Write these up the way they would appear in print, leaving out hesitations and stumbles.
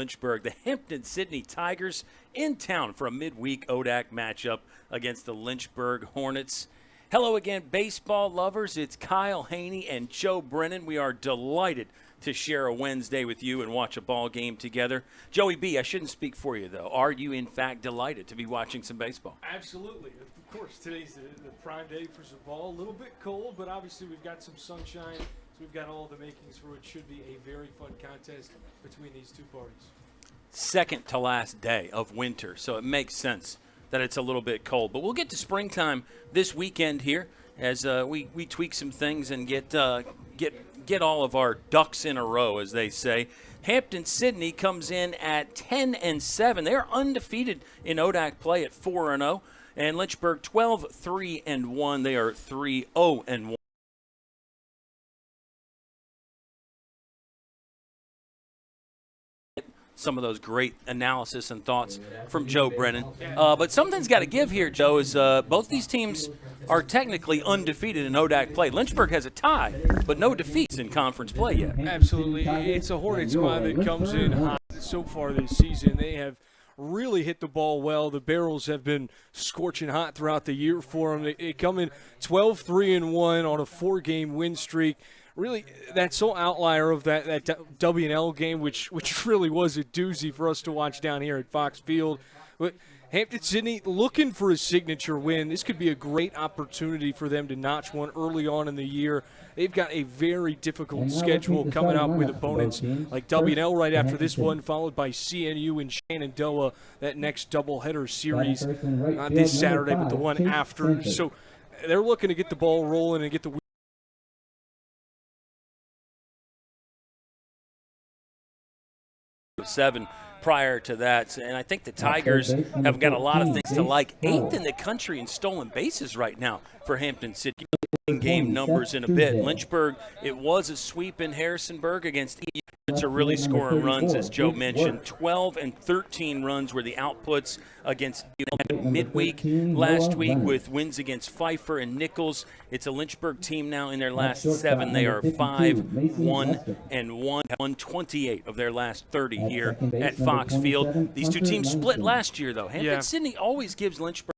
Lynchburg. The Hampden-Sydney Tigers in town for a midweek ODAC matchup against the Lynchburg Hornets. Hello again, baseball lovers. It's Kyle Haney and Joe Brennan. We are delighted to share a Wednesday with you and watch a ball game together. Joey B., I shouldn't speak for you, though. Are you, in fact, delighted to be watching some baseball? Absolutely. Of course, today's the prime day for some ball. A little bit cold, but obviously we've got some sunshine, so we've got all the makings for what should be a very fun contest between these two parties. Second to last day of winter, so it makes sense that it's a little bit cold. But we'll get to springtime this weekend here as we tweak some things and get all of our ducks in a row, as they say. Hampden-Sydney comes in at 10-7. They're undefeated in ODAC play at 4-0. And Lynchburg 12-3-1. They are 3-0-1. Some of those great analysis and thoughts from Joe Brennan. But something's got to give here, Joe, is both these teams are technically undefeated in ODAC play. Lynchburg has a tie, but no defeats in conference play yet. Absolutely. It's a Hornet squad that comes in hot so far this season. They have really hit the ball well. The barrels have been scorching hot throughout the year for them. They come in 12-3-1 on a 4-game win streak. Really, that sole outlier of that W&L game, which really was a doozy for us to watch down here at Fox Field. But Hampden-Sydney looking for a signature win. This could be a great opportunity for them to notch one early on in the year. They've got a very difficult schedule coming up with opponents like W&L right after this one, followed by CNU and Shenandoah, that next doubleheader series, not this Saturday, but the one after. So they're looking to get the ball rolling and get the 7 prior to that, and I think the Tigers have got a lot of things to like. 8th in the country in stolen bases right now for Hampden-Sydney. Game numbers in a bit. Lynchburg, it was a sweep in Harrisonburg against EU. It's really scoring runs, as Joe mentioned. 12 and 13 runs were the outputs against midweek last week with wins against Pfeiffer and Nichols. It's a Lynchburg team now in their last 7. They are 5-1-1, 128 of their last 30 here at Fox Field. These two teams split last year, though. Hampden-Sydney always gives Lynchburg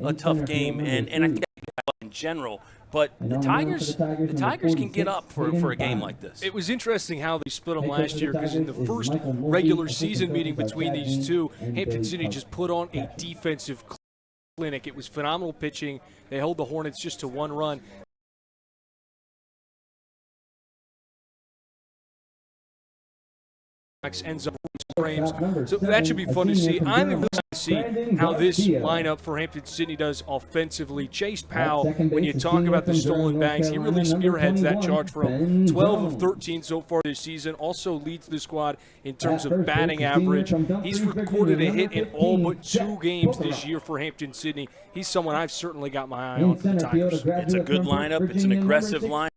a tough game, and I think in general, but the Tigers can get up for a game like this. It was interesting how they split them last year, because in the first regular season meeting between these two, Hampden-Sydney just put on a defensive clinic. It was phenomenal pitching. They held the Hornets just to 1 run. Ends up frames. So that should be fun to see. I'm excited to see how this lineup for Hampden-Sydney does offensively. Chase Powell, when you talk about the stolen bags, he really spearheads that charge for him. 12 of 13 so far this season. Also leads the squad in terms of batting average. He's recorded a hit in all but 2 games this year for Hampden-Sydney. He's someone I've certainly got my eye on for the Tigers. It's a good lineup. It's an aggressive lineup.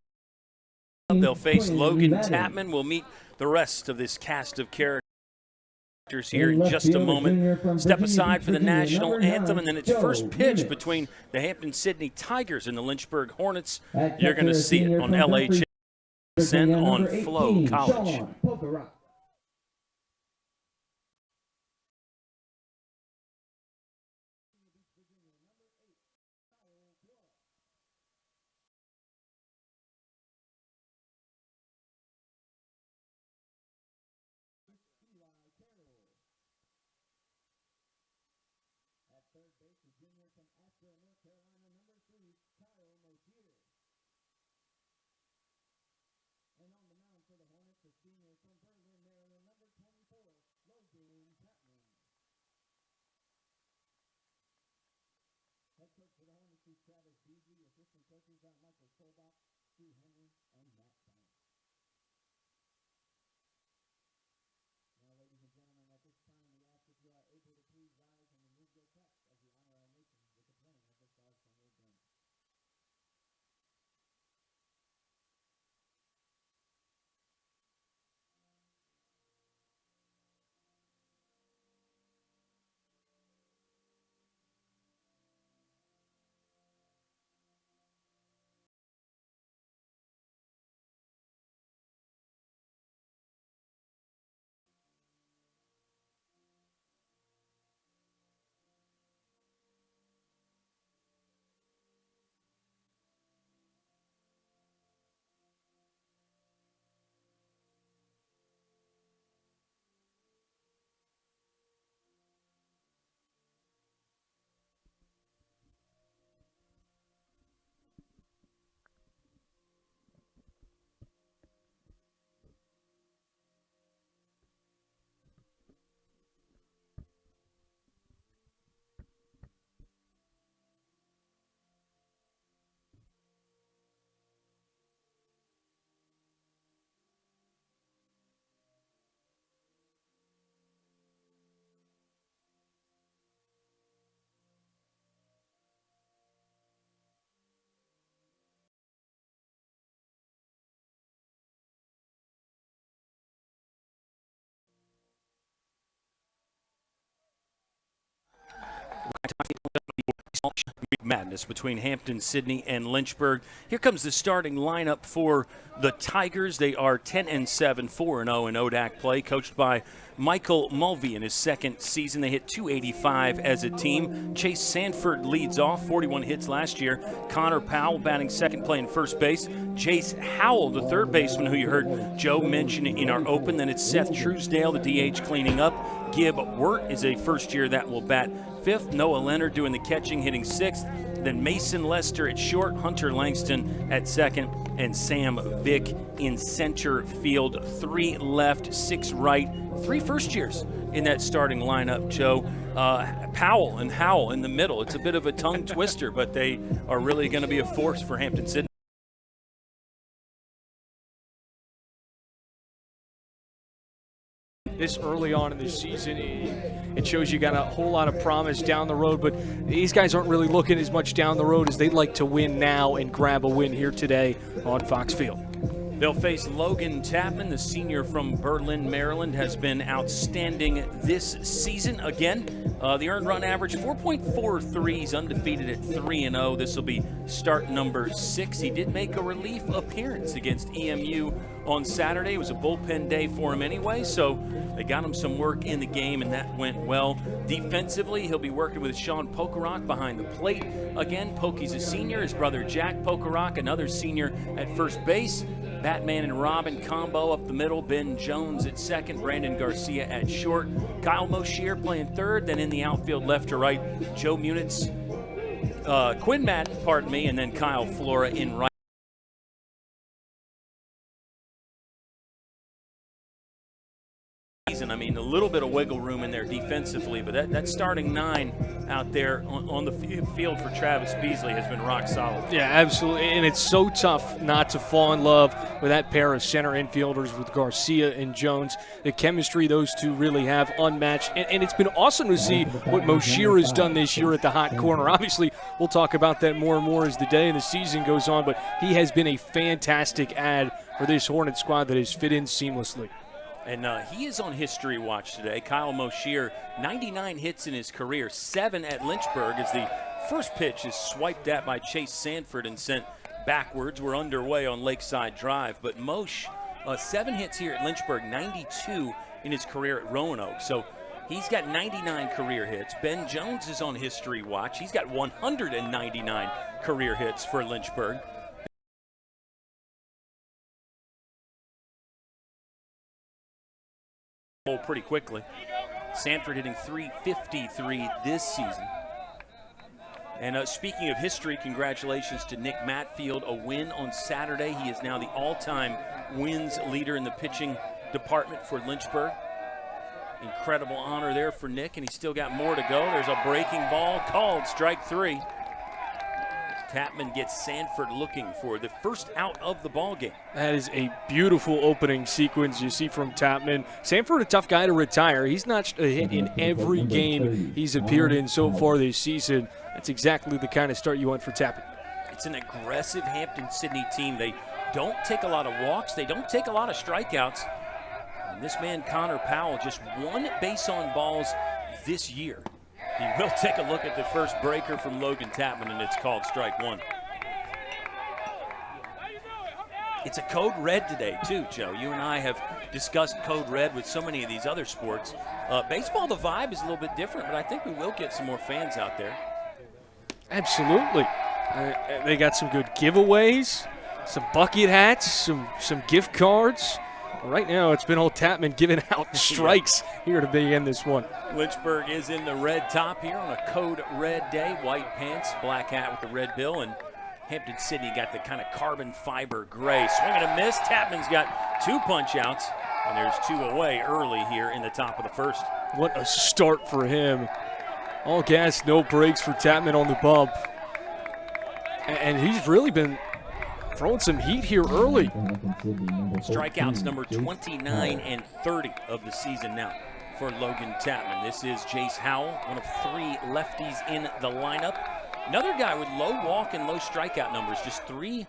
They'll face Logan Tapman. We'll meet the rest of this cast of characters here in just a moment. Step aside for the national anthem, and then it's first pitch between the Hampden-Sydney Tigers and the Lynchburg Hornets. You're going to see it on LHSN on Flo College. Big madness between Hampden-Sydney and Lynchburg. Here comes the starting lineup for the Tigers. They are 10-7, 4-0 in ODAC play, coached by Michael Mulvey in his second season. They hit .285 as a team. Chase Sanford leads off, 41 hits last year. Connor Powell batting second, playing first base. Jace Howell, the third baseman who you heard Joe mention in our open. Then it's Seth Truesdale, the DH, cleaning up. Gib Wirt is a first year that will bat fifth. Noah Leonard doing the catching, hitting sixth. Then Mason Lester at short, Hunter Langston at second, and Sam Vick in center field. 3 left, 6 right, 3 first years in that starting lineup, Joe. Powell and Howell in the middle. It's a bit of a tongue twister, but they are really going to be a force for Hampden-Sydney. This early on in the season, it shows you got a whole lot of promise down the road, but these guys aren't really looking as much down the road as they'd like to win now and grab a win here today on Fox Field. They'll face Logan Tapman, the senior from Berlin, Maryland, has been outstanding this season. Again, the earned run average, 4.43. He's undefeated at 3-0. This will be start number 6. He did make a relief appearance against EMU on Saturday. It was a bullpen day for him anyway, so they got him some work in the game, and that went well. Defensively, he'll be working with Sean Pokerock behind the plate. Again, Pokey's a senior. His brother Jack Pokerock, another senior at first base. Batman and Robin combo up the middle. Ben Jones at second. Brandon Garcia at short. Kyle Moshier playing third. Then in the outfield, left to right, Joe Munitz, Quinn Madden, pardon me, and then Kyle Flora in right. I mean, a little bit of wiggle room in there defensively, but that starting 9 out there on the field for Travis Beasley has been rock solid. Yeah, absolutely, and it's so tough not to fall in love with that pair of center infielders with Garcia and Jones. The chemistry those two really have unmatched, and it's been awesome to see what Moshier has done this year at the hot corner. Obviously, we'll talk about that more and more as the day and the season goes on, but he has been a fantastic add for this Hornet squad that has fit in seamlessly. And he is on history watch today. Kyle Moshier, 99 hits in his career, 7 at Lynchburg as the first pitch is swiped at by Chase Sanford and sent backwards. We're underway on Lakeside Drive. But Mosh, 7 hits here at Lynchburg, 92 in his career at Roanoke. So he's got 99 career hits. Ben Jones is on history watch. He's got 199 career hits for Lynchburg. Pretty quickly. Sanford hitting .353 this season. And speaking of history, congratulations to Nick Matfield. A win on Saturday. He is now the all-time wins leader in the pitching department for Lynchburg. Incredible honor there for Nick, and he's still got more to go. There's a breaking ball called, strike 3. Tapman gets Sanford looking for the first out of the ball game. That is a beautiful opening sequence you see from Tapman. Sanford, a tough guy to retire. He's notched a hit in every game he's appeared in so far this season. That's exactly the kind of start you want for Tapman. It's an aggressive Hampden-Sydney team. They don't take a lot of walks. They don't take a lot of strikeouts. And this man, Connor Powell, just 1 base on balls this year. He will take a look at the first breaker from Logan Tapman, and it's called strike 1. It's a code red today, too, Joe. You and I have discussed code red with so many of these other sports. Baseball, the vibe is a little bit different, but I think we will get some more fans out there. Absolutely. They got some good giveaways, some bucket hats, some gift cards. Right now, it's been old Tapman giving out strikes here to begin this one. Lynchburg is in the red top here on a code red day. White pants, black hat with the red bill, and Hampden-Sydney got the kind of carbon fiber gray. Swing and a miss. Tapman's got 2 punch outs, and there's 2 away early here in the top of the first. What a start for him. All gas, no brakes for Tapman on the bump. And he's really been throwing some heat here early. Strikeouts number 29 and 30 of the season now for Logan Tapman. This is Jace Howell, one of 3 lefties in the lineup. Another guy with low walk and low strikeout numbers, just 3.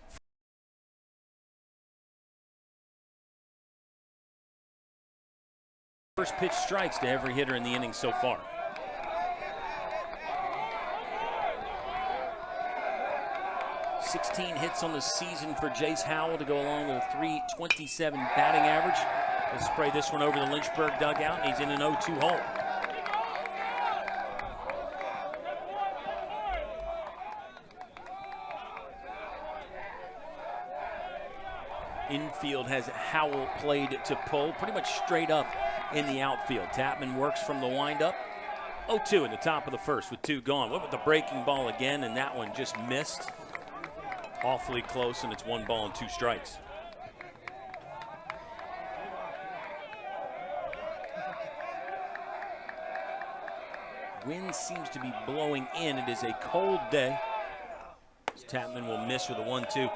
First pitch strikes to every hitter in the inning so far. 16 hits on the season for Jace Howell to go along with a .327 batting average. He'll spray this one over the Lynchburg dugout, and he's in an 0-2 hole. Infield has Howell played to pull, pretty much straight up in the outfield. Tapman works from the windup. 0-2 in the top of the first with 2 gone. What about the breaking ball again, and that one just missed. Awfully close, and it's 1 ball and 2 strikes. Wind seems to be blowing in. It is a cold day. Tapman will miss with a 1-2.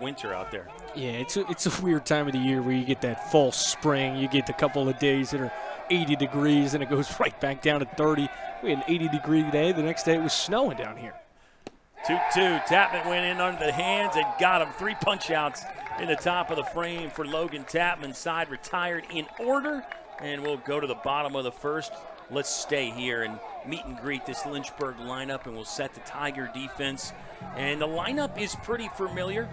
Winter out there. Yeah, it's a weird time of the year where you get that false spring. You get a couple of days that are 80 degrees, and it goes right back down to 30. We had an 80-degree day. The next day it was snowing down here. 2-2. Tapman went in under the hands and got him. 3 punch-outs in the top of the frame for Logan Tapman. Side retired in order, and we'll go to the bottom of the first. Let's stay here and meet and greet this Lynchburg lineup, and we'll set the Tiger defense. And the lineup is pretty familiar.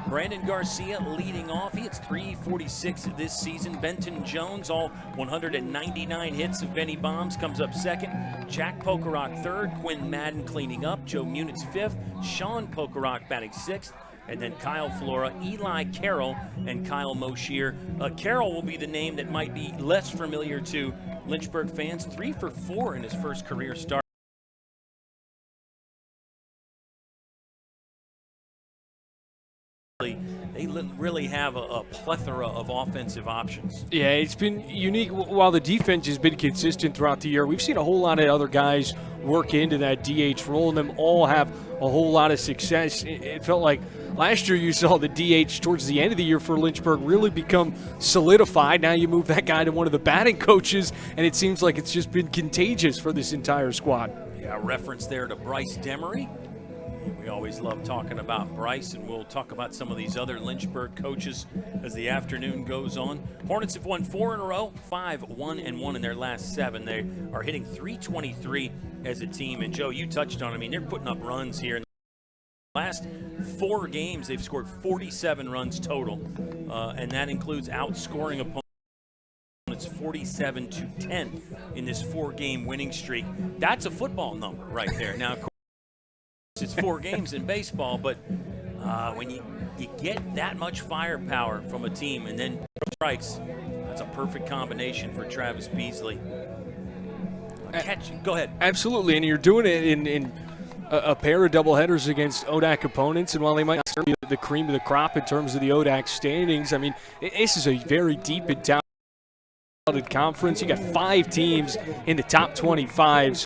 Brandon Garcia leading off. He hits .346 this season. Benton Jones, all 199 hits of Benny Bombs, comes up second. Jack Pokerock third. Quinn Madden cleaning up. Joe Munitz fifth. Sean Pokerock batting sixth. And then Kyle Flora, Eli Carroll, and Kyle Moshier. Carroll will be the name that might be less familiar to Lynchburg fans. 3 for 4 in his first career start. They really have a plethora of offensive options. Yeah, it's been unique. While the defense has been consistent throughout the year, we've seen a whole lot of other guys work into that DH role, and them all have a whole lot of success. It felt like last year you saw the DH towards the end of the year for Lynchburg really become solidified. Now you move that guy to one of the batting coaches, and it seems like it's just been contagious for this entire squad. Yeah, reference there to Bryce Demery. We always love talking about Bryce, and we'll talk about some of these other Lynchburg coaches as the afternoon goes on. Hornets have won 4 in a row, 5-1-1 in their last 7. They are hitting .323 as a team. And, Joe, you touched on it. I mean, they're putting up runs here. In the last 4 games, they've scored 47 runs total, and that includes outscoring opponents 47-10 in this 4-game winning streak. That's a football number right there. Now, of course, it's 4 games in baseball, but when you get that much firepower from a team and then strikes, that's a perfect combination for Travis Beasley. Go ahead. Absolutely, and you're doing it in a pair of doubleheaders against ODAC opponents, and while they might not be the cream of the crop in terms of the ODAC standings, I mean, this is a very deep and talented conference. You got 5 teams in the top 25.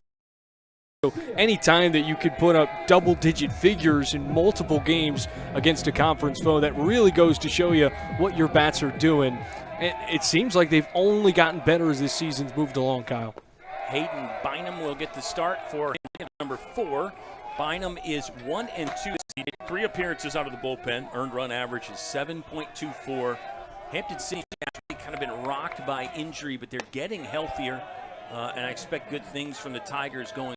So any time that you could put up double-digit figures in multiple games against a conference foe, that really goes to show you what your bats are doing. It seems like they've only gotten better as this season's moved along, Kyle. Hayden Bynum will get the start for number 4. Bynum is 1-2. 3 appearances out of the bullpen. Earned run average is 7.24. Hampden-Sydney actually kind of been rocked by injury, but they're getting healthier, and I expect good things from the Tigers going.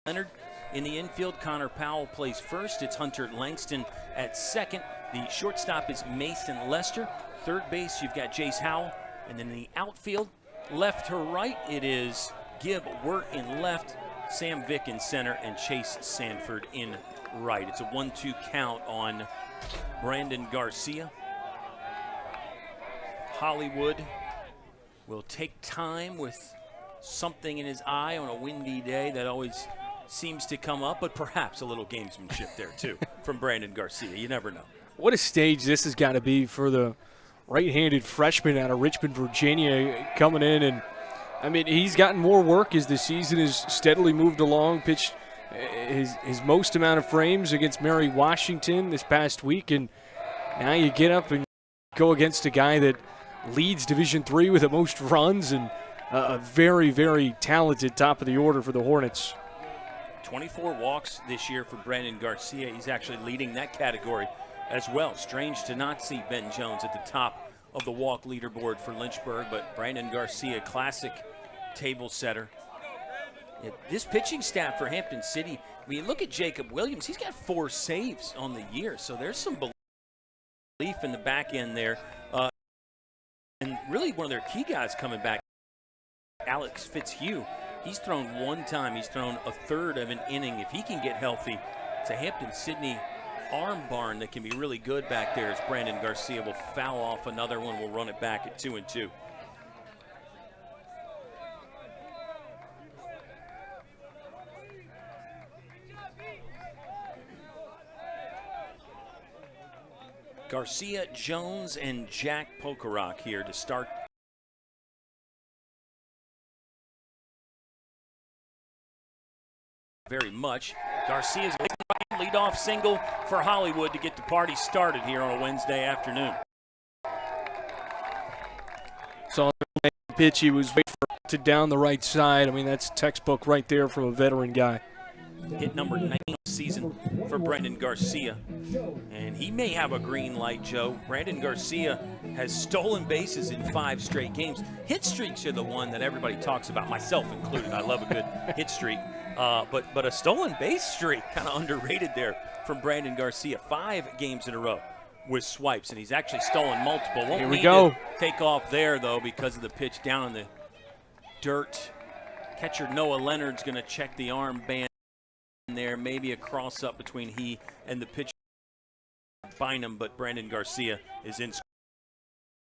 Leonard in the infield. Connor Powell plays first. It's Hunter Langston at second. The shortstop is Mason Lester. Third base, you've got Jace Howell. And then in the outfield, left to right, it is Gib Wirt in left, Sam Vick in center, and Chase Sanford in right. It's a 1-2 count on Brandon Garcia. Hollywood will take time with something in his eye on a windy day. That always seems to come up, but perhaps a little gamesmanship there too from Brandon Garcia. You never know. What a stage this has got to be for the right-handed freshman out of Richmond, Virginia, coming in. And I mean, he's gotten more work as the season has steadily moved along. Pitched his most amount of frames against Mary Washington this past week, and now you get up and go against a guy that leads Division III with the most runs, and a very, very talented top of the order for the Hornets. 24 walks this year for Brandon Garcia. He's actually leading that category as well. Strange to not see Ben Jones at the top of the walk leaderboard for Lynchburg, but Brandon Garcia, classic table setter. This pitching staff for Hampden-Sydney, I mean, look at Jacob Williams. He's got 4 saves on the year, so there's some belief in the back end there. And really one of their key guys coming back, Alex Fitzhugh. He's thrown 1 time. He's thrown a third of an inning. If he can get healthy, it's a Hampden-Sydney arm barn that can be really good back there as Brandon Garcia will foul off another one. We'll run it back at 2-2. Garcia, Jones, and Jack Pokerock here to start. Very much. Garcia's leadoff single for Hollywood to get the party started here on a Wednesday afternoon. So on the pitch, he was waiting to down the right side. I mean, that's textbook right there from a veteran guy. Hit number 9 season for Brandon Garcia. And he may have a green light, Joe. Brandon Garcia has stolen bases in 5 straight games. Hit streaks are the one that everybody talks about, myself included. I love a good hit streak. But a stolen base streak, kind of underrated there from Brandon Garcia. 5 games in a row with swipes, and he's actually stolen multiple. Won't need to take off there, though, because of the pitch down in the dirt. Catcher Noah Leonard's going to check the armband there, maybe a cross-up between he and the pitcher Bynum, but Brandon Garcia is in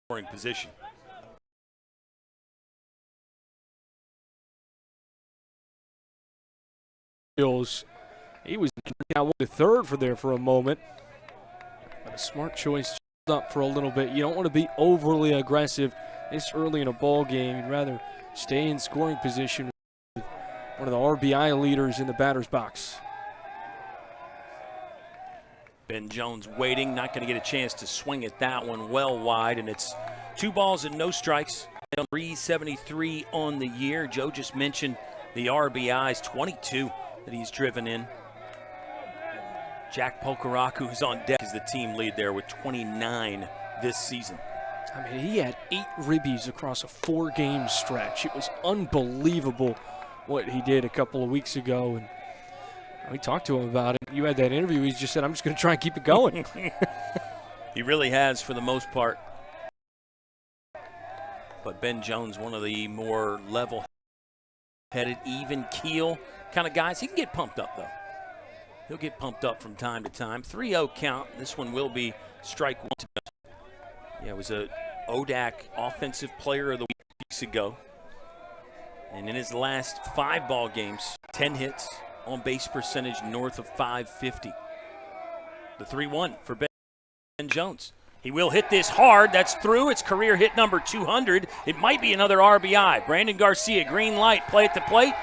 scoring position. He was out to third for there for a moment, but a smart choice up for a little bit. You don't want to be overly aggressive this early in a ball game. You'd rather stay in scoring position with one of the RBI leaders in the batter's box. Ben Jones waiting, not going to get a chance to swing at that one, well wide, and it's 2 balls and no strikes. 373 on the year. Joe just mentioned the RBIs, 22 that he's driven in. Jack Pokerock, who's on deck, is the team lead there with 29 this season. I mean, he had 8 ribbies across a 4-game stretch. It was unbelievable what he did a couple of weeks ago, and we talked to him about it. You had that interview. He just said, I'm just going to try and keep it going. He really has for the most part. But Ben Jones, one of the more level-headed, even keel kind of guys. He can get pumped up, though. He'll get pumped up from time to time. 3-0 count. This one will be strike 1. Yeah, it was a ODAC Offensive Player of the Week weeks ago. And in his last 5 ball games, 10 hits, on base percentage north of .550. The 3-1 for Ben Jones. He will hit this hard. That's through. It's career hit number 200. It might be another RBI. Brandon Garcia, green light, play at the plate.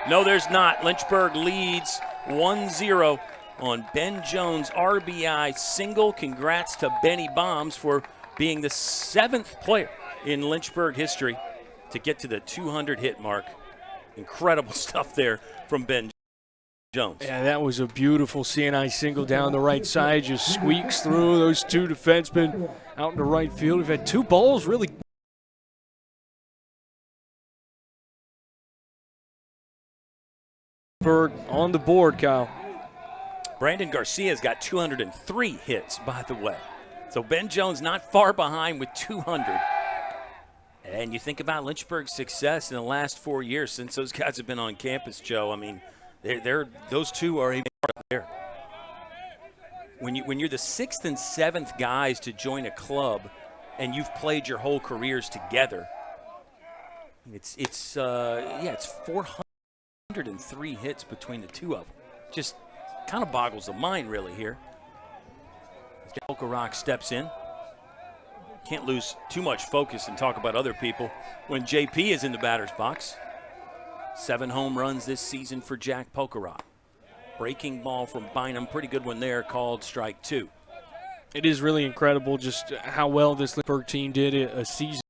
No, there's not. Lynchburg leads 1-0 on Ben Jones' RBI single. Congrats to Benny Bombs for being the 7th player in Lynchburg history to get to the 200 hit mark. Incredible stuff there from Ben Jones. Yeah, that was a beautiful CNI single down the right side. Just squeaks through those 2 defensemen out in the right field. We've had 2 balls really. On the board, Kyle. Brandon Garcia's got 203 hits, by the way. So Ben Jones not far behind with 200. And you think about Lynchburg's success in the last 4 years since those guys have been on campus, Joe. I mean, those two are a part up there. When you're the 6th and 7th guys to join a club, and you've played your whole careers together, it's 403 hits between the 2 of them. Just kind of boggles the mind, really, here. Pokerock steps in. Can't lose too much focus and talk about other people when JP is in the batter's box. 7 home runs this season for Jack Pokerock. Breaking ball from Bynum, pretty good one there, called strike 2. It is really incredible just how well this Lynchburg team did a season.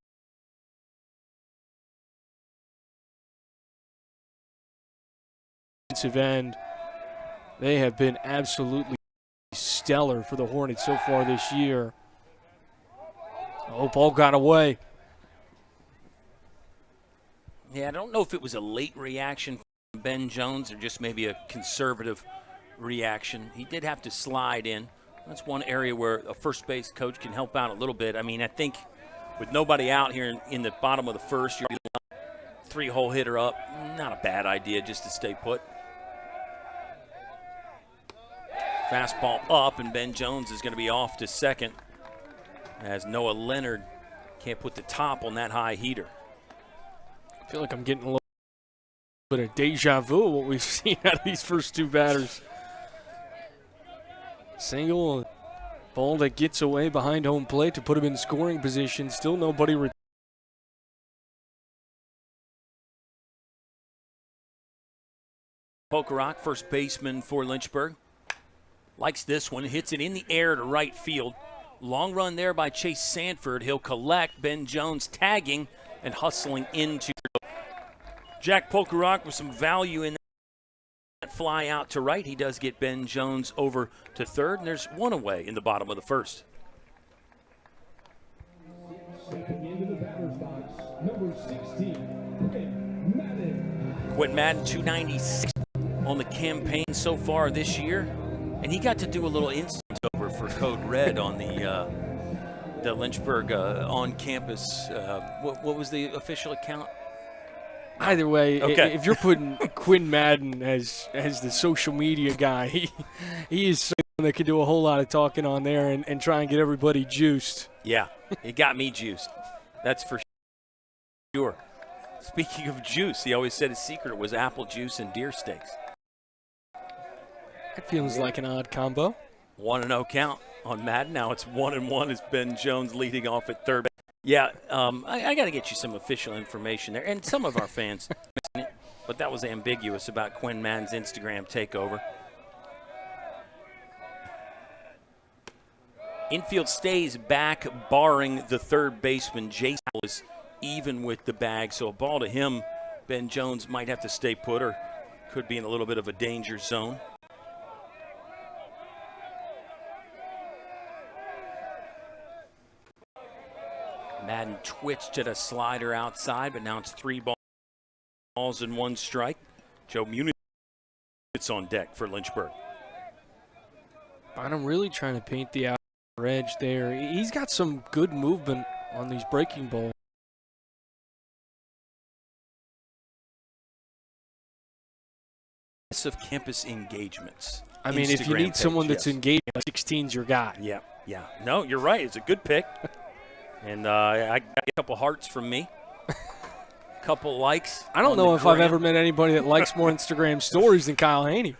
End. They have been absolutely stellar for the Hornets so far this year. Oh, ball got away. Yeah, I don't know if it was a late reaction from Ben Jones or just maybe a conservative reaction. He did have to slide in. That's one area where a first base coach can help out a little bit. I mean, I think with nobody out here in the bottom of the first, you're 3-hole hitter up. Not a bad idea just to stay put. Fastball up, and Ben Jones is going to be off to second as Noah Leonard can't put the top on that high heater. I feel like I'm getting a little bit of deja vu of what we've seen out of these first two batters. Single, ball that gets away behind home plate to put him in scoring position. Still nobody. Pokerock, first baseman for Lynchburg, likes this one, hits it in the air to right field. Long run there by Chase Sanford. He'll collect. Ben Jones tagging and hustling into Jack Pokerock with some value in that fly out to right. He does get Ben Jones over to third, and there's one away in the bottom of the first. Quinn Madden, 296 on the campaign so far this year, and he got to do a little instant over for Code Red on the Lynchburg on-campus. What was the official account? Either way, okay. If you're putting Quinn Madden as the social media guy, he is someone that can do a whole lot of talking on there and try and get everybody juiced. Yeah, it got me juiced. That's for sure. Speaking of juice, he always said his secret was apple juice and deer steaks. That feels like an odd combo. 1-0 count on Madden. Now it's 1-1 as Ben Jones leading off at third base. Yeah, I got to get you some official information there. And some of our fans, but that was ambiguous about Quinn Madden's Instagram takeover. Infield stays back, barring the third baseman. Jason is even with the bag, so a ball to him. Ben Jones might have to stay put or could be in a little bit of a danger zone. Madden twitched at a slider outside, but now it's 3 balls and 1 strike. Joe Muniz on deck for Lynchburg. I'm really trying to paint the outer edge there. He's got some good movement on these breaking balls. Of campus engagements. I mean, if you need someone that's engaged, 16's your guy. Yeah. No, you're right. It's a good pick. And I got a couple hearts from me. Couple likes. I don't know if I've ever met anybody that likes more Instagram stories than Kyle Haney.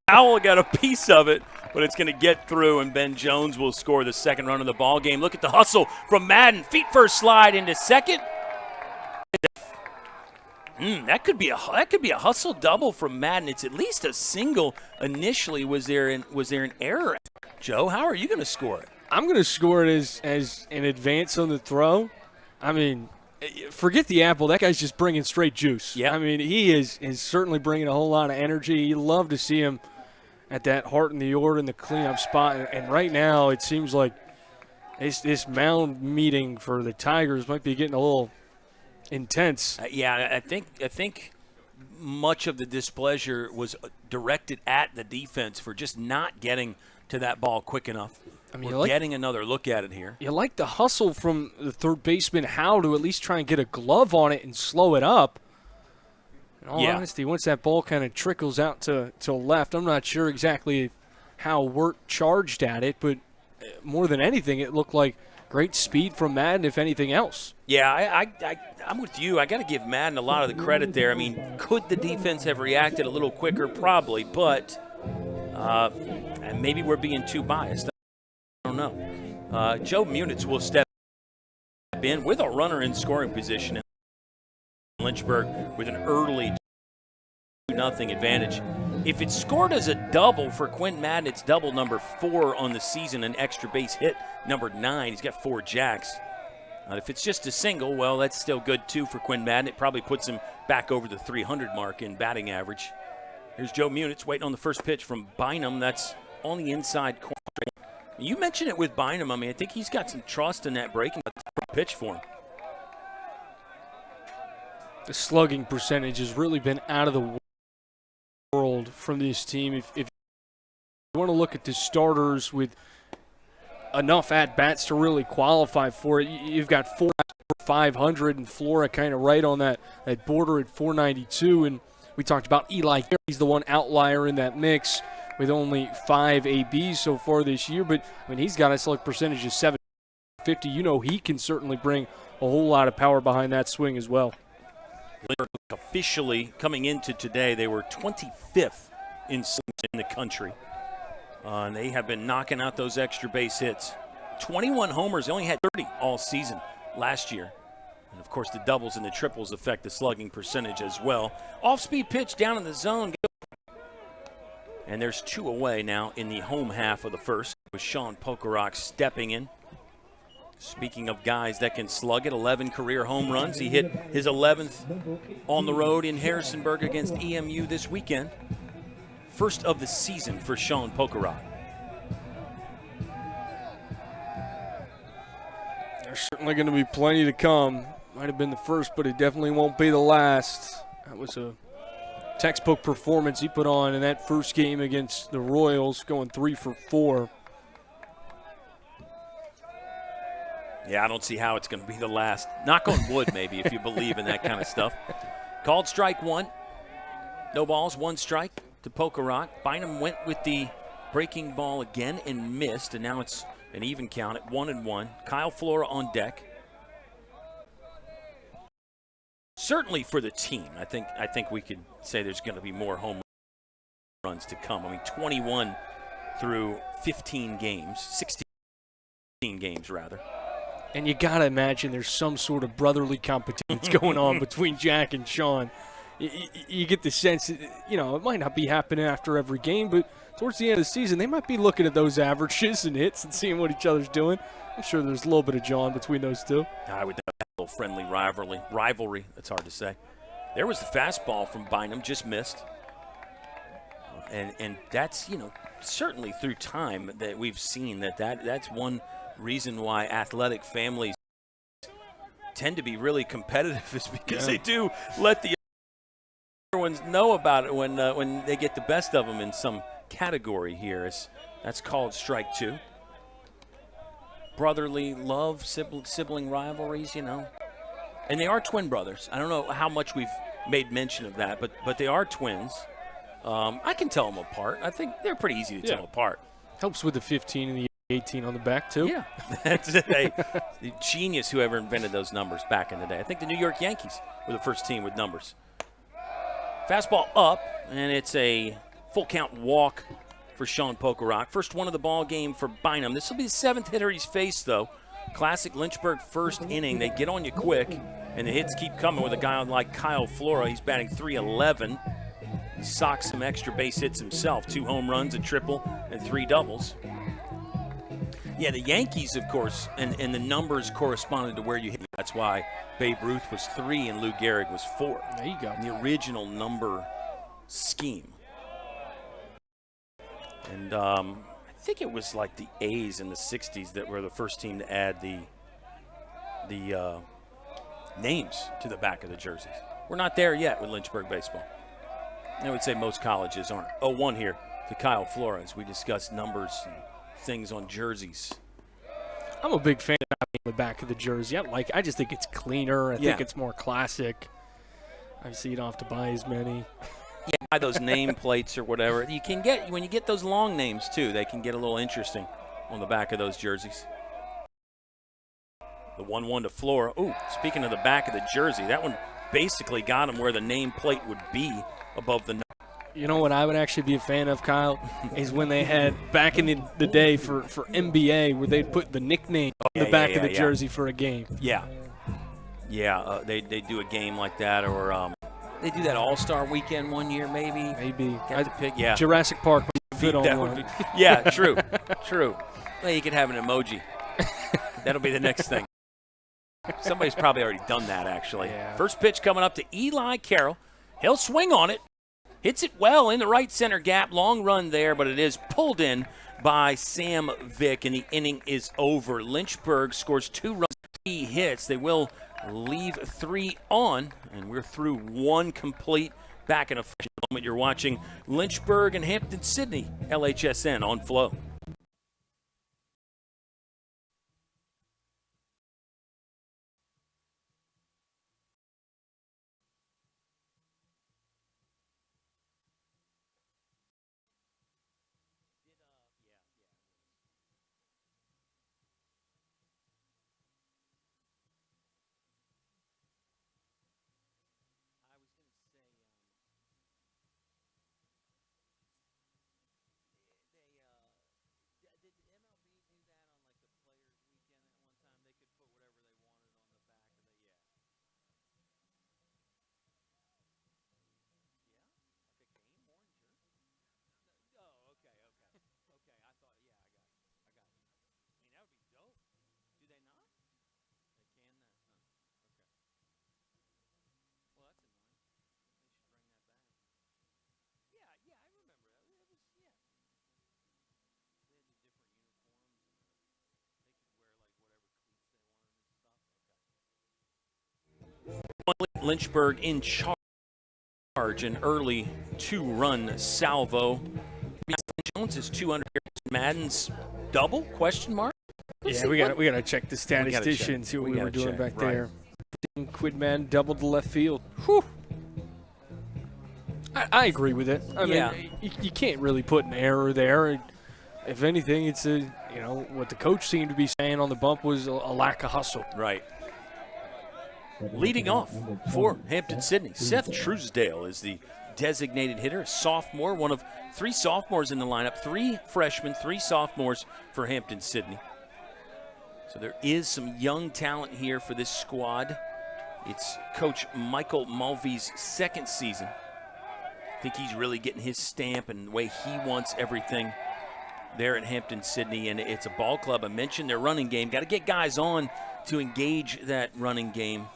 Howell got a piece of it, but it's going to get through, and Ben Jones will score the second run of the ball game. Look at the hustle from Madden. Feet first slide into second. That could be a hustle double from Madden. It's at least a single initially. Was there an error? Joe, how are you going to score it? I'm going to score it as an advance on the throw. I mean, forget the apple. That guy's just bringing straight juice. Yeah. I mean, he is certainly bringing a whole lot of energy. You love to see him at that heart in the order in the cleanup spot. And right now it seems like this mound meeting for the Tigers might be getting a little intense. I think much of the displeasure was directed at the defense for just not getting to that ball quick enough. I mean, we're getting another look at it here. You like the hustle from the third baseman, Howe, to at least try and get a glove on it and slow it up. In all honesty, once that ball kind of trickles out to left, I'm not sure exactly how Wirt charged at it, but more than anything, it looked like great speed from Madden, if anything else. Yeah, I'm with you. I got to give Madden a lot of the credit there. I mean, could the defense have reacted a little quicker? Probably, but and maybe we're being too biased. I don't know. Joe Muniz will step in with a runner in scoring position in Lynchburg with an early 2-0 advantage. If it's scored as a double for Quinn Madden, it's double number 4 on the season, an extra base hit number 9. He's got 4 jacks. If it's just a single, well, that's still good too for Quinn Madden. It probably puts him back over the 300 mark in batting average. Here's Joe Muniz waiting on the first pitch from Bynum. That's on the inside corner. You mentioned it with Bynum. I mean, I think he's got some trust in that breaking pitch for him. The slugging percentage has really been out of the world from this team. If you want to look at the starters with enough at-bats to really qualify for it, you've got 500 and Flora kind of right on that border at 492. And we talked about Eli. He's the one outlier in that mix with only 5 ABs so far this year. But, I mean, he's got a slug percentage of 750. You know he can certainly bring a whole lot of power behind that swing as well. Officially coming into today, they were 25th in the country. And they have been knocking out those extra base hits. 21 homers. They only had 30 all season last year. And, of course, the doubles and the triples affect the slugging percentage as well. Off-speed pitch down in the zone. And there's 2 away now in the home half of the first with Sean Pokerock stepping in. Speaking of guys that can slug it, 11 career home runs. He hit his 11th on the road in Harrisonburg against EMU this weekend. First of the season for Sean Pokerock. There's certainly going to be plenty to come. Might have been the first, but it definitely won't be the last. That was a textbook performance he put on in that first game against the Royals, going 3 for 4. Yeah, I don't see how it's going to be the last. Knock on wood, maybe, if you believe in that kind of stuff. Called strike 1. No balls, 1 strike to Pokerock. Bynum went with the breaking ball again and missed, and now it's an even count at 1-1. Kyle Flora on deck. Certainly for the team, I think we could say there's going to be more home runs to come. I mean, 21 through 15 games, 16 games rather. And you got to imagine there's some sort of brotherly competition that's going on between Jack and Sean. You get the sense, it might not be happening after every game, but towards the end of the season, they might be looking at those averages and hits and seeing what each other's doing. I'm sure there's a little bit of John between those two. I would have a little friendly rivalry. That's hard to say. There was the fastball from Bynum, just missed. And that's, certainly through time that we've seen that's one reason why athletic families tend to be really competitive is because they do let the other ones know about it when they get the best of them in some category here. That's called strike 2. Brotherly love, sibling rivalries, And they are twin brothers. I don't know how much we've made mention of that, but they are twins. I can tell them apart. I think they're pretty easy to tell apart. Helps with the 15 and the 18 on the back, too. Yeah. That's a genius whoever invented those numbers back in the day. I think the New York Yankees were the first team with numbers. Fastball up, and it's a full count walk for Sean Pokerock. First one of the ball game for Bynum. This will be the 7th hitter he's faced, though. Classic Lynchburg first inning. They get on you quick, and the hits keep coming with a guy like Kyle Flora. He's batting .311. He socks some extra base hits himself. 2 home runs, a triple, and 3 doubles. Yeah, the Yankees, of course, and the numbers corresponded to where you hit. That's why Babe Ruth was 3 and Lou Gehrig was 4. There you go. In the original number scheme. And I think it was like the A's in the 60s that were the first team to add the names to the back of the jerseys. We're not there yet with Lynchburg baseball. I would say most colleges aren't. 0-1 here to Kyle Flora as we discuss numbers and things on jerseys. I'm a big fan of the back of the jersey. I just think it's cleaner. I think it's more classic. Obviously, you don't have to buy as many. Yeah, buy those name plates or whatever. You can get, when you get those long names too, they can get a little interesting on the back of those jerseys. The 1-1 to Flora. Ooh, speaking of the back of the jersey, that one basically got him where the name plate would be above the number. You know what I would actually be a fan of, Kyle, is when they had back in the day for NBA where they'd put the nickname on the back of the jersey for a game. Yeah. Yeah, they do a game like that, or they do that All-Star weekend one year maybe. Maybe. Got to pick, yeah. Jurassic Park would fit on one. Yeah, true. Well, you could have an emoji. That'll be the next thing. Somebody's probably already done that, actually. Yeah. First pitch coming up to Eli Carroll. He'll swing on it. Hits it well in the right center gap. Long run there, but it is pulled in by Sam Vick, and the inning is over. Lynchburg scores 2 runs, 3 hits. They will leave 3 on, and we're through 1 complete. Back in a moment. You're watching Lynchburg and Hampden-Sydney, LHSN on Flo. Lynchburg in charge, an early 2-run salvo. Jones is 200 yards. Madden's double? Question mark? Yeah, we got to check the statistician, see what we were doing back there. Quid Madden doubled the left field. Whew. I agree with it. I mean, you can't really put an error there. If anything, it's what the coach seemed to be saying on the bump was a lack of hustle. Right. Leading off for Hampden-Sydney, Seth Truesdale is the designated hitter, a sophomore, one of 3 sophomores in the lineup, 3 freshmen, 3 sophomores for Hampden-Sydney. So there is some young talent here for this squad. It's Coach Michael Mulvey's 2nd season. I think he's really getting his stamp and the way he wants everything there at Hampden-Sydney, and it's a ball club. I mentioned their running game. Got to get guys on to engage that running game.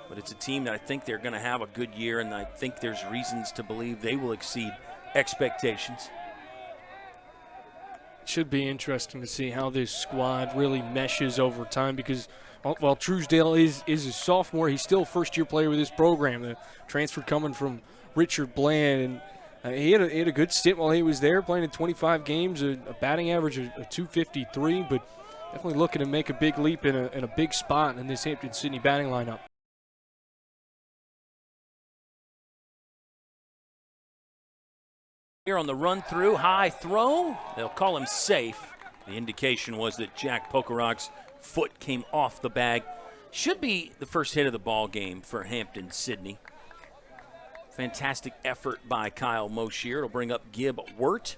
But it's a team that I think they're going to have a good year, and I think there's reasons to believe they will exceed expectations. It should be interesting to see how this squad really meshes over time because, while Truesdale is a sophomore, he's still a first-year player with this program. The transfer coming from Richard Bland, and he had a good stint while he was there, playing in 25 games, a batting average of 253, but definitely looking to make a big leap in a big spot in this Hampden-Sydney batting lineup. Here on the run-through, high throw. They'll call him safe. The indication was that Jack Pokerog's foot came off the bag. Should be the first hit of the ball game for Hampden-Sydney. Fantastic effort by Kyle Moshier. It'll bring up Gib Wirt.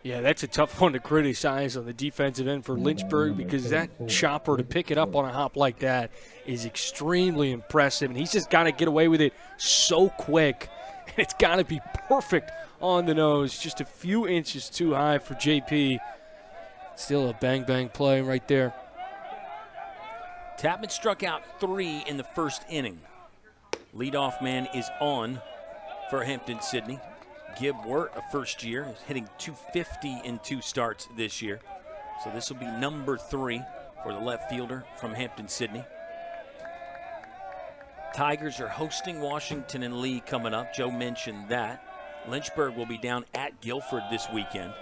Yeah, that's a tough one to criticize on the defensive end for Lynchburg because that chopper to pick it up on a hop like that is extremely impressive, and he's just got to get away with it so quick. It's got to be perfect on the nose, just a few inches too high for JP. Still a bang-bang play right there. Tapman struck out 3 in the first inning. Leadoff man is on for Hampden-Sydney. Gib Wirt, a first year, is hitting .250 in 2 starts this year. So this will be number 3 for the left fielder from Hampden-Sydney. Tigers are hosting Washington and Lee coming up. Joe mentioned that. Lynchburg will be down at Guilford this weekend.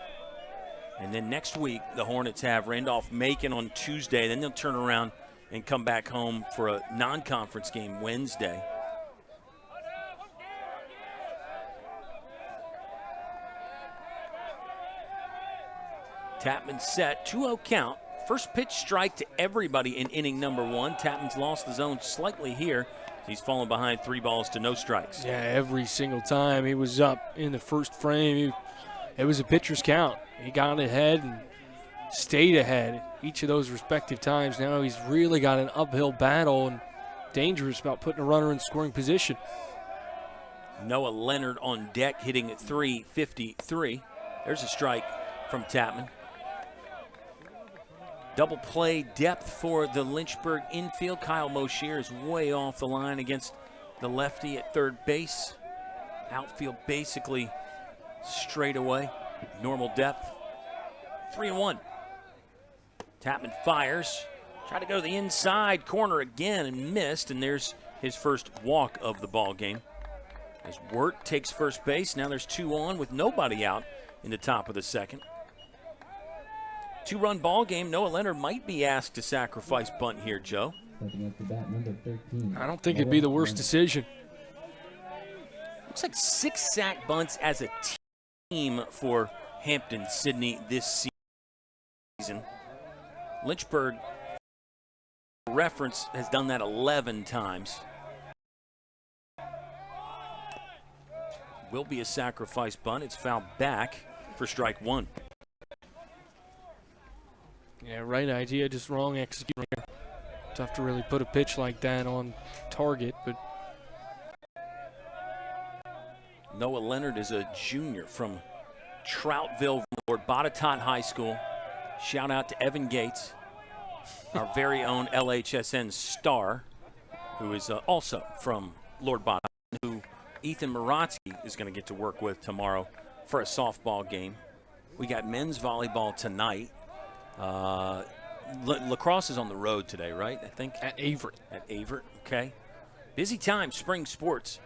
And then next week, the Hornets have Randolph-Macon on Tuesday. Then they'll turn around and come back home for a non-conference game Wednesday. Tapman set, 2-0 count. First pitch strike to everybody in inning number 1. Tapman's lost the zone slightly here. He's fallen behind 3 balls to no strikes. Yeah, every single time he was up in the first frame, it was a pitcher's count. He got ahead and stayed ahead each of those respective times. Now he's really got an uphill battle and dangerous about putting a runner in scoring position. Noah Leonard on deck hitting at .353. There's a strike from Tapman. Double play depth for the Lynchburg infield. Kyle Moshier is way off the line against the lefty at third base. Outfield basically straight away, normal depth. 3-1. Tapman fires. Tried to go to the inside corner again and missed, and there's his first walk of the ball game. As Wirt takes first base, now there's 2 on with nobody out in the top of the second. 2-run ball game. Noah Leonard might be asked to sacrifice bunt here, Joe. I don't think it'd be the worst decision. Looks like 6 sack bunts as a team for Hampden-Sydney this season. Lynchburg, reference, has done that 11 times. Will be a sacrifice bunt. It's fouled back for strike 1. Yeah, right idea, just wrong execution. Tough to really put a pitch like that on target, but Noah Leonard is a junior from Troutville, Lord Botetourt High School. Shout out to Evan Gates, our very own LHSN star, who is also from Lord Botetourt, who Ethan Maratsky is going to get to work with tomorrow for a softball game. We got men's volleyball tonight. Lacrosse is on the road today, right? I think at Averett. At Averett, okay. Busy time, spring sports.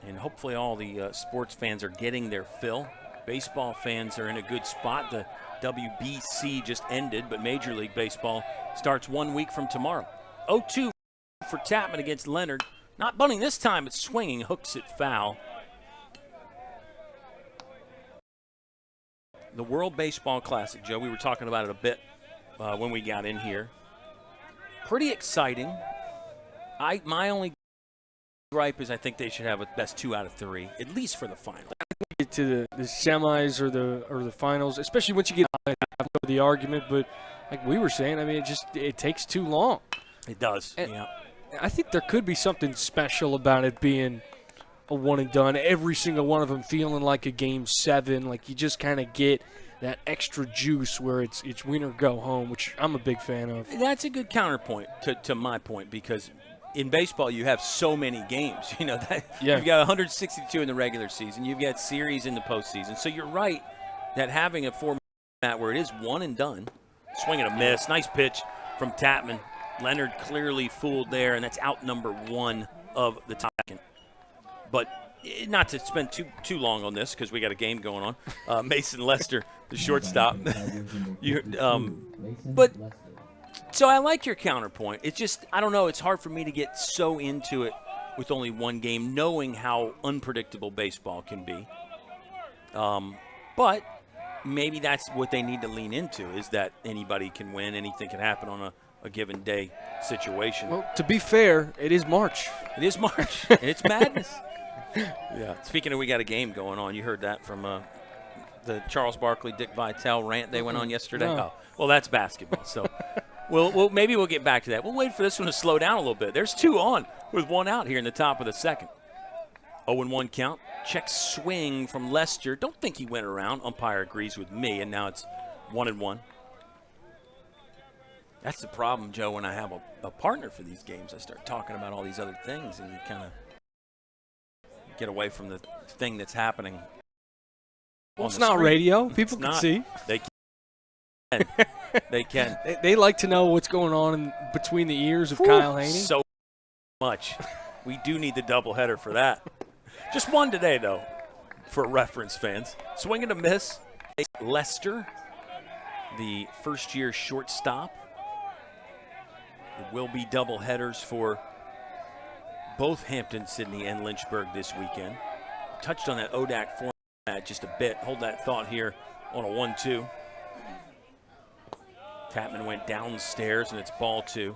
And hopefully all the sports fans are getting their fill. Baseball fans are in a good spot. The WBC just ended, but Major League Baseball starts 1 week from tomorrow. 0-2 for Tapman against Leonard. Not bunting this time, it's swinging, hooks it foul. The World Baseball Classic, Joe, we were talking about it a bit when we got in here. Pretty exciting. My only gripe is I think they should have a best 2 out of 3, at least for the final. Get to the semis or the finals, especially once you get to the argument. But like we were saying, I mean, it takes too long. It does. And yeah. I think there could be something special about it being a one and done. Every single one of them feeling like a game 7. Like you just kind of get that extra juice where it's win or go home, which I'm a big fan of. That's a good counterpoint to my point, because in baseball you have so many games. You know that You've got 162 in the regular season. You've got series in the postseason. So you're right that having a format where it is one and done, swing and a miss, nice pitch from Tapman. Leonard clearly fooled there, and that's out number 1 of the second. But not to spend too long on this because we got a game going on. Mason Lester, the shortstop. But so I like your counterpoint. It's just, I don't know, it's hard for me to get so into it with only one game, knowing how unpredictable baseball can be. But maybe that's what they need to lean into, is that anybody can win, anything can happen on a given day situation. Well, to be fair, it is March. It is March, and it's madness. Yeah. Speaking of, we got a game going on. You heard that from the Charles Barkley, Dick Vitale rant they went on yesterday? No. Oh, well, that's basketball. So maybe we'll get back to that. We'll wait for this one to slow down a little bit. There's 2 on with 1 out here in the top of the second. 0-1 count. Check swing from Lester. Don't think he went around. Umpire agrees with me, and now it's 1-1. That's the problem, Joe, when I have a partner for these games. I start talking about all these other things, and you kind of get away from the thing that's happening. Well, it's not radio. People can see. They can. They can. They like to know what's going on between the ears of Kyle Haney. So much. We do need the doubleheader for that. Just one today, though, for reference fans. Swing and a miss. Lester, the first-year shortstop. It will be doubleheaders for both Hampden-Sydney and Lynchburg this weekend. Touched on that ODAC format just a bit. Hold that thought here on a 1-2. Tapman went downstairs, and it's ball 2.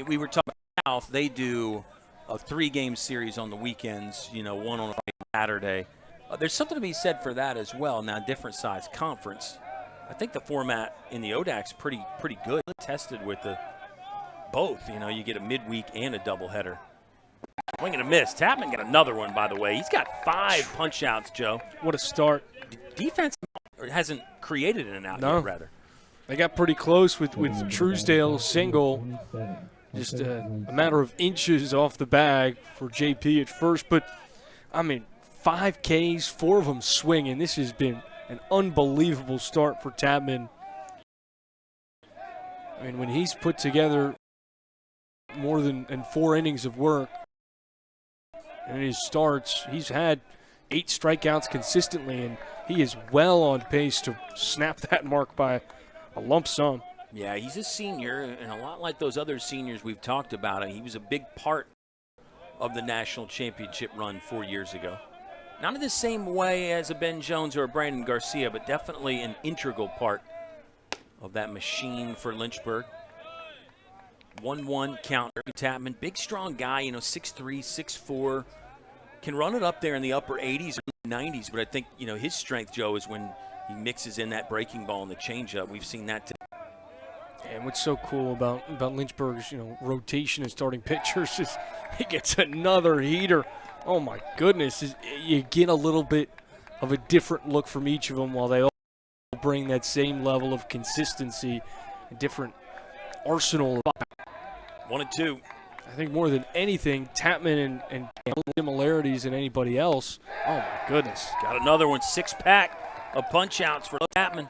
We were talking about South. They do a 3-game series on the weekends, one on a Saturday. There's something to be said for that as well. Now, different size conference. I think the format in the ODAC's pretty good. Tested with both. You get a midweek and a doubleheader. Swing and a miss. Tapman got another one, by the way. He's got 5 punch-outs, Joe. What a start. Defense hasn't created an out yet, rather. They got pretty close with Truesdale's single. Just a matter of inches off the bag for JP at first. But, I mean, 5 Ks, 4 of them swinging. This has been an unbelievable start for Tapman. I mean, when he's put together more than 4 innings of work in his starts, he's had 8 strikeouts consistently, and he is well on pace to snap that mark by a lump sum. Yeah, he's a senior, and a lot like those other seniors we've talked about, he was a big part of the national championship run 4 years ago. Not in the same way as a Ben Jones or a Brandon Garcia, but definitely an integral part of that machine for Lynchburg. 1-1 count. Tapman, big, strong guy, 6'3", 6'4", can run it up there in the upper 80s or 90s, but I think, his strength, Joe, is when he mixes in that breaking ball and the changeup. We've seen that today. And what's so cool about Lynchburg's rotation and starting pitchers is he gets another heater. Oh my goodness! You get a little bit of a different look from each of them, while they all bring that same level of consistency, a different arsenal. 1-2. I think more than anything, Tapman and similarities than anybody else. Oh my goodness! Got another one. 6-pack of punch outs for Tapman.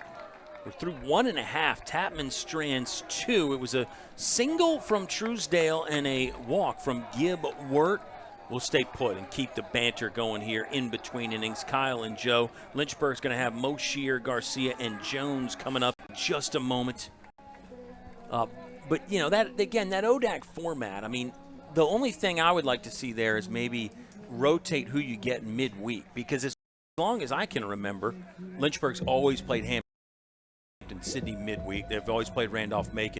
We're through 1.5. Tapman strands 2. It was a single from Truesdale and a walk from Gibb Wirt. We'll stay put and keep the banter going here in between innings. Kyle and Joe. Lynchburg's going to have Moshier, Garcia, and Jones coming up in just a moment. But, that ODAC format, I mean, the only thing I would like to see there is maybe rotate who you get midweek. Because as long as I can remember, Lynchburg's always played Hampden-Sydney midweek. They've always played Randolph-Macon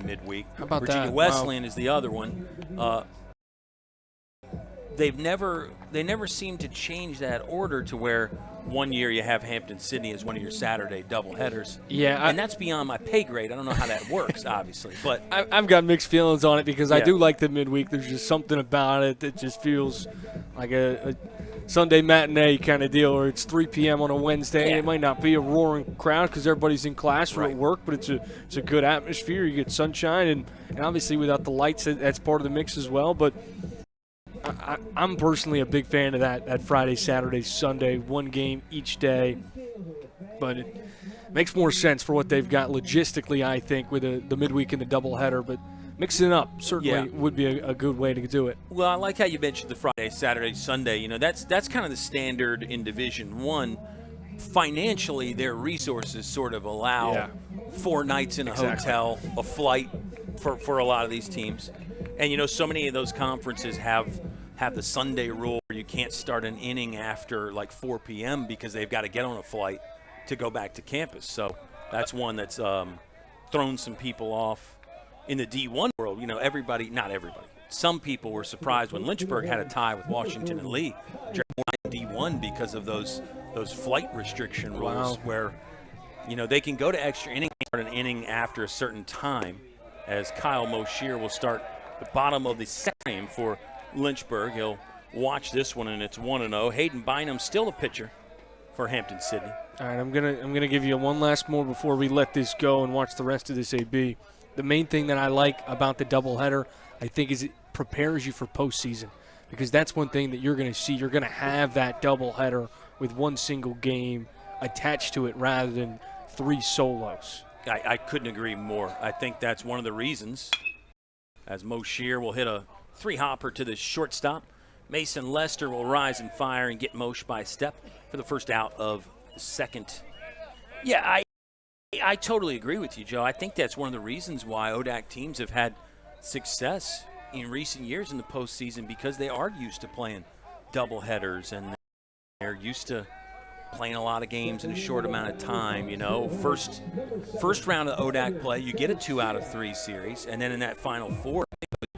midweek. How about Virginia that? Wesleyan is the other one. They never seem to change that order to where one year you have Hampden-Sydney as one of your Saturday doubleheaders. Yeah, and that's beyond my pay grade. I don't know how that works, obviously, but I've got mixed feelings on it because I do like the midweek. There's just something about it that just feels like a Sunday matinee kind of deal, or it's 3 p.m. on a Wednesday. Yeah. It might not be a roaring crowd because everybody's in class or at work, but it's a good atmosphere. You get sunshine, and obviously without the lights, that's part of the mix as well. But I'm personally a big fan of that Friday, Saturday, Sunday, one game each day. But it makes more sense for what they've got logistically, I think, with the midweek and the doubleheader. But mixing it up certainly would be a good way to do it. Well, I like how you mentioned the Friday, Saturday, Sunday. That's kind of the standard in Division I. Financially, their resources sort of allow 4 nights in a hotel, a flight for a lot of these teams. And, so many of those conferences have the Sunday rule where you can't start an inning after like 4 p.m. because they've got to get on a flight to go back to campus. So that's one that's thrown some people off. In the D1 world, not everybody. Some people were surprised when Lynchburg had a tie with Washington and Lee during D1 because of those flight restriction rules where, they can go to extra innings, start an inning after a certain time, as Kyle Moshier will start the bottom of the second for Lynchburg. He'll watch this one, and it's 1-0. Hayden Bynum still a pitcher for Hampden-Sydney. All right, I'm gonna give you one last more before we let this go and watch the rest of this AB. The main thing that I like about the doubleheader, I think, is it prepares you for postseason, because that's one thing that you're going to see. You're going to have that doubleheader with one single game attached to it rather than 3 solos. I couldn't agree more. I think that's one of the reasons, as Moshier will hit a 3-hopper to the shortstop. Mason Lester will rise and fire and get Mosh by a step for the first out of the second. Yeah, I totally agree with you, Joe. I think that's one of the reasons why ODAC teams have had success in recent years in the postseason, because they are used to playing doubleheaders and they're used to playing a lot of games in a short amount of time. First round of ODAC play, you get a 2 out of 3 series, and then in that final 4,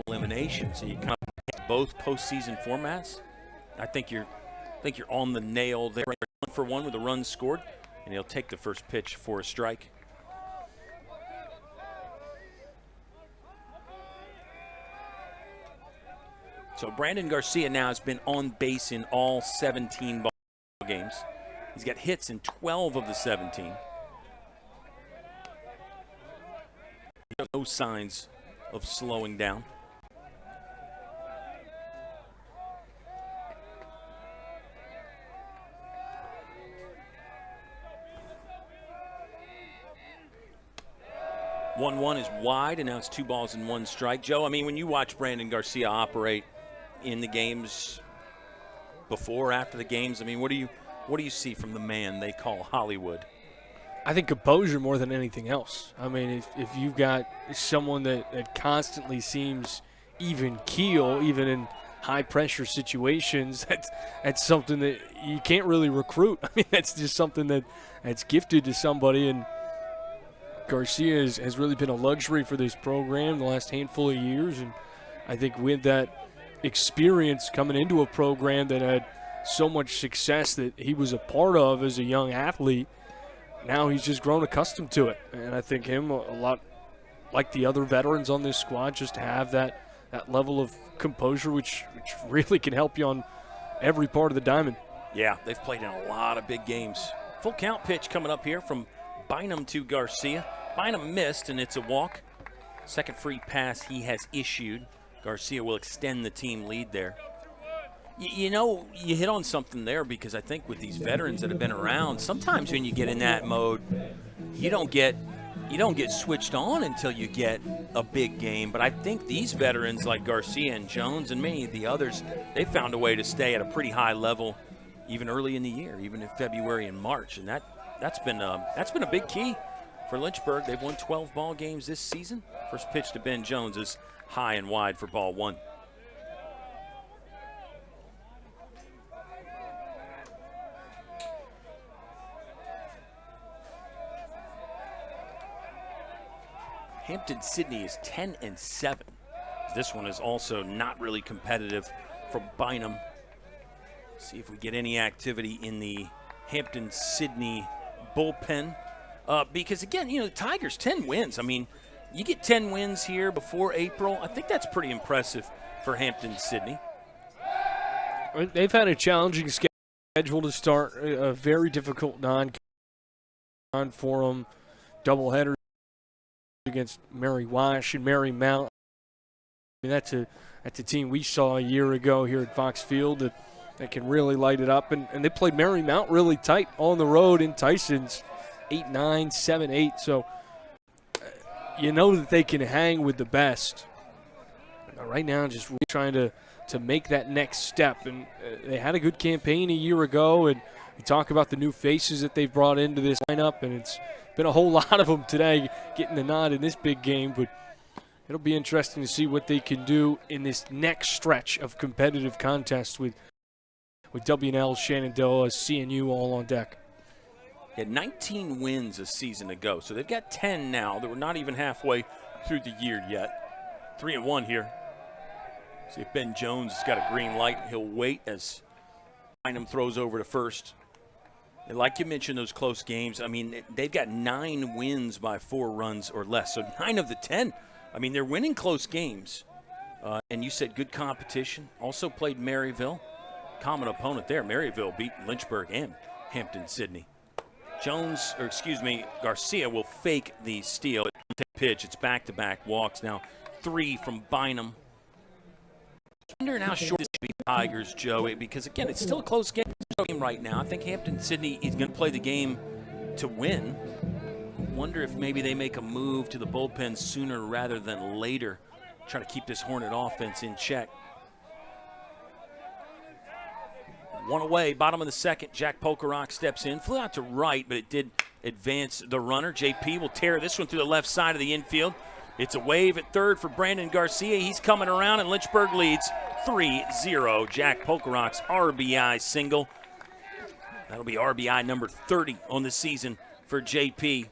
elimination. So you kind of both postseason formats. I think you're on the nail there. 1-for-1 with a run scored, and he'll take the first pitch for a strike. So Brandon Garcia now has been on base in all 17 ball games. He's got hits in 12 of the 17. No signs of slowing down. 1-1 is wide, and now it's 2 balls and 1 strike. Joe, I mean, when you watch Brandon Garcia operate in the games before, after the games, I mean, what do you see from the man they call Hollywood? I think composure more than anything else. I mean, if you've got someone that constantly seems even keel, even in high-pressure situations, that's something that you can't really recruit. I mean, that's just something that's gifted to somebody, and Garcia has really been a luxury for this program the last handful of years, and I think with that experience coming into a program that had so much success that he was a part of as a young athlete, now he's just grown accustomed to it. And I think him, a lot like the other veterans on this squad, just to have that level of composure, which really can help you on every part of the diamond. Yeah, they've played in a lot of big games. Full count pitch coming up here from Bynum to Garcia. Bynum missed, and it's a walk. Second free pass he has issued. Garcia will extend the team lead there. You know, you hit on something there, because I think with these veterans that have been around, sometimes when you get in that mode, you don't get switched on until you get a big game. But I think these veterans like Garcia and Jones and many of the others, they found a way to stay at a pretty high level even early in the year, even in February and March. And that's been a big key for Lynchburg. They've won 12 ball games this season. First pitch to Ben Jones is high and wide for ball 1. Hampden-Sydney is 10-7. This one is also not really competitive for Bynum. See if we get any activity in the Hampden-Sydney bullpen. Because, again, you know, the Tigers, 10 wins. I mean, you get 10 wins here before April. I think that's pretty impressive for Hampden-Sydney. They've had a challenging schedule to start, a very difficult non-forum doubleheader against Mary Wash and Mary Mount. I mean, that's a team we saw a year ago here at Fox Field that can really light it up. And they played Mary Mount really tight on the road in Tyson's 8-9, 7-8. So you know that they can hang with the best. Right now, just really trying to make that next step. And they had a good campaign a year ago, and you talk about the new faces that they've brought into this lineup, and it's been a whole lot of them today getting the nod in this big game. But it'll be interesting to see what they can do in this next stretch of competitive contests with W&L, Shenandoah, CNU all on deck. Had 19 wins a season ago, so they've got 10 now. They were not even halfway through the year yet. 3-1 here. See if Ben Jones has got a green light. He'll wait as Bynum throws over to first. And like you mentioned, those close games, I mean, they've got 9 wins by 4 runs or less. So 9 of the 10, I mean, they're winning close games. And you said good competition. Also played Maryville. Common opponent there. Maryville beat Lynchburg and Hampden-Sydney. Garcia will fake the steal. Pitch, it's back-to-back walks now. 3 from Bynum. Wondering how short this should be Tigers, Joe, because, again, it's still a close game right now. I think Hampden-Sydney is going to play the game to win. Wonder if maybe they make a move to the bullpen sooner rather than later. Try to keep this Hornet offense in check. 1 away, bottom of the second. Jack Pokerock steps in. Flew out to right, but it did advance the runner. JP will tear this one through the left side of the infield. It's a wave at third for Brandon Garcia. He's coming around, and Lynchburg leads 3-0. Jack Pokerock's RBI single. That'll be RBI number 30 on the season for JP.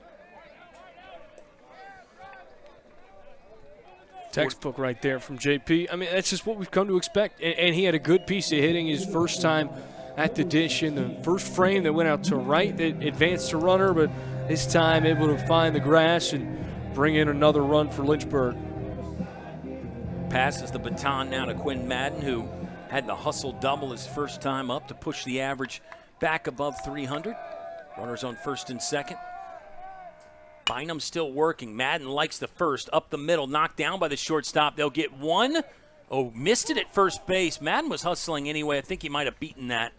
Textbook right there from JP. I mean, that's just what we've come to expect. And he had a good piece of hitting his first time at the dish in the first frame that went out to right that advanced to runner, but this time able to find the grass and bring in another run for Lynchburg. Passes the baton now to Quinn Madden, who had the hustle double his first time up to push the average back above 300. Runners on first and second. Bynum still working. Madden likes the first. Up the middle, knocked down by the shortstop. They'll get one. Oh, missed it at first base. Madden was hustling anyway. I think he might have beaten that.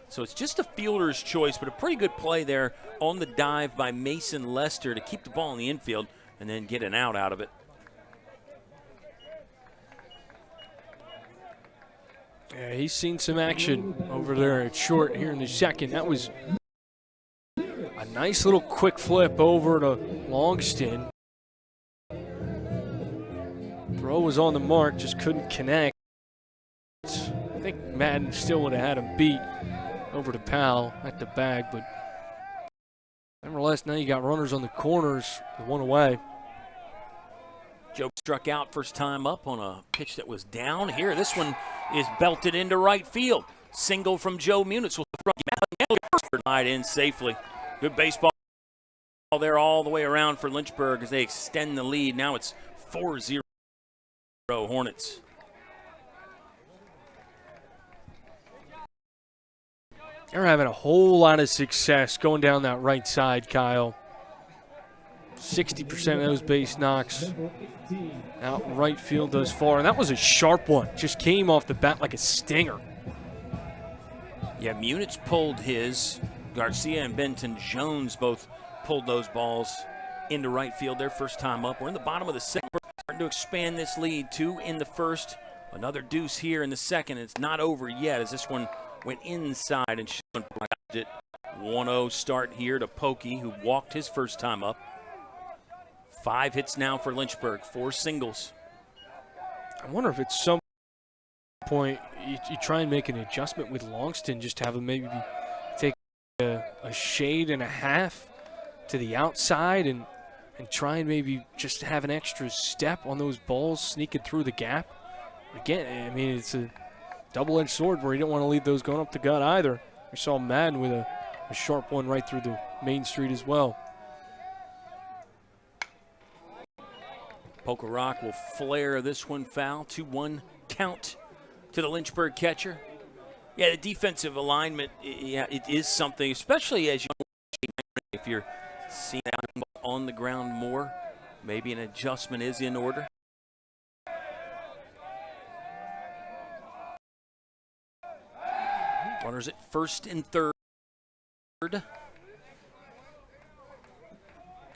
So it's just a fielder's choice, but a pretty good play there on the dive by Mason Lester to keep the ball in the infield. and then get an out of it. Yeah, he's seen some action over there at short here in the second. That was a nice little quick flip over to Longston. Throw was on the mark, just couldn't connect. I think Madden still would have had him beat over to Powell at the bag, but nevertheless, now you got runners on the corners, the one away. Joe struck out first time up on a pitch that was down. Here, this one is belted into right field. Single from Joe Muniz will ride in safely. Good baseball there all the way around for Lynchburg as they extend the lead. Now it's 4-0 Hornets. They're having a whole lot of success going down that right side, Kyle. 60% of those base knocks out right field thus far. And that was a sharp one. Just came off the bat like a stinger. Yeah, Muniz pulled his. Garcia and Benton Jones both pulled those balls into right field their first time up. We're in the bottom of the second. We're starting to expand this lead. 2 in the first. Another deuce here in the second. It's not over yet as this one went inside and Sean blocked it. 1-0 start here to Pokey, who walked his first time up. 5 hits now for Lynchburg, 4 singles. I wonder if at some point you try and make an adjustment with Longston, just have him maybe take a shade and a half to the outside and try and maybe just have an extra step on those balls sneaking through the gap. Again, I mean, it's a double-edged sword where you don't want to leave those going up the gut either. We saw Madden with a sharp one right through the main street as well. Poker Rock will flare this one foul. 2-1 count to the Lynchburg catcher. Yeah, the defensive alignment, yeah, it is something, especially as if you're seeing that on the ground more, maybe an adjustment is in order. Runners at first and third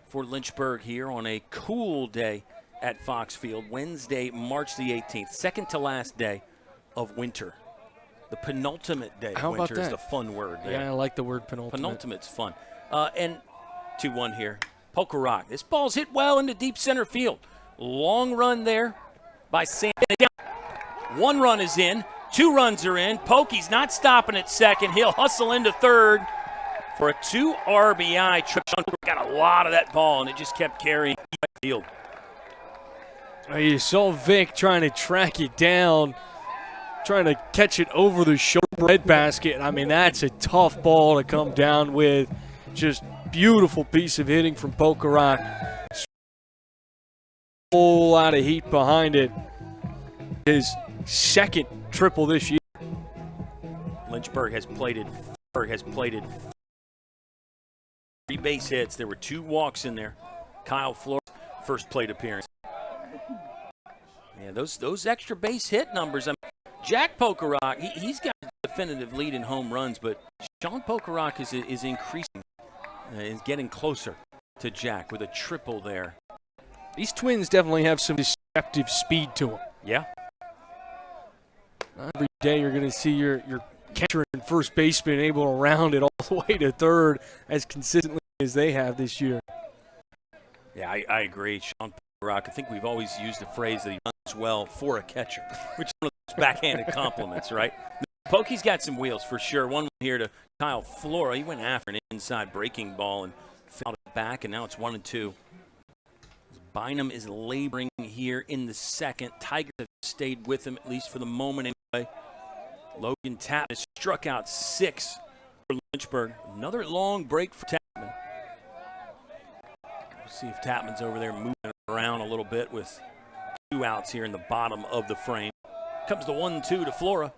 for Lynchburg here on a cool day at Fox Field, Wednesday, March the 18th, second to last day of winter. The penultimate day of winter is the fun word there. Yeah, I like the word penultimate. Penultimate's fun. And 2-1 here. Poker Rock. This ball's hit well into deep center field. Long run there by Sam. 1 run is in. 2 runs are in. Pokey's not stopping at second. He'll hustle into third for a 2 RBI trip. Got a lot of that ball, and it just kept carrying the field. You saw Vic trying to track it down, trying to catch it over the shoulder breadbasket. I mean, that's a tough ball to come down with. Just beautiful piece of hitting from Poker Rock. Whole lot of heat behind it. His second triple this year. Lynchburg has plated 3 base hits. There were 2 walks in there. Kyle Flores, first plate appearance. Yeah, those extra base hit numbers. I mean, Jack Poker Rock, he's got a definitive lead in home runs, but Sean Poker Rock is increasing, is getting closer to Jack with a triple there. These twins definitely have some deceptive speed to them. Yeah. Not every day you're going to see your catcher and first baseman able to round it all the way to third as consistently as they have this year. Yeah, I agree. Sean Rock, I think we've always used the phrase that he runs well for a catcher, which is one of those backhanded compliments, right? Pokey's got some wheels for sure. One here to Kyle Flora. He went after an inside breaking ball and fouled it back, and now it's 1-2. Bynum is laboring here in the second. Tigers have stayed with him, at least for the moment anyway. Logan Tapman has struck out 6 for Lynchburg. Another long break for Tapman. We'll see if Tapman's over there moving around a little bit with 2 outs here in the bottom of the frame. Comes the 1-2 to Flora.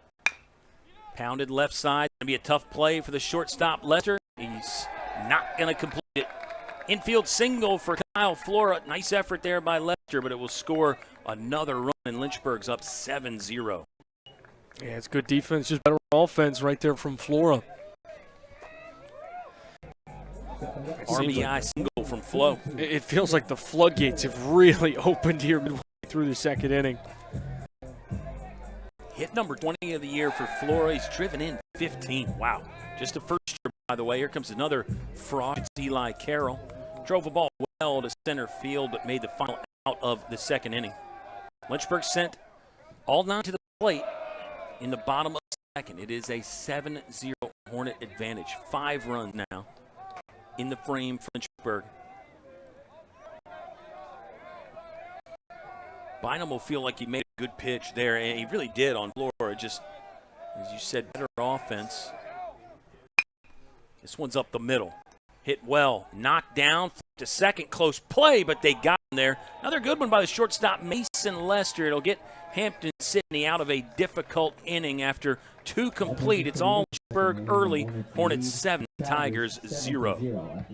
Pounded left side. Going to be a tough play for the shortstop, Lester. He's not going to complete it. Infield single for Kyle Flora. Nice effort there by Lester, but it will score another run, and Lynchburg's up 7-0. Yeah, it's good defense, just better offense right there from Flora. RBI single from Flo. It feels like the floodgates have really opened here midway through the second inning. Hit number 20 of the year for Flora. He's driven in 15. Wow. Just a first year, by the way. Here comes another fraud. It's Eli Carroll. Drove the ball well to center field, but made the final out of the second inning. Lynchburg sent all 9 to the plate in the bottom of the second. It is a 7-0 Hornet advantage. 5 runs now in the frame for Lynchburg. Bynum will feel like he made a good pitch there, and he really did on Flora. Just, as you said, better offense. This one's up the middle. Hit well, knocked down to second, close play, but they got him there. Another good one by the shortstop, Mason Lester. It'll get Hampden-Sydney out of a difficult inning after 2 complete. It's all Lynchburg early. Hornets 7, Tigers 0.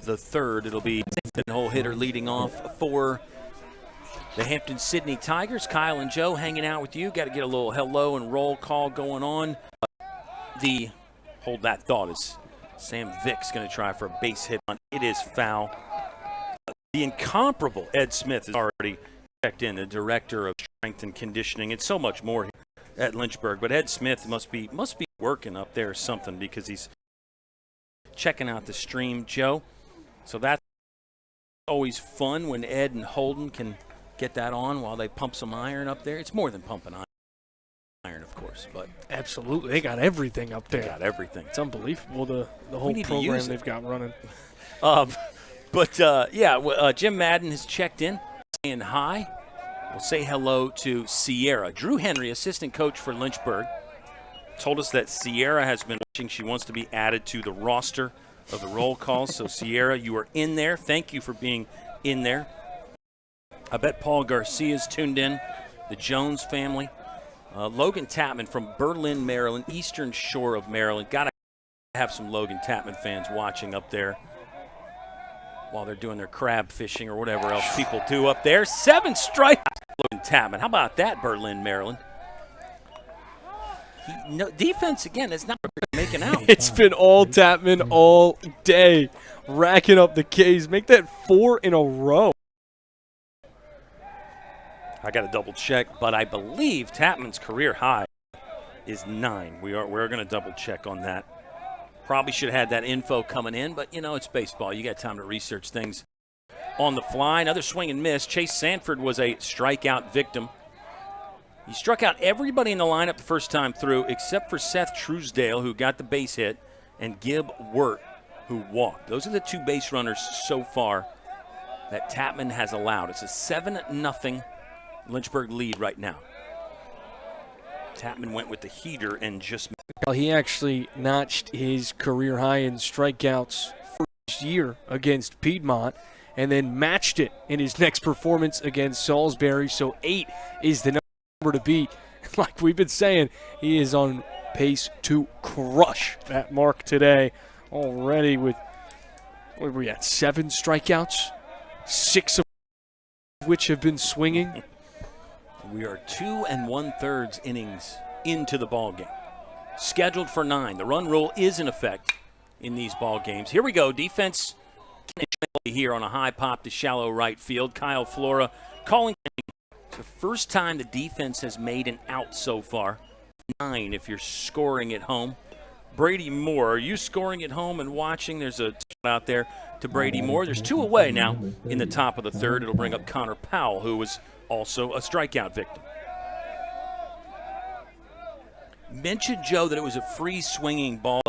The third, it'll be the hole hitter leading off for the Hampden-Sydney Tigers. Kyle and Joe hanging out with you. Got to get a little hello and roll call going on. Hold that thought as Sam Vick's going to try for a base hit on. It is foul. The incomparable Ed Smith is already checked in, the director of strength and conditioning, and so much more at Lynchburg. But Ed Smith must be working up there or something, because he's checking out the stream, Joe. So that's always fun when Ed and Holden can get that on while they pump some iron up there. It's more than pumping iron, of course, but absolutely, they got everything up there. They got everything. It's unbelievable, the whole program they've got running. Jim Madden has checked in, saying hi. We'll say hello to Sierra. Drew Henry, assistant coach for Lynchburg, told us that Sierra has been watching. She wants to be added to the roster of the roll call. So, Sierra, you are in there. Thank you for being in there. I bet Paul Garcia's tuned in, the Jones family. Logan Tapman from Berlin, Maryland, Eastern Shore of Maryland. Got to have some Logan Tapman fans watching up there while they're doing their crab fishing or whatever else people do up there. 7 strikeouts, Logan Tapman. How about that, Berlin, Maryland? Defense, again, is not making out. It's been all Tapman all day, racking up the Ks. Make that 4 in a row. I got to double check, but I believe Tapman's career high is 9. We're going to double check on that. Probably should have had that info coming in, but, it's baseball. You got time to research things on the fly. Another swing and miss. Chase Sanford was a strikeout victim. He struck out everybody in the lineup the first time through except for Seth Truesdale, who got the base hit, and Gib Wirt, who walked. Those are the 2 base runners so far that Tapman has allowed. It's a 7-0 Lynchburg lead right now. Tapman went with the heater and just... He actually notched his career high in strikeouts year against Piedmont, and then matched it in his next performance against Salisbury. So 8 is the number to beat. Like we've been saying, he is on pace to crush that mark today already with, what are we at, 7 strikeouts, 6 of which have been swinging. We are 2 1/3 innings into the ball game. Scheduled for 9. The run rule is in effect in these ball games. Here we go. Defense here on a high pop to shallow right field. Kyle Flora calling. It's the first time the defense has made an out so far. 9 if you're scoring at home. Brady Moore, are you scoring at home and watching? There's a out there to Brady Moore. There's 2 away now in the top of the third. It'll bring up Connor Powell, who was also a strikeout victim. Mentioned, Joe, that it was a free swinging ball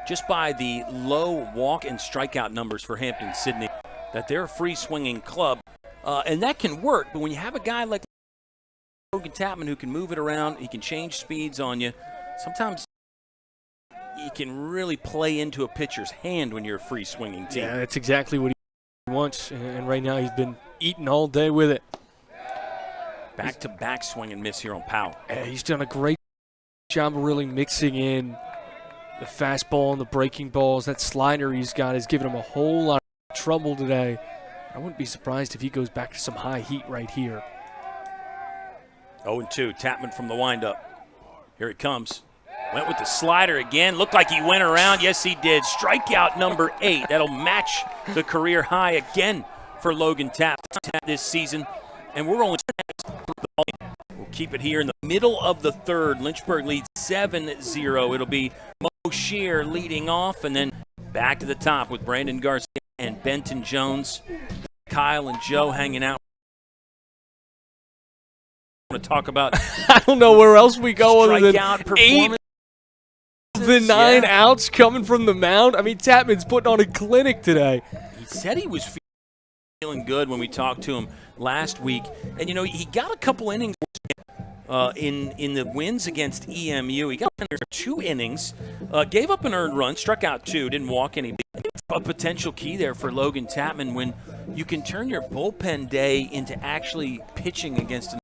just by the low walk and strikeout numbers for Hampden-Sydney, that they're a free swinging club. And that can work, but when you have a guy like Logan Tapman who can move it around, he can change speeds on you, sometimes he can really play into a pitcher's hand when you're a free swinging team. Yeah, that's exactly what he wants, and right now he's been eating all day with it. Back-to-back swing and miss here on Powell. Yeah, he's done a great job of really mixing in the fastball and the breaking balls. That slider he's got has given him a whole lot of trouble today. I wouldn't be surprised if he goes back to some high heat right here. 0-2, Tapman from the windup. Here it comes. Went with the slider again. Looked like he went around. Yes, he did. Strikeout number 8. That'll match the career high again for Logan Tapman this season. And we're only we'll keep it here in the middle of the third. Lynchburg leads 7-0. It'll be Mo Shear leading off, and then back to the top with Brandon Garcia and Benton Jones. Kyle and Joe hanging out. I want to talk about I don't know where else we go other than performance. 8 of the 9 outs coming from the mound. I mean, Tapman's putting on a clinic today. He said he was feeling good when we talked to him last week. And, you know, he got a couple innings in the wins against EMU. He got 2 innings, gave up an earned run, struck out 2, didn't walk any. A potential key there for Logan Tapman when you can turn your bullpen day into actually pitching against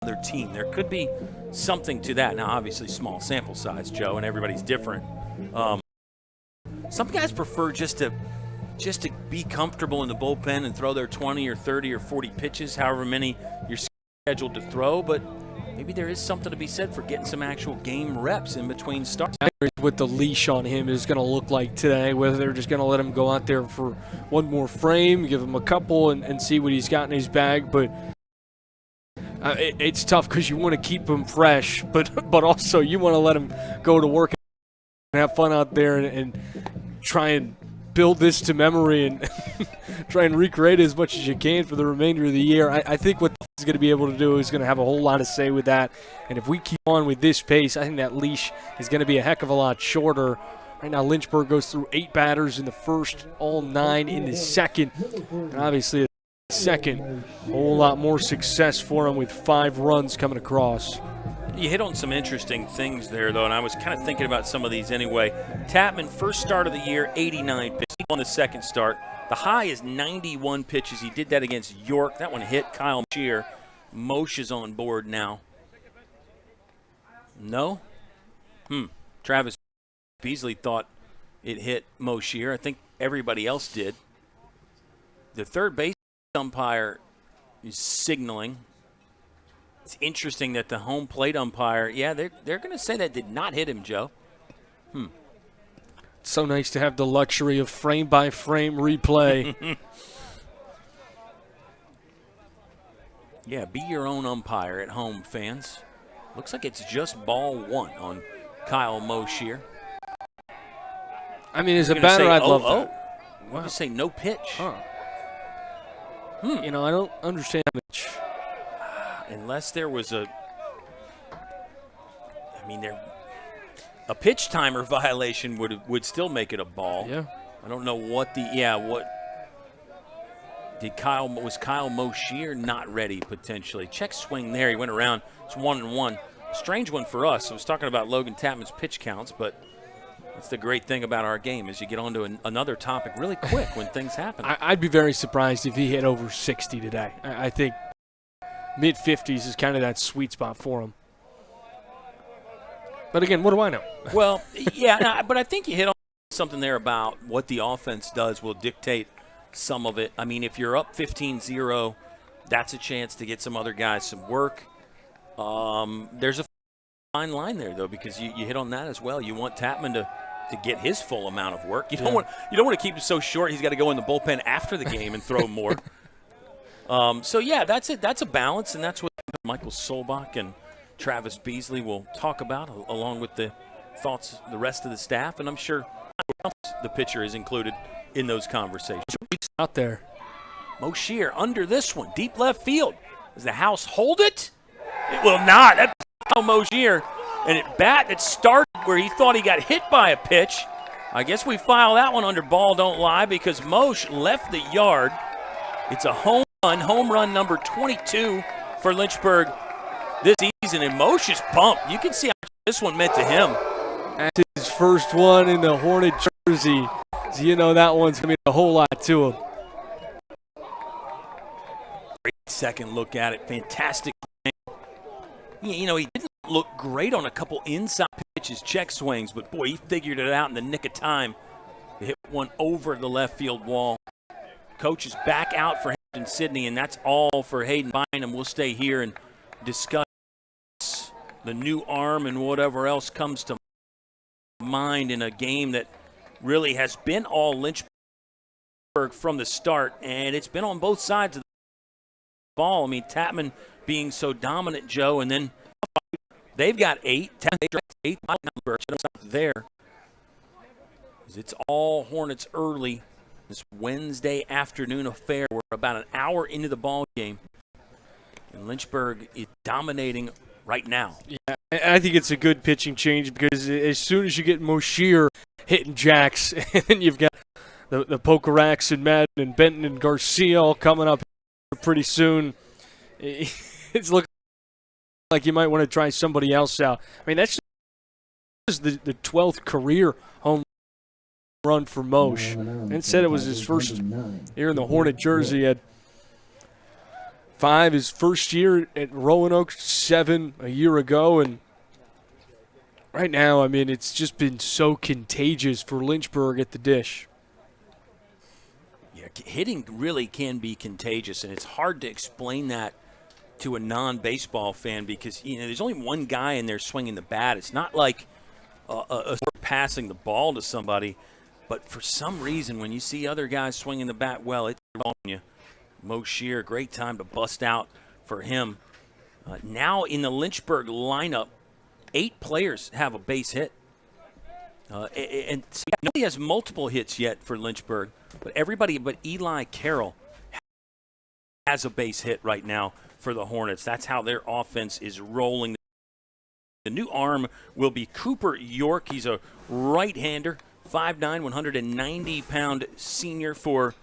another team. There could be something to that. Now, obviously, small sample size, Joe, and everybody's different. Some guys prefer just to be comfortable in the bullpen and throw their 20 or 30 or 40 pitches, however many you're scheduled to throw, but maybe there is something to be said for getting some actual game reps in between starts. What the leash on him is going to look like today, whether they're just going to let him go out there for one more frame, give him a couple, and see what he's got in his bag. But it's tough because you want to keep him fresh, but also you want to let him go to work and have fun out there and try and build this to memory and try and recreate it as much as you can for the remainder of the year. I think what he's going to be able to do is going to have a whole lot to say with that. And if we keep on with this pace, I think that leash is going to be a heck of a lot shorter. Right now, Lynchburg goes through 8 batters in the first, all 9 in the second. And obviously, the second, a whole lot more success for him with 5 runs coming across. You hit on some interesting things there, though, and I was kind of thinking about some of these anyway. Tapman, first start of the year, 89 pitches on the second start. The high is 91 pitches. He did that against York. That one hit Kyle Shear. Moshe is on board now. No? Travis Beasley thought it hit Mo Shear. I think everybody else did. The third base umpire is signaling. It's interesting that the home plate umpire, they're going to say that did not hit him, Joe. It's so nice to have the luxury of frame-by-frame replay. Yeah, be your own umpire at home, fans. Looks like it's just ball 1 on Kyle Mo Shear. I mean, as a batter, I'd love that. Wow. Just say no pitch. Huh. You know, I don't understand much. Unless there was a pitch timer violation would still make it a ball. Yeah. I don't know what was Kyle Mo Shear not ready potentially? Check swing there. He went around. It's 1-1. Strange one for us. I was talking about Logan Tapman's pitch counts, but That's the great thing about our game is you get onto another topic really quick when things happen. I'd be very surprised if he hit over 60 today. I think mid-50s is kind of that sweet spot for him. But again, what do I know? Well, yeah, but I think you hit on something there about what the offense does will dictate some of it. I mean, if you're up 15-0, that's a chance to get some other guys some work. There's a fine line there, though, because you hit on that as well. You want Tapman to get his full amount of work. You don't want to keep him so short he's got to go in the bullpen after the game and throw more. So, yeah, that's it. That's a balance, and that's what Michael Solbach and Travis Beasley will talk about, along with the thoughts of the rest of the staff. And I'm sure the pitcher is included in those conversations. Out there. Moshier under this one, deep left field. Does the house hold it? It will not. That's Moshier. And it bat that started where he thought he got hit by a pitch. I guess we file that one under ball don't lie because Mosh left the yard. It's a home run number 22 for Lynchburg this season, and Mosh is pumped. You can see how much this one meant to him. That's his first one in the Hornet jersey. So you know that one's going to mean a whole lot to him. Great second look at it. Fantastic. You know, he didn't look great on a couple inside pitches, check swings, but boy, he figured it out in the nick of time. He hit one over the left field wall. Coach is back out for Hampden-Sydney, and that's all for Hayden Bynum. We'll stay here and discuss the new arm and whatever else comes to mind in a game that really has been all Lynchburg from the start, and it's been on both sides of the ball. I mean, Tapman being so dominant, Joe, and then they've got 8 numbers there. It's all Hornets early. This Wednesday afternoon affair. We're about an hour into the ball game, and Lynchburg is dominating right now. Yeah, I think it's a good pitching change because as soon as you get Moshier hitting jacks, and then you've got the Pokeraks and Madden and Benton and Garcia all coming up pretty soon, it's looking like you might want to try somebody else out. I mean, that's just the 12th career home run for Mosh, and said it was his first year in the Hornet jersey. At 5 his first year at Roanoke, 7 a year ago, and right now, I mean, it's just been so contagious for Lynchburg at the dish. Yeah, hitting really can be contagious, and it's hard to explain that to a non-baseball fan because, you know, there's only one guy in there swinging the bat. It's not like passing the ball to somebody. But for some reason, when you see other guys swinging the bat well, it's on you. Moshier, great time to bust out for him. Now in the Lynchburg lineup, 8 players have a base hit. And nobody has multiple hits yet for Lynchburg, but everybody but Eli Carroll has a base hit right now for the Hornets. That's how their offense is rolling. The new arm will be Cooper York. He's a right-hander. 5'9", 190-pound senior for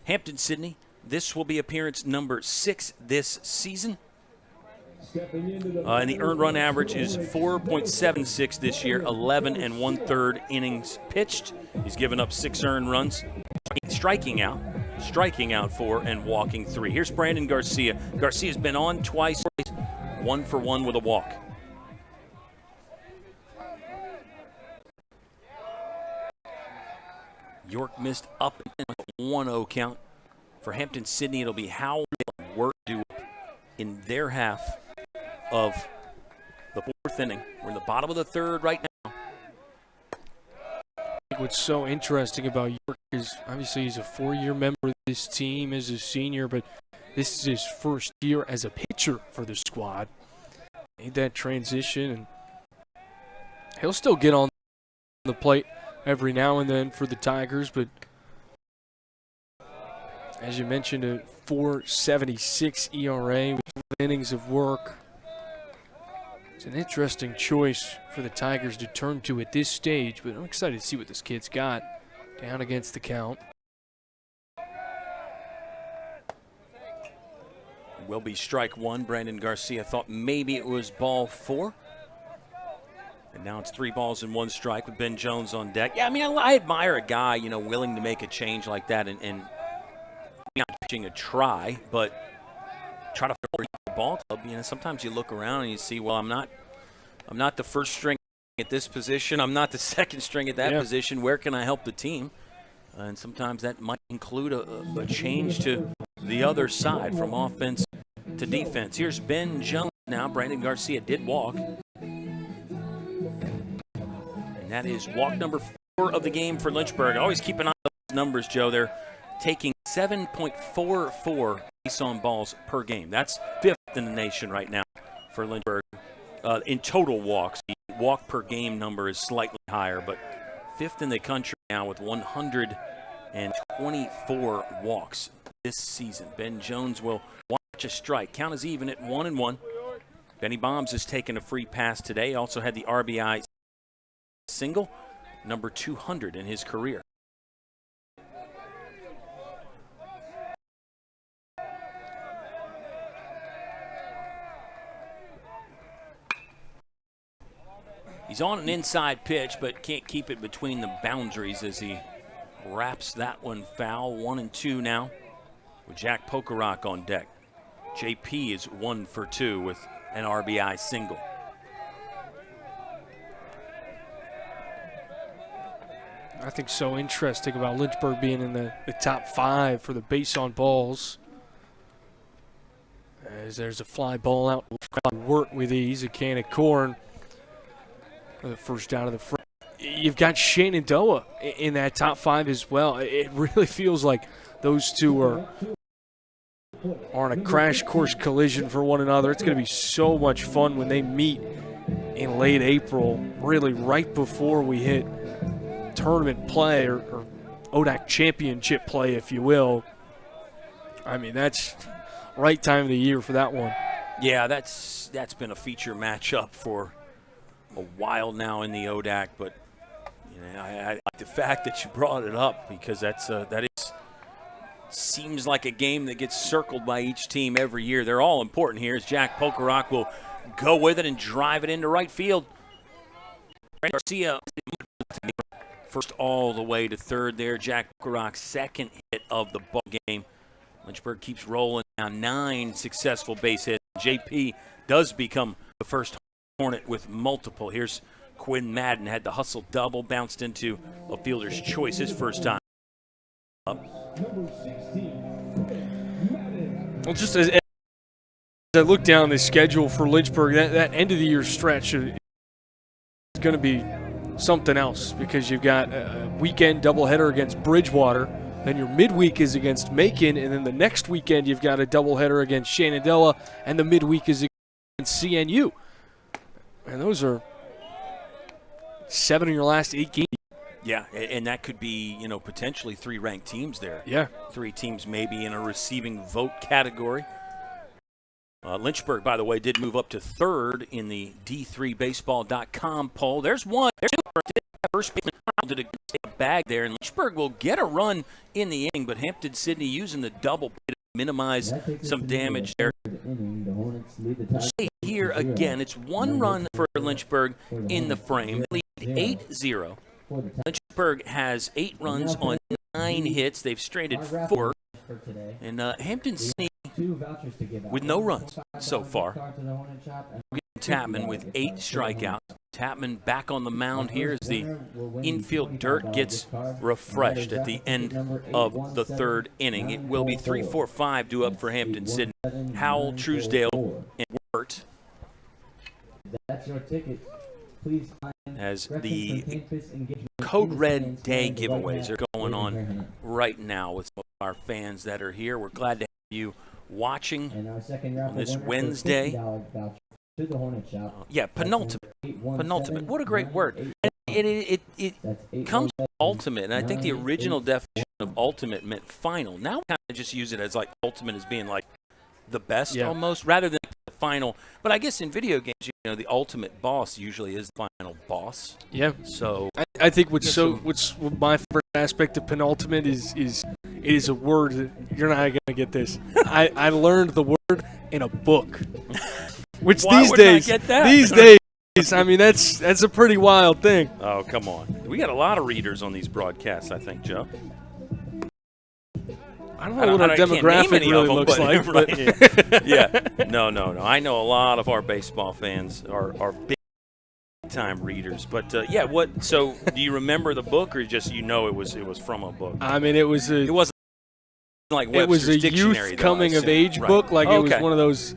Hampden-Sydney. This will be appearance number 6 this season. And the earned run average is 4.76 this year, 11 1/3 innings pitched. He's given up 6 earned runs, striking out 4 and walking 3. Here's Brandon Garcia. Garcia's been on twice, 1 for 1 with a walk. York missed up and 1-0 count. For Hampden-Sydney, it'll be how work do in their half of the 4th inning. We're in the bottom of the 3rd right now. I think what's so interesting about York is obviously he's a 4-year member of this team as a senior, but this is his first year as a pitcher for the squad. Made that transition, and he'll still get on the plate every now and then for the Tigers, but as you mentioned, a 4.76 ERA with 2 innings of work. It's an interesting choice for the Tigers to turn to at this stage, but I'm excited to see what this kid's got down against the count. Will be strike 1. Brandon Garcia thought maybe it was ball 4. And now it's 3 balls and 1 strike with Ben Jones on deck. Yeah, I mean, I admire a guy, willing to make a change like that and not pitching a try, but try to force the ball club. Sometimes you look around and you see, well, I'm not the first string at this position. I'm not the second string at that position. Where can I help the team? And sometimes that might include a change to the other side from offense to defense. Here's Ben Jones now. Brandon Garcia did walk. And that is walk number 4 of the game for Lynchburg. Always keep an eye on those numbers, Joe. They're taking 7.44 base on balls per game. That's 5th in the nation right now for Lynchburg. In total walks, the walk per game number is slightly higher, but 5th in the country now with 124 walks this season. Ben Jones will watch a strike. Count is even at 1-1. Benny Bombs has taken a free pass today. Also had the RBI single, number 200 in his career. He's on an inside pitch, but can't keep it between the boundaries as he wraps that one foul. 1-2 now with Jack Pokerock on deck. JP is 1 for 2 with an RBI single. I think so interesting about Lynchburg being in the top 5 for the base on balls. As there's a fly ball out, work with ease, a can of corn. The first out of the front. You've got Shenandoah in that top 5 as well. It really feels like those two are on a crash course collision for one another. It's going to be so much fun when they meet in late April, really right before we hit tournament play or ODAC championship play, if you will. I mean, that's right time of the year for that one. Yeah, that's been a feature matchup for a while now in the ODAC, but I like the fact that you brought it up because seems like a game that gets circled by each team every year. They're all important here as Jack Pokerock will go with it and drive it into right field. Garcia first all the way to third there. Jack Pokerock's second hit of the ball game. Lynchburg keeps rolling now, 9 successful base hits. JP does become the first Hornet with multiple. Here's Quinn Madden, had the hustle double, bounced into a fielder's choice his first time up. Well, just as I look down the schedule for Lynchburg, that end of the year stretch is going to be something else because you've got a weekend doubleheader against Bridgewater, then your midweek is against Macon, and then the next weekend you've got a doubleheader against Shenandoah, and the midweek is against CNU. And those are 7 of your last 8 games. Yeah, and that could be, potentially 3 ranked teams there. Yeah. 3 teams maybe in a receiving vote category. Lynchburg, by the way, did move up to 3rd in the D3Baseball.com poll. There's one. There's first baseman did a bag there, and Lynchburg will get a run in the inning, but Hampden-Sydney using the double play to minimize some damage there. Here again, it's 1 run for Lynchburg in the frame. They lead 8-0. Lynchburg has 8 runs on 9 hits. They've stranded 4. And Hampden-Sydney with no runs so far. Tapman with 8 strikeouts. Tapman back on the mound here as the infield dirt gets refreshed at the end of the 3rd inning. It will be 3-4-5 due up for Hampden-Sydney. Howell, Truesdale, and Wirt. That's your ticket. Please as the Code Red Day giveaways are going on right now with some of our fans that are here. We're glad to have you watching on this Wednesday. Penultimate. What a great word. It comes from ultimate, and I think the original definition of ultimate meant final. Now we kind of just use it as like ultimate as being like the best almost, rather than the final. But I guess in video games, the ultimate boss usually is the final boss. Yeah. So I think what's my favorite aspect of penultimate is it is a word that you're not going to get this. I learned the word in a book, which these days I mean, that's a pretty wild thing. Oh, come on. We got a lot of readers on these broadcasts, I think, Joe. I don't know what our demographic really looks like. But yeah. No. I know a lot of our baseball fans are big-time readers. But, what? So do you remember the book, or just it was from a book? I mean, it wasn't like Webster's it was a dictionary, youth coming-of-age book. Like okay. It was one of those,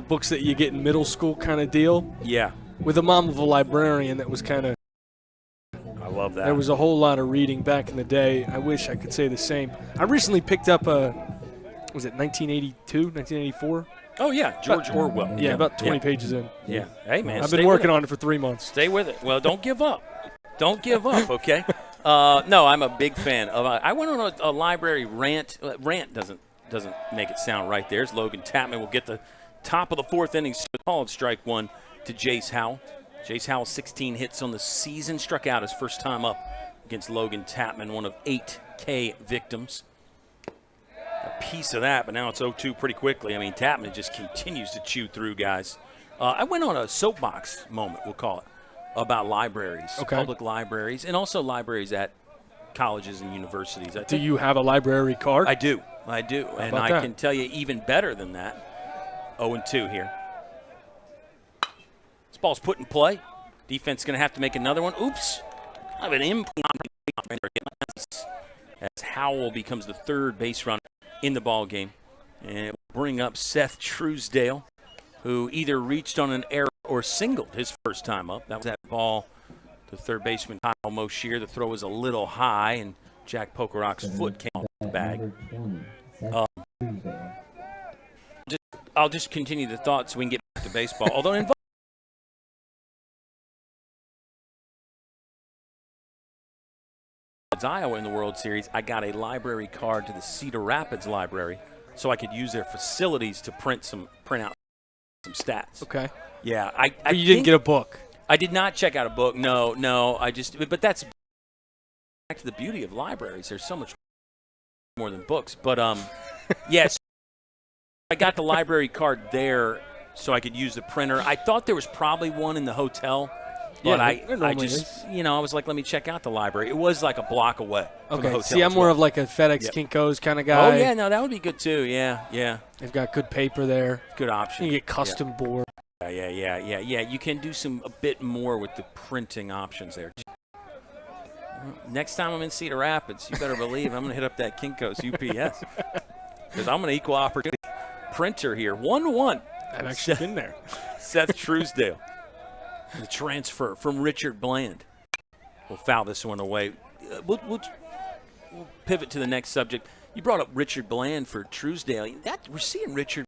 books that you get in middle school kind of deal. Yeah. With a mom of a librarian that was kind of – I love that. There was a whole lot of reading back in the day. I wish I could say the same. I recently picked up was it 1982, 1984? Oh, yeah, George Orwell. Yeah, about 20 pages in. Yeah. Hey, man, I've been working on it for 3 months. Stay with it. Well, don't give up. Don't give up, okay? No, I'm a big fan of I went on a library rant. Rant doesn't make it sound right there. As Logan Tapman will get the top of the fourth inning. Called strike one to Jace Howell. Jace Howell, 16 hits on the season, struck out his first time up against Logan Tapman, one of 8 K victims. A piece of that, but now it's 0-2 pretty quickly. I mean, Tapman just continues to chew through guys. I went on a soapbox moment, we'll call it, about libraries, public libraries, and also libraries at colleges and universities. Do you have a library card? I do. And I can tell you even better than that. 0-2 here. This ball's put in play. Defense going to have to make another one. Oops. I have an implant as Howell becomes the third base runner in the ball game. And it will bring up Seth Truesdale, who either reached on an error or singled his first time up. That was that ball to third baseman Kyle Moshier. The throw was a little high, and Jack Pokerok's foot came off the bag. I'll just continue the thought so we can get back to baseball. Although involved Iowa in the World Series, I got a library card to the Cedar Rapids Library so I could use their facilities to print out some stats. Okay. Yeah, you didn't get a book. I did not check out a book. No. But that's back to the beauty of libraries. There's so much more than books. But yes, I got the library card there so I could use the printer. I thought there was probably one in the hotel. But I just, I was like, let me check out the library. It was like a block away from the hotel. See, I'm more of like a FedEx Kinko's kind of guy. Oh, yeah, no, that would be good too. Yeah. They've got good paper there. Good option. You get custom board. Yeah. You can do a bit more with the printing options there. Next time I'm in Cedar Rapids, you better believe I'm going to hit up that Kinko's UPS because I'm an equal opportunity printer here. 1-1. I've actually been there. Seth Truesdale. The transfer from Richard Bland. We'll foul this one away. We'll pivot to the next subject. You brought up Richard Bland for Truesdale. We're seeing Richard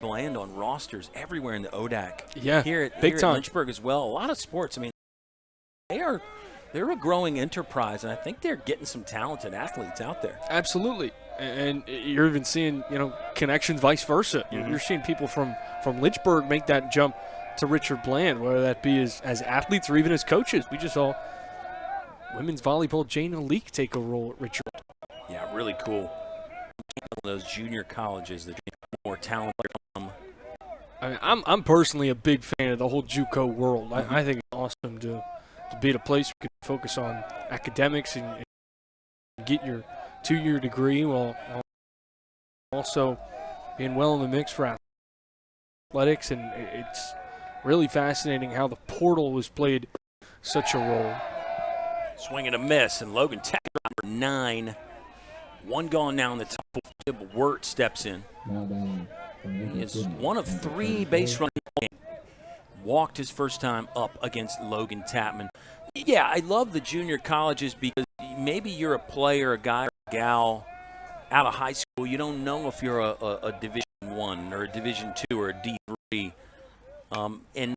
Bland on rosters everywhere in the ODAC. Yeah, here at time. Lynchburg as well. A lot of sports. I mean, they're a growing enterprise, and I think they're getting some talented athletes out there. Absolutely. And you're even seeing, connections vice versa. Mm-hmm. You're seeing people from Lynchburg make that jump to Richard Bland, whether that be as athletes or even as coaches. We just saw women's volleyball Jana Leak take a role at Richard. Yeah, really cool. Those junior colleges that more talented. I mean, I'm personally a big fan of the whole JUCO world. I think it's awesome to be at a place where you can focus on academics and get your 2-year degree while also being well in the mix for athletics. And it's really fascinating how the portal has played such a role. Swing and a miss, and Logan Tech number 9. One gone now in the top 4. Wirt steps in. He is one of 3 base runners. Walked his first time up against Logan Tapman. Yeah, I love the junior colleges because maybe you're a player, a guy or a gal out of high school. You don't know if you're a Division I or a Division II or a D3. And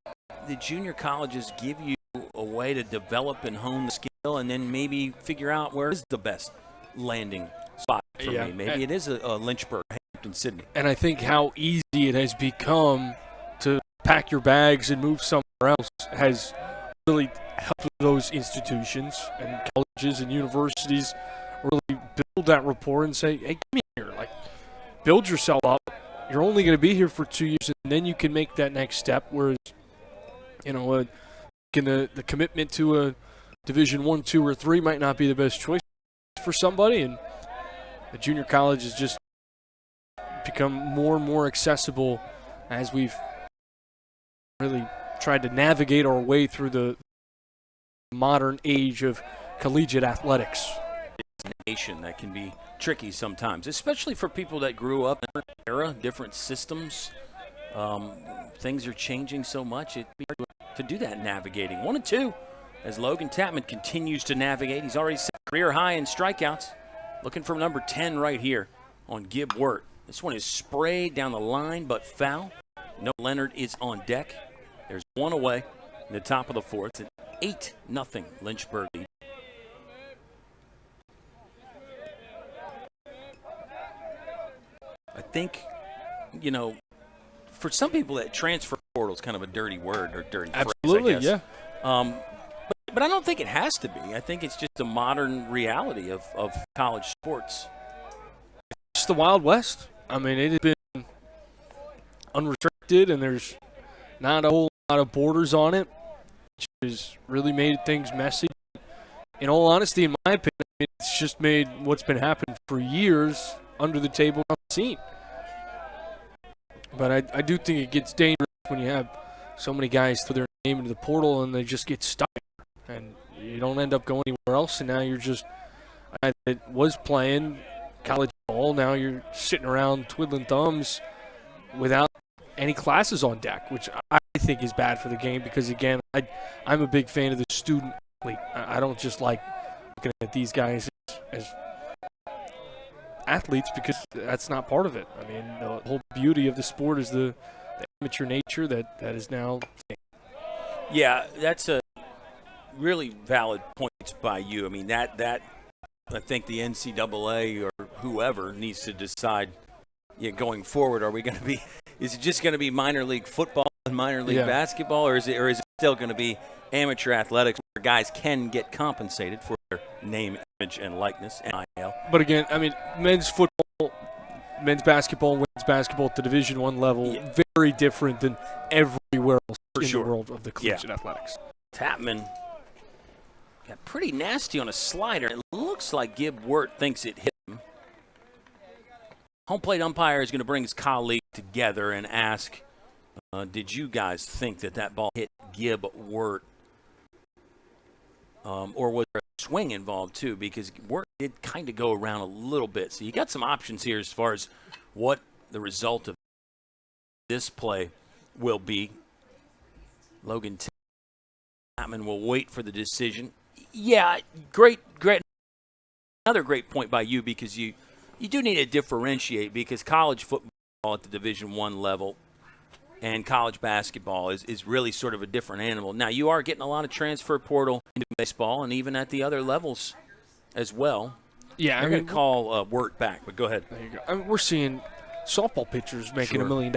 the junior colleges give you a way to develop and hone the skill and then maybe figure out where is the best landing spot for me. Maybe it is a Lynchburg, Hampden-Sydney. And I think how easy it has become to pack your bags and move somewhere else has really helped those institutions and colleges and universities really build that rapport and say, hey, come here. Like, build yourself up. You're only going to be here for 2 years, and then you can make that next step. Whereas The commitment to a Division I, II, or III might not be the best choice for somebody, and the junior college has just become more and more accessible as we've really tried to navigate our way through the modern age of collegiate athletics. Nation that can be tricky sometimes, especially for people that grew up in a different era, different systems. Things are changing so much, it'd be hard to do that navigating. 1-2 as Logan Tapman continues to navigate. He's already set career high in strikeouts. Looking for number 10 right here on Gib Wirt. This one is sprayed down the line, but foul. No Leonard is on deck. There's one away in the top of the fourth. It's an 8-0 Lynchburg lead. I think, for some people that transfer portal is kind of a dirty word or dirty Absolutely, phrase, I guess. Yeah. But I don't think it has to be. I think it's just a modern reality of college sports. It's the Wild West. I mean, it has been unrestricted, and there's not a whole lot of borders on it, which has really made things messy. In all honesty, in my opinion, it's just made what's been happening for years under the table unseen. But I do think it gets dangerous when you have so many guys throw their name into the portal and they just get stuck, and you don't end up going anywhere else. And now you're just a guy that was playing college ball. Now you're sitting around twiddling thumbs without any classes on deck, which I think is bad for the game because, again, I'm a big fan of the student athlete. I don't just like looking at these guys as athletes because that's not part of it. I mean, the whole beauty of the sport is the amateur nature that is now. Yeah, that's a really valid point by you. I mean, that I think the NCAA or whoever needs to decide going forward. Are we going to be? Is it just going to be minor league football and minor league basketball, or is it still going to be amateur athletics where guys can get compensated for their name, image, and likeness? NIL. But again, I mean, men's football, men's basketball, women's basketball at the Division I level, very different than everywhere else in the world of the collegiate athletics. Tapman got pretty nasty on a slider. It looks like Gib Wirt thinks it hit him. Home plate umpire is going to bring his colleague together and ask, did you guys think that ball hit Gib Wirt? Or was there a swing involved too? Because Wirt did kind of go around a little bit. So you got some options here as far as what the result of this play will be. Logan Tapman will wait for the decision. Yeah, great. Another great point by you, because you do need to differentiate, because college football at the Division I level and college basketball is really sort of a different animal. Now, you are getting a lot of transfer portal into baseball and even at the other levels as well. Yeah, I'm going to call Wirt back, but go ahead. There you go. I mean, we're seeing softball pitchers making $1 million.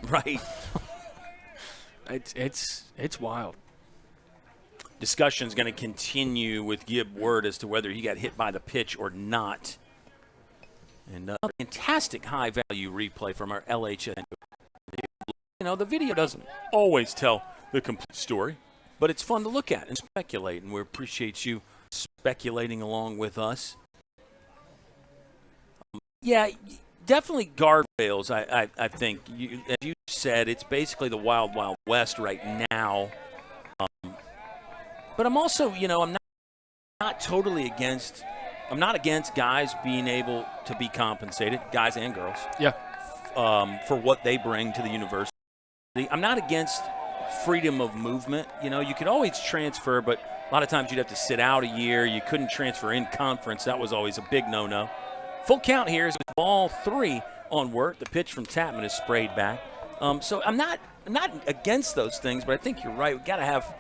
Right. It's wild. Discussion's going to continue with Gib Wirt as to whether he got hit by the pitch or not. And fantastic high-value replay from our LHN. The video doesn't always tell the complete story, but it's fun to look at and speculate, and we appreciate you speculating along with us. Yeah, definitely guardrails, I think. As you said, it's basically the wild, wild west right now. But I'm also, I'm not totally against – I'm not against guys being able to be compensated, guys and girls, for what they bring to the university. I'm not against freedom of movement. You could always transfer, but a lot of times you'd have to sit out a year. You couldn't transfer in conference. That was always a big no-no. Full count here is ball 3 on Wirt. The pitch from Tapman is sprayed back. So I'm not against those things, but I think you're right. We've got to have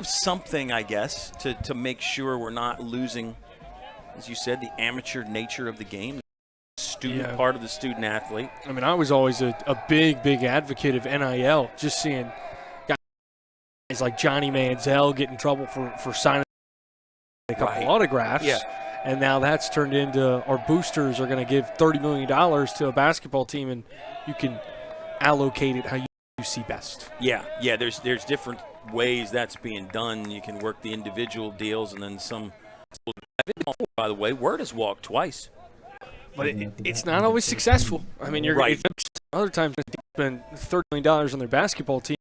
something, I guess, to make sure we're not losing, as you said, the amateur nature of the game, the part of the student athlete. I mean, I was always a big advocate of NIL, just seeing guys like Johnny Manziel get in trouble for signing a couple autographs. Yeah. And now that's turned into our boosters are going to give $30 million to a basketball team, and you can allocate it how you you see best. Yeah. There's different ways that's being done. You can work the individual deals, and then some. By the way, Word has walked twice. But it's not always successful. I mean, you're right. Other times they spend $30 million on their basketball team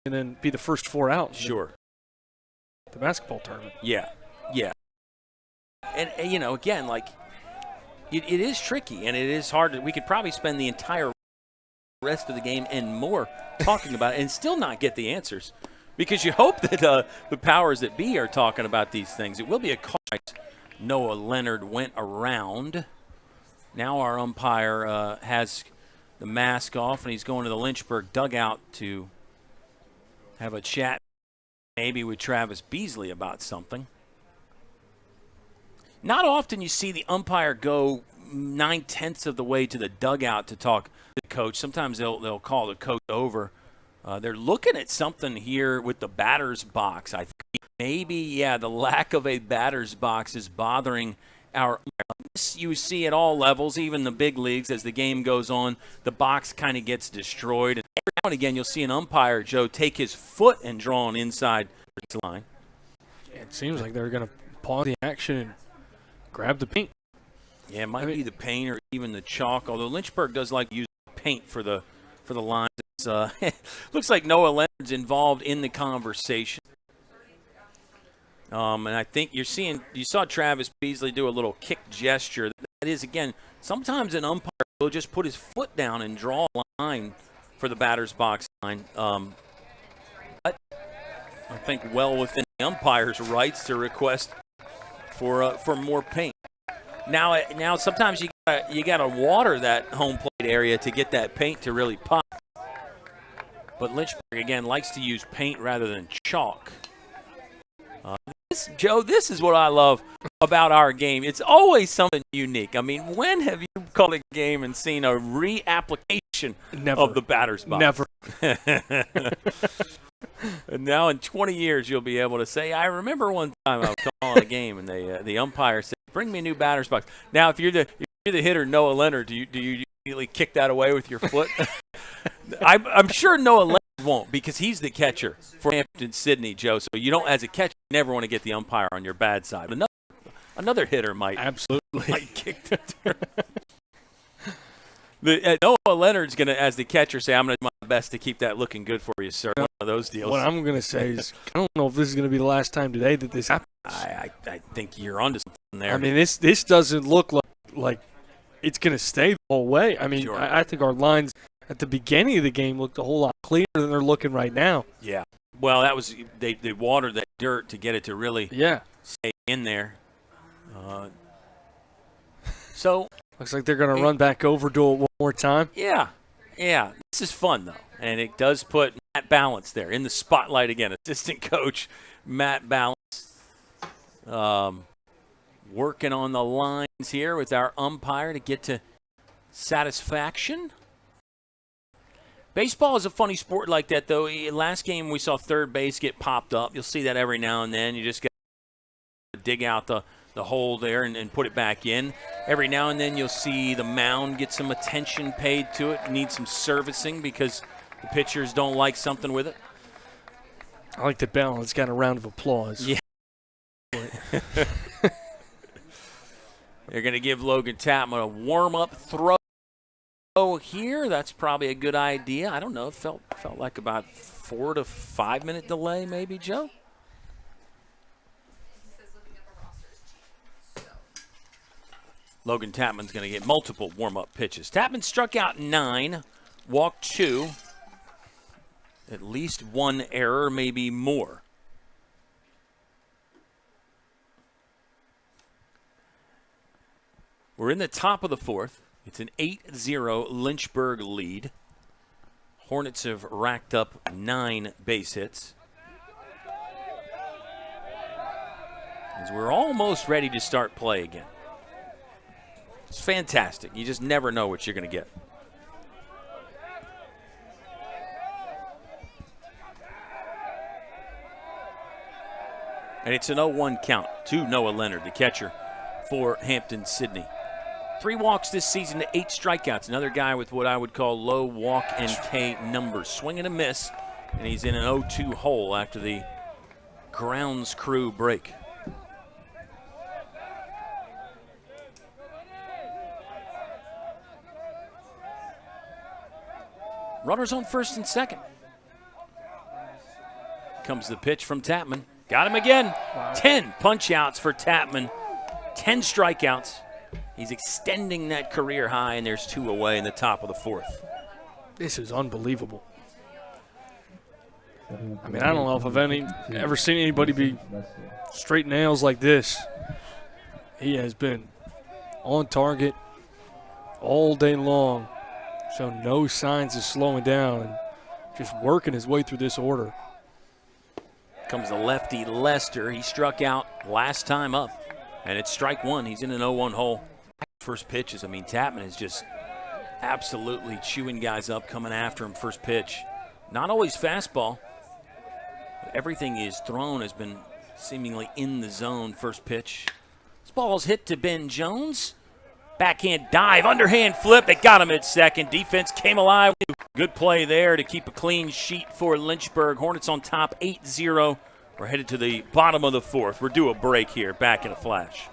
and then be the first 4 out. Sure. The basketball tournament. Yeah. And again, like it is tricky and it is hard. We could probably spend the entire rest of the game and more talking about it and still not get the answers, because you hope that the powers that be are talking about these things. It will be a call. Noah Leonard went around. Now our umpire has the mask off, and he's going to the Lynchburg dugout to have a chat maybe with Travis Beasley about something. Not often you see the umpire go 9/10 of the way to the dugout to talk to the coach. Sometimes they'll call the coach over. They're looking at something here with the batter's box. I think maybe, the lack of a batter's box is bothering our. You see at all levels, even the big leagues, as the game goes on, the box kind of gets destroyed. And every now and again, you'll see an umpire, Joe, take his foot and draw an inside line. It seems like they're going to pause the action and grab the paint. Yeah, it might be the paint or even the chalk, although Lynchburg does like to use paint for the lines. Looks like Noah Leonard's involved in the conversation. And I think you saw Travis Beasley do a little kick gesture. That is, again, sometimes an umpire will just put his foot down and draw a line for the batter's box line. But I think well within the umpire's rights to request for more paint. Now sometimes you gotta water that home plate area to get that paint to really pop. But Lynchburg, again, likes to use paint rather than chalk. This is what I love about our game. It's always something unique. I mean, when have you called a game and seen a reapplication of the batter's box? Never. And now in 20 years, you'll be able to say, I remember one time I was calling a game and the umpire said, bring me a new batter's box. Now, if you're the hitter, Noah Leonard, do you immediately kick that away with your foot? I'm sure Noah Leonard won't, because he's the catcher for Hampden-Sydney, Joe. So you don't, as a catcher, you never want to get the umpire on your bad side. Another hitter might kick the Noah Leonard's going to, as the catcher, say, I'm going to do my best to keep that looking good for you, sir. One of those deals. What I'm going to say is, I don't know if this is going to be the last time today that this happens. I think you're onto something there. I mean, this doesn't look like it's going to stay the whole way. I mean, sure. I think our lines at the beginning of the game looked a whole lot cleaner than they're looking right now. Yeah. Well, that was they watered that dirt to get it to really stay in there. So looks like they're going to run back over, do it one more time. Yeah. This is fun, though, and it does put Matt Balance there in the spotlight again. Assistant coach Matt Balance working on the lines here with our umpire to get to satisfaction. Baseball is a funny sport like that, though. Last game we saw third base get popped up. You'll see that every now and then. You just got to dig out the hole there and put it back in. Every now and then you'll see the mound get some attention paid to it, need some servicing because the pitchers don't like something with it. I like that Balance got a round of applause. Yeah. They're going to give Logan Tapman a warm-up throw here. That's probably a good idea. I don't know. It felt like about 4 to 5 minute delay maybe, Joe? Logan Tapman's going to get multiple warm-up pitches. Tapman struck out 9, walked 2. At least one error, maybe more. We're in the top of the 4th. It's an 8-0 Lynchburg lead. Hornets have racked up 9 base hits. As we're almost ready to start play again. It's fantastic. You just never know what you're going to get. And it's an 0-1 count to Noah Leonard, the catcher for Hampden-Sydney. 3 walks this season to 8 strikeouts. Another guy with what I would call low walk and K numbers. Swing and a miss, and he's in an 0-2 hole after the grounds crew break. Runners on first and second. Comes the pitch from Tapman. Got him again. Wow. 10 punch-outs for Tapman. 10 strikeouts. He's extending that career high, and there's 2 away in the top of the 4th. This is unbelievable. I mean, I don't know if I've ever seen anybody be straight nails like this. He has been on target all day long, so no signs of slowing down and just working his way through this order. Comes the lefty Lester. He struck out last time up, and it's strike 1. He's in an 0-1 hole. First pitches, I mean, Tapman is just absolutely chewing guys up, coming after him first pitch. Not always fastball. Everything is thrown has been seemingly in the zone first pitch. This ball's hit to Ben Jones. Backhand dive, underhand flip. They got him at second. Defense came alive. Good play there to keep a clean sheet for Lynchburg. Hornets on top 8-0. We're headed to the bottom of the 4th. We're due a break here. Back in a flash.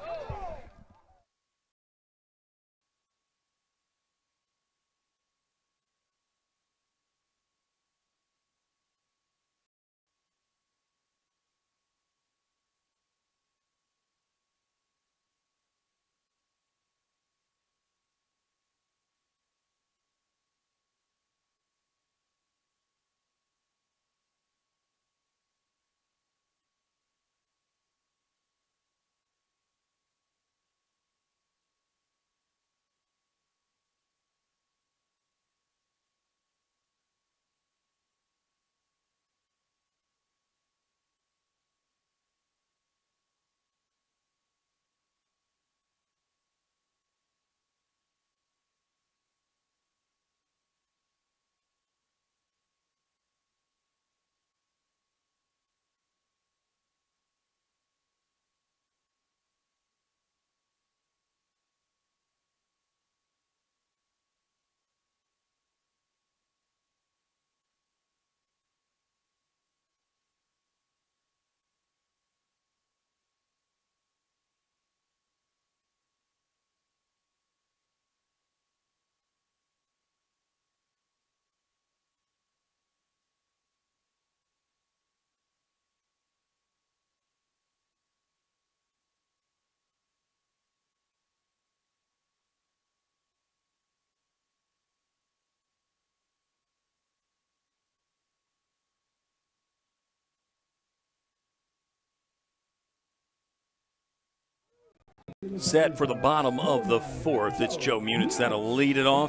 Set for the bottom of the 4th. It's Joe Munitz that'll lead it off.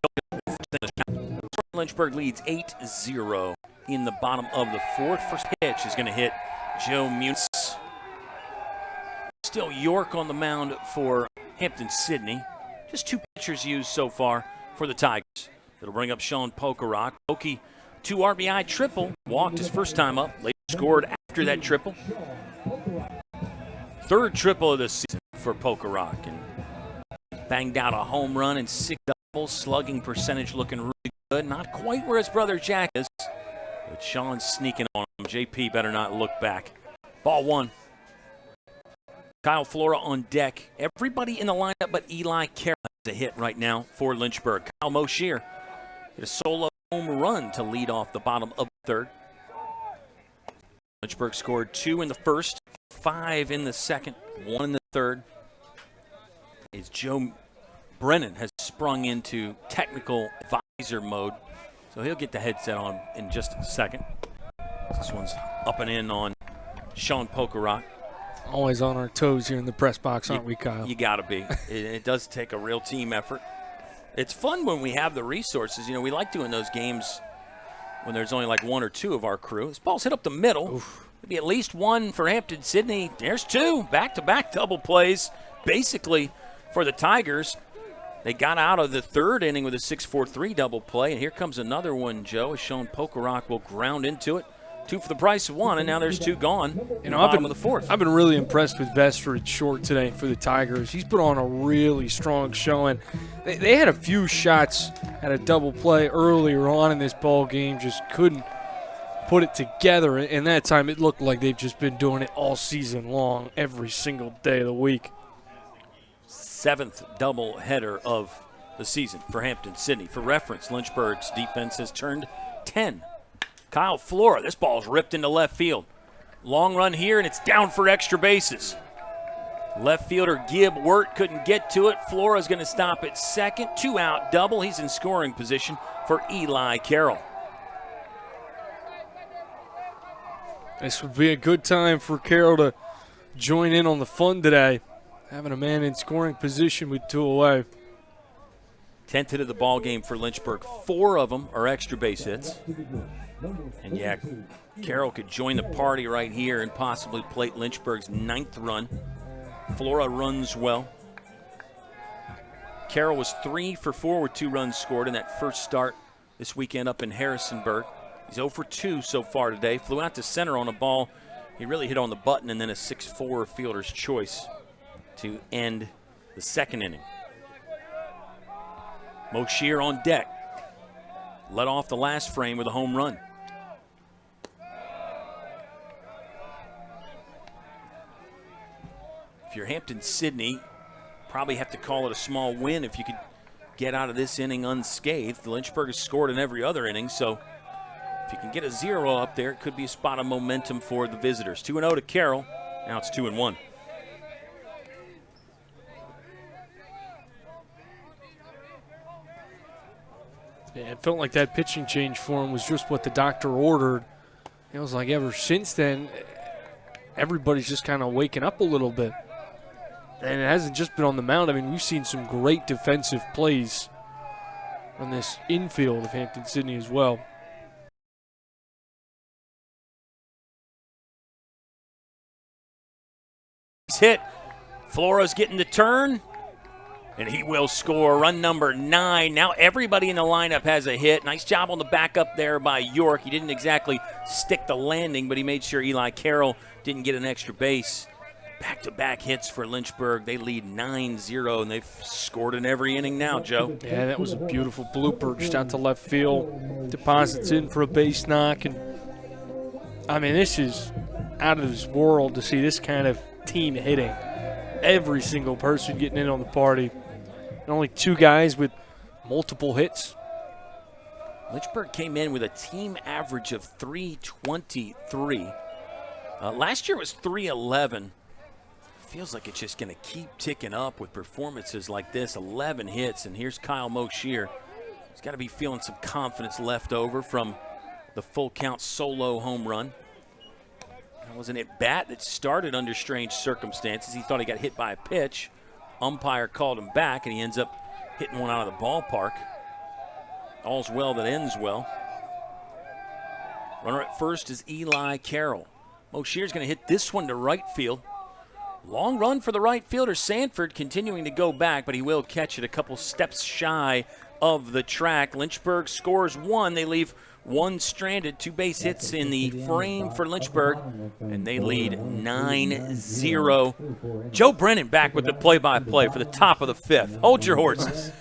Lynchburg leads 8-0 in the bottom of the 4th. First pitch is going to hit Joe Munitz. Still York on the mound for Hampden-Sydney. Just 2 pitchers used so far for the Tigers. It'll bring up Sean Pokerock. Pokey, 2 RBI triple. Walked his first time up. Later scored after that triple. 3rd triple of the season for Pokerock, and banged out a home run and 6 doubles. Slugging percentage looking really good. Not quite where his brother Jack is, but Sean's sneaking on him. JP better not look back. Ball 1. Kyle Flora on deck. Everybody in the lineup but Eli Carroll has a hit right now for Lynchburg. Kyle Moshier hit a solo home run to lead off the bottom of the 3rd. Lynchburg scored 2 in the 1st, 5 in the 2nd, 1 in the 3rd. As Joe Brennan has sprung into technical advisor mode, so he'll get the headset on in just a second. This one's up and in on Sean Pokerock. Always on our toes here in the press box, aren't we, Kyle? You got to be. It does take a real team effort. It's fun when we have the resources. You know, we like doing those games when there's only like 1 or 2 of our crew. This ball's hit up the middle. Oof. Maybe at least 1 for Hampden-Sydney. There's 2 back-to-back double plays, basically, for the Tigers. They got out of the 3rd inning with a 6-4-3 double play, and here comes another one, Joe, as Sean Pokerock will ground into it. 2 for the price of 1, and now there's 2 gone. Bottom of the 4th. I've been really impressed with Vestridge short today for the Tigers. He's put on a really strong showing. They had a few shots at a double play earlier on in this ball game, just couldn't put it together. And that time it looked like they've just been doing it all season long, every single day of the week. 7th double header of the season for Hampden-Sydney. For reference, Lynchburg's defense has turned 10. Kyle Flora, this ball's ripped into left field. Long run here, and it's down for extra bases. Left fielder Gibb Wirt couldn't get to it. Flora's going to stop at second. 2-out double. He's in scoring position for Eli Carroll. This would be a good time for Carroll to join in on the fun today, having a man in scoring position with 2 away. 10th hit of the ball game for Lynchburg. 4 of them are extra base hits. And yeah, Carroll could join the party right here and possibly plate Lynchburg's 9th run. Flora runs well. Carroll was 3 for 4 with 2 runs scored in that first start this weekend up in Harrisonburg. He's 0 for 2 so far today. Flew out to center on a ball. He really hit on the button, and then a 6-4 fielder's choice to end the 2nd inning. Moshier on deck. Led off the last frame with a home run. If you're Hampden-Sydney, probably have to call it a small win if you could get out of this inning unscathed. Lynchburg has scored in every other inning, so if you can get a 0 up there, it could be a spot of momentum for the visitors. 2-0 to Carroll. Now it's 2-1. Yeah, it felt like that pitching change for him was just what the doctor ordered. It was like ever since then, everybody's just kind of waking up a little bit. And it hasn't just been on the mound. I mean, we've seen some great defensive plays on this infield of Hampden-Sydney as well. Hit. Flora's getting the turn, and he will score. Run number 9. Now everybody in the lineup has a hit. Nice job on the backup there by York. He didn't exactly stick the landing, but he made sure Eli Carroll didn't get an extra base. Back-to-back hits for Lynchburg. They lead 9-0, and they've scored in every inning now, Joe. Yeah, that was a beautiful blooper just out to left field. Deposits in for a base knock. And I mean, this is out of this world to see this kind of team hitting. Every single person getting in on the party. And only 2 guys with multiple hits. Lynchburg came in with a team average of 323. Last year was 311. Feels like it's just going to keep ticking up with performances like this. 11 hits, and here's Kyle Moshier. He's got to be feeling some confidence left over from the full count solo home run. That was an at-bat that started under strange circumstances. He thought he got hit by a pitch. Umpire called him back, and he ends up hitting one out of the ballpark. All's well that ends well. Runner at first is Eli Carroll. Moshier's going to hit this one to right field. Long run for the right fielder. Sanford continuing to go back, but he will catch it a couple steps shy of the track. Lynchburg scores 1. They leave 1 stranded. 2 base hits in the frame for Lynchburg, and they lead 9-0. Joe Brennan back with the play-by-play for the top of the 5th. Hold your horses.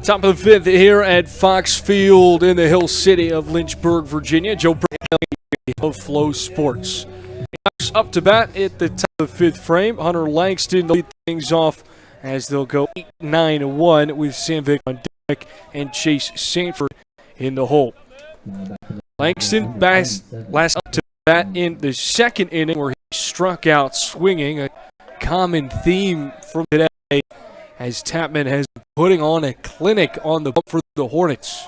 Top of the fifth here at Fox Field in the Hill City of Lynchburg, Virginia. Joe Bradley of FloSports. Up to bat at the top of the fifth frame. Hunter Langston lead things off as they'll go 8-9-1 with Sam Vick on deck and Chase Sanford in the hole. Langston last up to bat in the second inning where he struck out swinging, a common theme from today as Tapman has been putting on a clinic on the bump for the Hornets.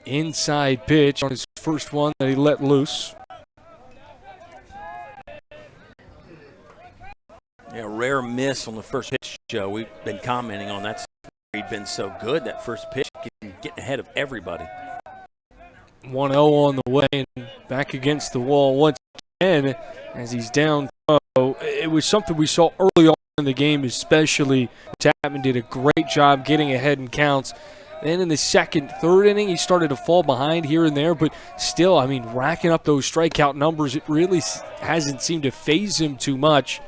Inside pitch on his first one that he let loose. Yeah, rare miss on the first pitch, Joe. We've been commenting on that. He'd been so good that first pitch, getting ahead of everybody. 1-0 on the way and back against the wall once again as he's down. It was something we saw early on in the game, especially. Tapman did a great job getting ahead in counts. Then in the second, third inning, he started to fall behind here and there, but still, I mean, racking up those strikeout numbers, it really hasn't seemed to faze him too much.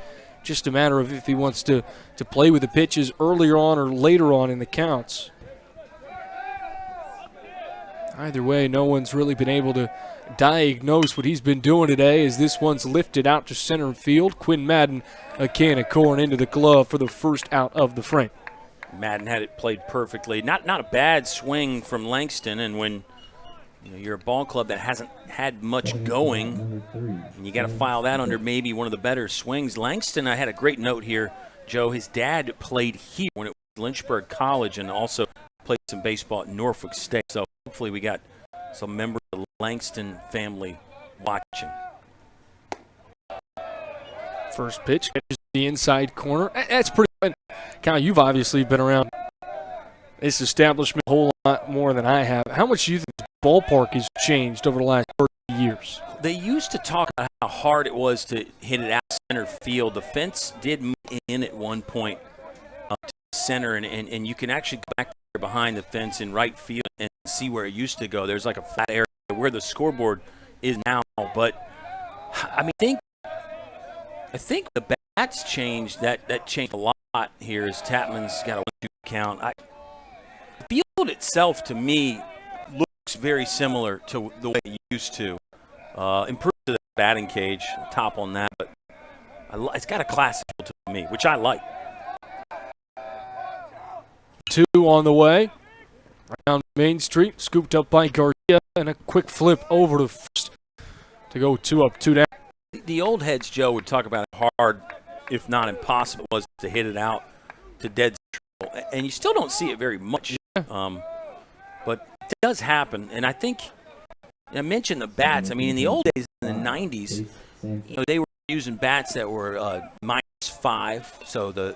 Just a matter of if he wants to play with the pitches earlier on or later on in the counts. Either way, no one's really been able to diagnose what he's been doing today as this one's lifted out to center field. Quinn Madden, a can of corn into the glove for the first out of the frame. Madden had it played perfectly. Not a bad swing from Langston, and when you're a ball club that hasn't had much going, and you got to file that under maybe one of the better swings. Langston, I had a great note here, Joe. His dad played here when it was Lynchburg College and also played some baseball at Norfolk State. So hopefully we got some members of the Langston family watching. First pitch catches the inside corner. That's pretty good. Cal, you've obviously been around this establishment a whole lot more than I have. How much do you think this ballpark has changed over the last 30 years? They used to talk about how hard it was to hit it out center field. The fence did move in at one point to center, and you can actually go back there behind the fence in right field and see where it used to go. There's like a flat area where the scoreboard is now. But, I mean, I think the bats changed. That changed a lot here as Tapman's got a 1-2 count. The field itself, to me, looks very similar to the way it used to. Improved to the batting cage, top on that, but it's got a classic feel to me, which I like. 2 on the way. Around Main Street, scooped up by Garcia, and a quick flip over to first to go 2 up, 2 down. The old heads, Joe, would talk about how hard, if not impossible, it was to hit it out to dead center. And you still don't see it very much. But it does happen. And I think, I mentioned the bats. I mean, in the old days, in the 90s, they were using bats that were -5. So the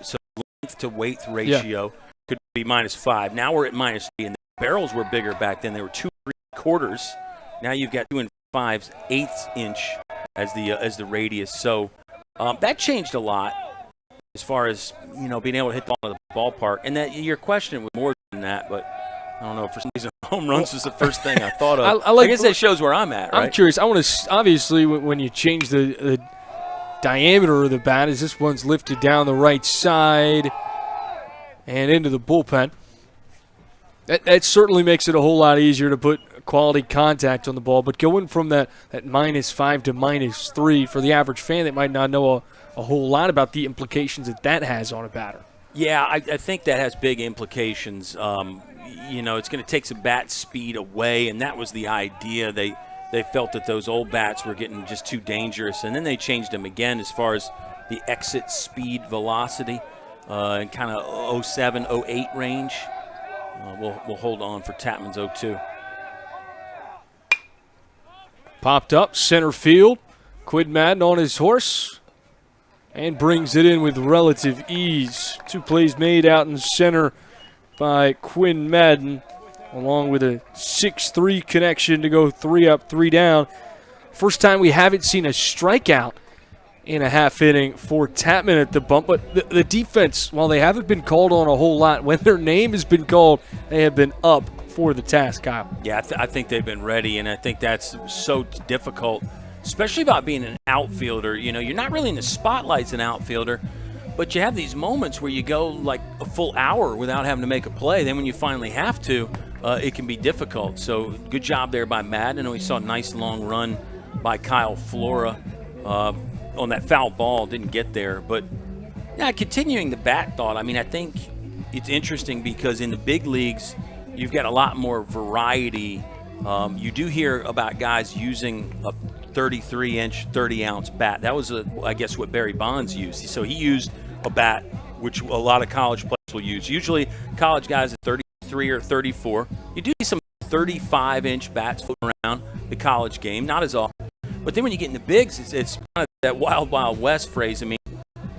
length to weight ratio could be -5. Now we're at -3. And the barrels were bigger back then. They were 2 3/4. Now you've got 2 5/8 inch as the radius. So that changed a lot as far as being able to hit the ball in the ballpark. And that your question was more than that, but I don't know. For some reason, home runs was the first thing I thought of. I guess that shows where I'm at. Right? I'm curious. I want to obviously when you change the diameter of the bat, as this one's lifted down the right side and into the bullpen. That certainly makes it a whole lot easier to put quality contact on the ball. But going from that -5 to -3 for the average fan that might not know a whole lot about the implications that has on a batter. Yeah, I think that has big implications. It's going to take some bat speed away, and that was the idea. They felt that those old bats were getting just too dangerous, and then they changed them again as far as the exit speed velocity in kind of 07, 08 range. We'll hold on for Tapman's 0-2. Popped up, center field. Quinn Madden on his horse and brings it in with relative ease. 2 plays made out in center by Quinn Madden, along with a 6-3 connection to go 3 up, 3 down. First time we haven't seen a strikeout in a half inning for Tapman at the bump. But the defense, while they haven't been called on a whole lot, when their name has been called, they have been up for the task, Kyle. Yeah, I think they've been ready, and I think that's so difficult, especially about being an outfielder. You're not really in the spotlight as an outfielder, But you have these moments where you go like a full hour without having to make a play. Then when you finally have to, it can be difficult. So good job there by Matt. I know we saw a nice long run by Kyle Flora on that foul ball. Didn't get there. But yeah, continuing the bat thought, I mean, I think it's interesting because in the big leagues, you've got a lot more variety. You do hear about guys using a 33-inch, 30-ounce bat. That was, I guess, what Barry Bonds used. So he used a bat, which a lot of college players will use. Usually college guys at 33 or 34. You do see some 35-inch bats floating around the college game, not as often. But then when you get in the bigs, it's kind of that wild, wild west phrase. I mean,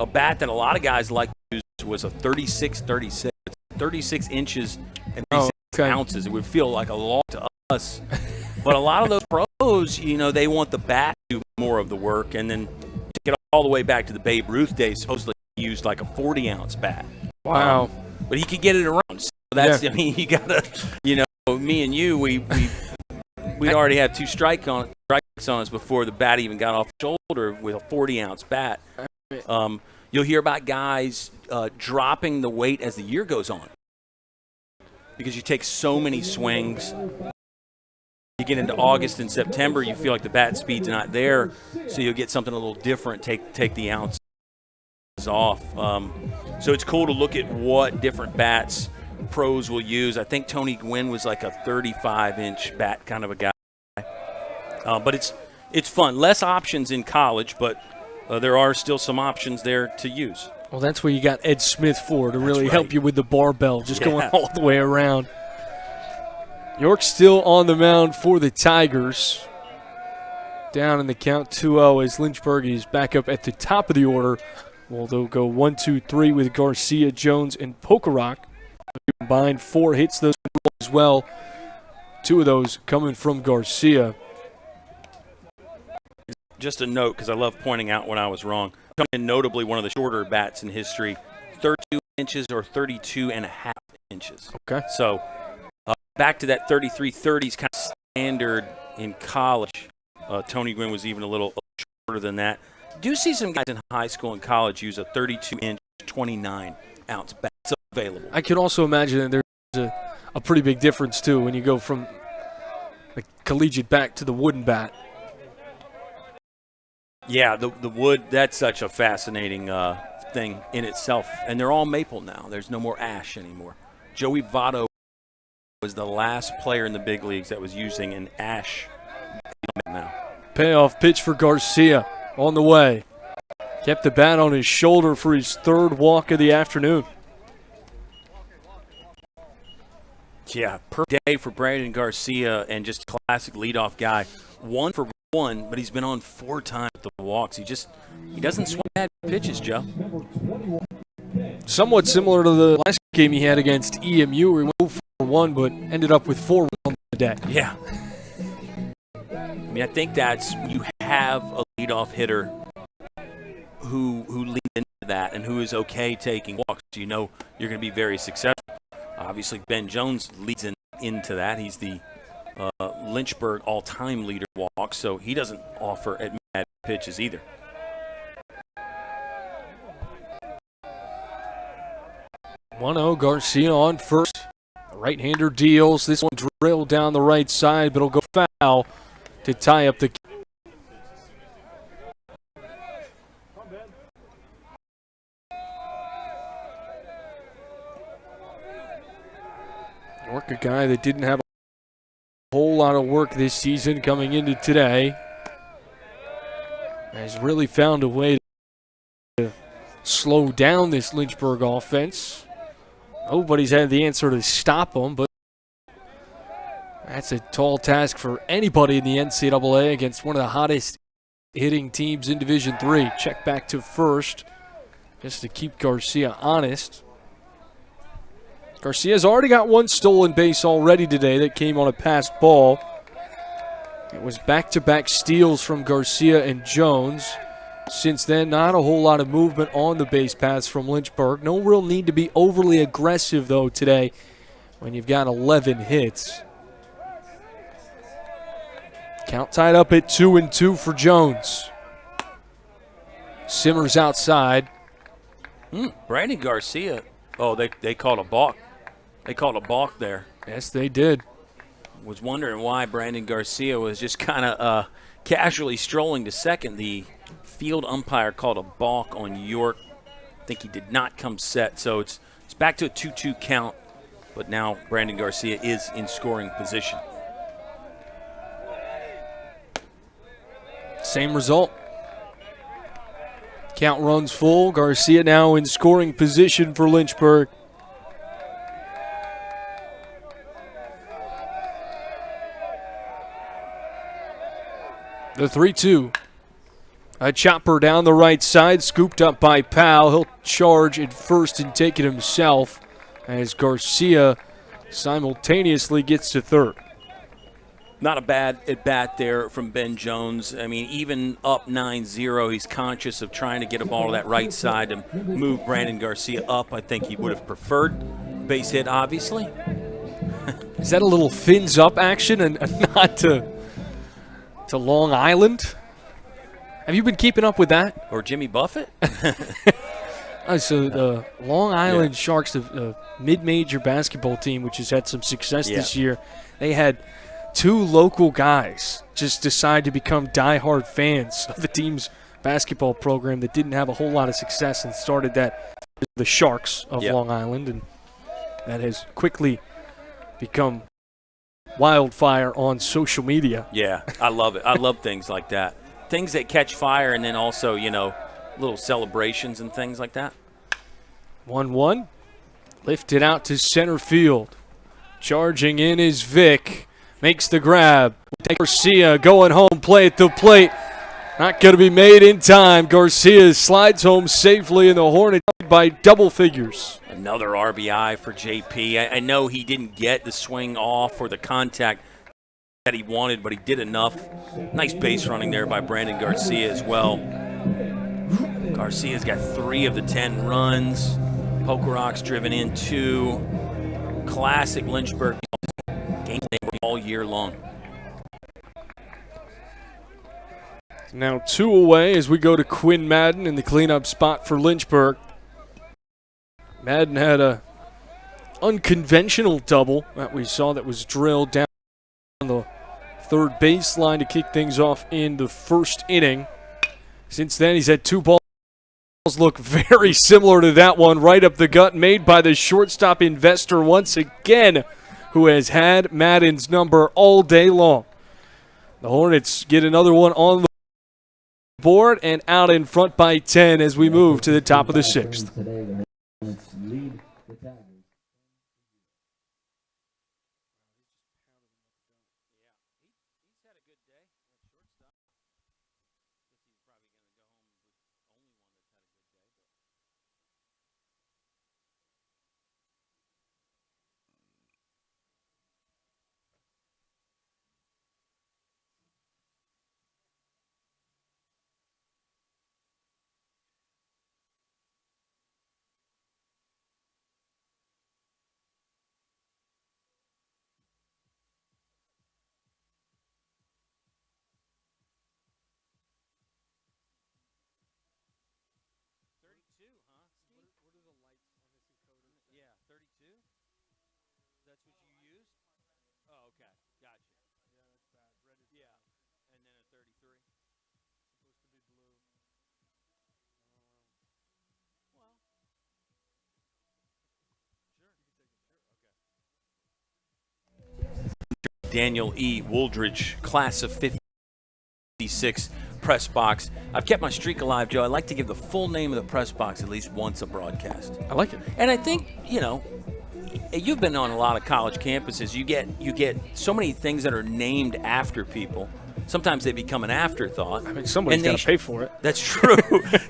a bat that a lot of guys like to use was a 36-36. 36 inches and 36 ounces. It would feel like a lot to us. But a lot of those pros, you know, they want the bat to do more of the work. And then to get all the way back to the Babe Ruth days, supposedly he used like a 40-ounce bat. Wow. But he could get it around. So that's, I mean, you got to, you know, me and you, we'd already had 2 strikes on us before the bat even got off the shoulder with a 40-ounce bat. You'll hear about guys dropping the weight as the year goes on because you take so many swings. You get into August and September, you feel like the bat speed's not there, so you'll get something a little different, take the ounces off. So it's cool to look at what different bats pros will use. I think Tony Gwynn was like a 35-inch bat kind of a guy. But it's fun. Less options in college, but there are still some options there to use. Well, that's what you got Ed Smith for, to really help you with the barbell, just going all the way around. York still on the mound for the Tigers. Down in the count 2-0 as Lynchburg is back up at the top of the order. Well, they'll go 1, 2, 3 with Garcia, Jones, and Pokerock. Combined 4 hits those as well. 2 of those coming from Garcia. Just a note, because I love pointing out when I was wrong. Coming in notably one of the shorter bats in history, 32 inches or 32.5 inches. Okay. So back to that 33-30s kind of standard in college. Tony Gwynn was even a little shorter than that. Do see some guys in high school and college use a 32-inch, 29-ounce bat. It's available. I can also imagine that there's a pretty big difference, too, when you go from the collegiate bat to the wooden bat. Yeah, the wood, that's such a fascinating thing in itself. And they're all maple now. There's no more ash anymore. Joey Votto was the last player in the big leagues that was using an ash now. Payoff pitch for Garcia on the way. Kept the bat on his shoulder for his 3rd walk of the afternoon. Yeah, per day for Brandon Garcia, and just classic leadoff guy. 1 for 1, but he's been on 4 times with the walks. He doesn't swing bad pitches, Joe. Somewhat similar to the last game he had against EMU, where he went 0 for 1, but ended up with 4 on the day. Yeah. I mean, I think that's, you have a leadoff hitter who leans into that and who is okay taking walks. You know you're going to be very successful. Obviously, Ben Jones leads into that. He's the Lynchburg all-time leader walk, so he doesn't offer at bad pitches either. Garcia on first. Right-hander deals. This one drilled down the right side, but it'll go foul to tie up the. York, a guy that didn't have a whole lot of work this season coming into today, has really found a way to slow down this Lynchburg offense. Nobody's had the answer to stop them, but that's a tall task for anybody in the NCAA against one of the hottest hitting teams in Division III. Check back to first just to keep Garcia honest. Garcia's already got 1 stolen base already today that came on a passed ball. It was back-to-back steals from Garcia and Jones. Since then, not a whole lot of movement on the base paths from Lynchburg. No real need to be overly aggressive, though, today when you've got 11 hits. Count tied up at 2-2 for Jones. Simmers outside. Brandon Garcia. Oh, they called a balk. They called a balk there. Yes, they did. Was wondering why Brandon Garcia was just kind of casually strolling to second. The field umpire called a balk on York. I think he did not come set, so it's back to a 2-2 count. But now Brandon Garcia is in scoring position. Same result. Count runs full. Garcia now in scoring position for Lynchburg. The 3-2. A chopper down the right side, scooped up by Powell. He'll charge at first and take it himself as Garcia simultaneously gets to third. Not a bad at-bat there from Ben Jones. I mean, even up 9-0, he's conscious of trying to get a ball to that right side and move Brandon Garcia up. I think he would have preferred base hit, obviously. Is that a little fins up action and not to Long Island? Have you been keeping up with that? Or Jimmy Buffett? So the Long Island Sharks, the mid-major basketball team, which has had some success this year, they had 2 local guys just decide to become diehard fans of the team's basketball program that didn't have a whole lot of success and started the Sharks of Long Island, and that has quickly become wildfire on social media. Yeah, I love it. I love things like that. Things that catch fire, and then also, little celebrations and things like that. 1-1. Lifted out to center field. Charging in is Vic. Makes the grab. Garcia going home, play at the plate. Not going to be made in time. Garcia slides home safely, and the Hornets by double figures. Another RBI for JP. I know he didn't get the swing off or the contact that he wanted, but he did enough. Nice base running there by Brandon Garcia as well. Garcia's got 3 of the 10 runs. Poker Rocks driven in 2. Classic Lynchburg game all year long. Now 2 away as we go to Quinn Madden in the cleanup spot for Lynchburg. Madden had a unconventional double that we saw that was drilled down on the third baseline to kick things off in the first inning. Since then, he's had 2 balls look very similar to that one, right up the gut, made by the shortstop investor once again, who has had Madden's number all day long. The Hornets get another one on the board and out in front by 10 as we move to the top of the 6th. Daniel E. Wooldridge, class of 56 press box. I've kept my streak alive, Joe. I like to give the full name of the press box at least once a broadcast. I like it. And I think, you've been on a lot of college campuses. You get so many things that are named after people. Sometimes they become an afterthought. I mean, somebody's got to pay for it. That's true.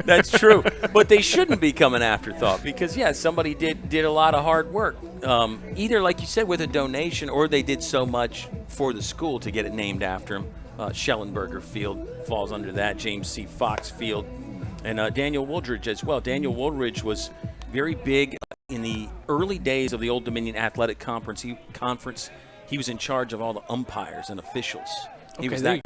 That's true. But they shouldn't become an afterthought because, somebody did a lot of hard work. Either, like you said, with a donation, or they did so much for the school to get it named after him. Schellenberger Field falls under that. James C. Fox Field. And Daniel Wooldridge as well. Daniel Wooldridge was very big in the early days of the Old Dominion Athletic Conference. He was in charge of all the umpires and officials. He was that.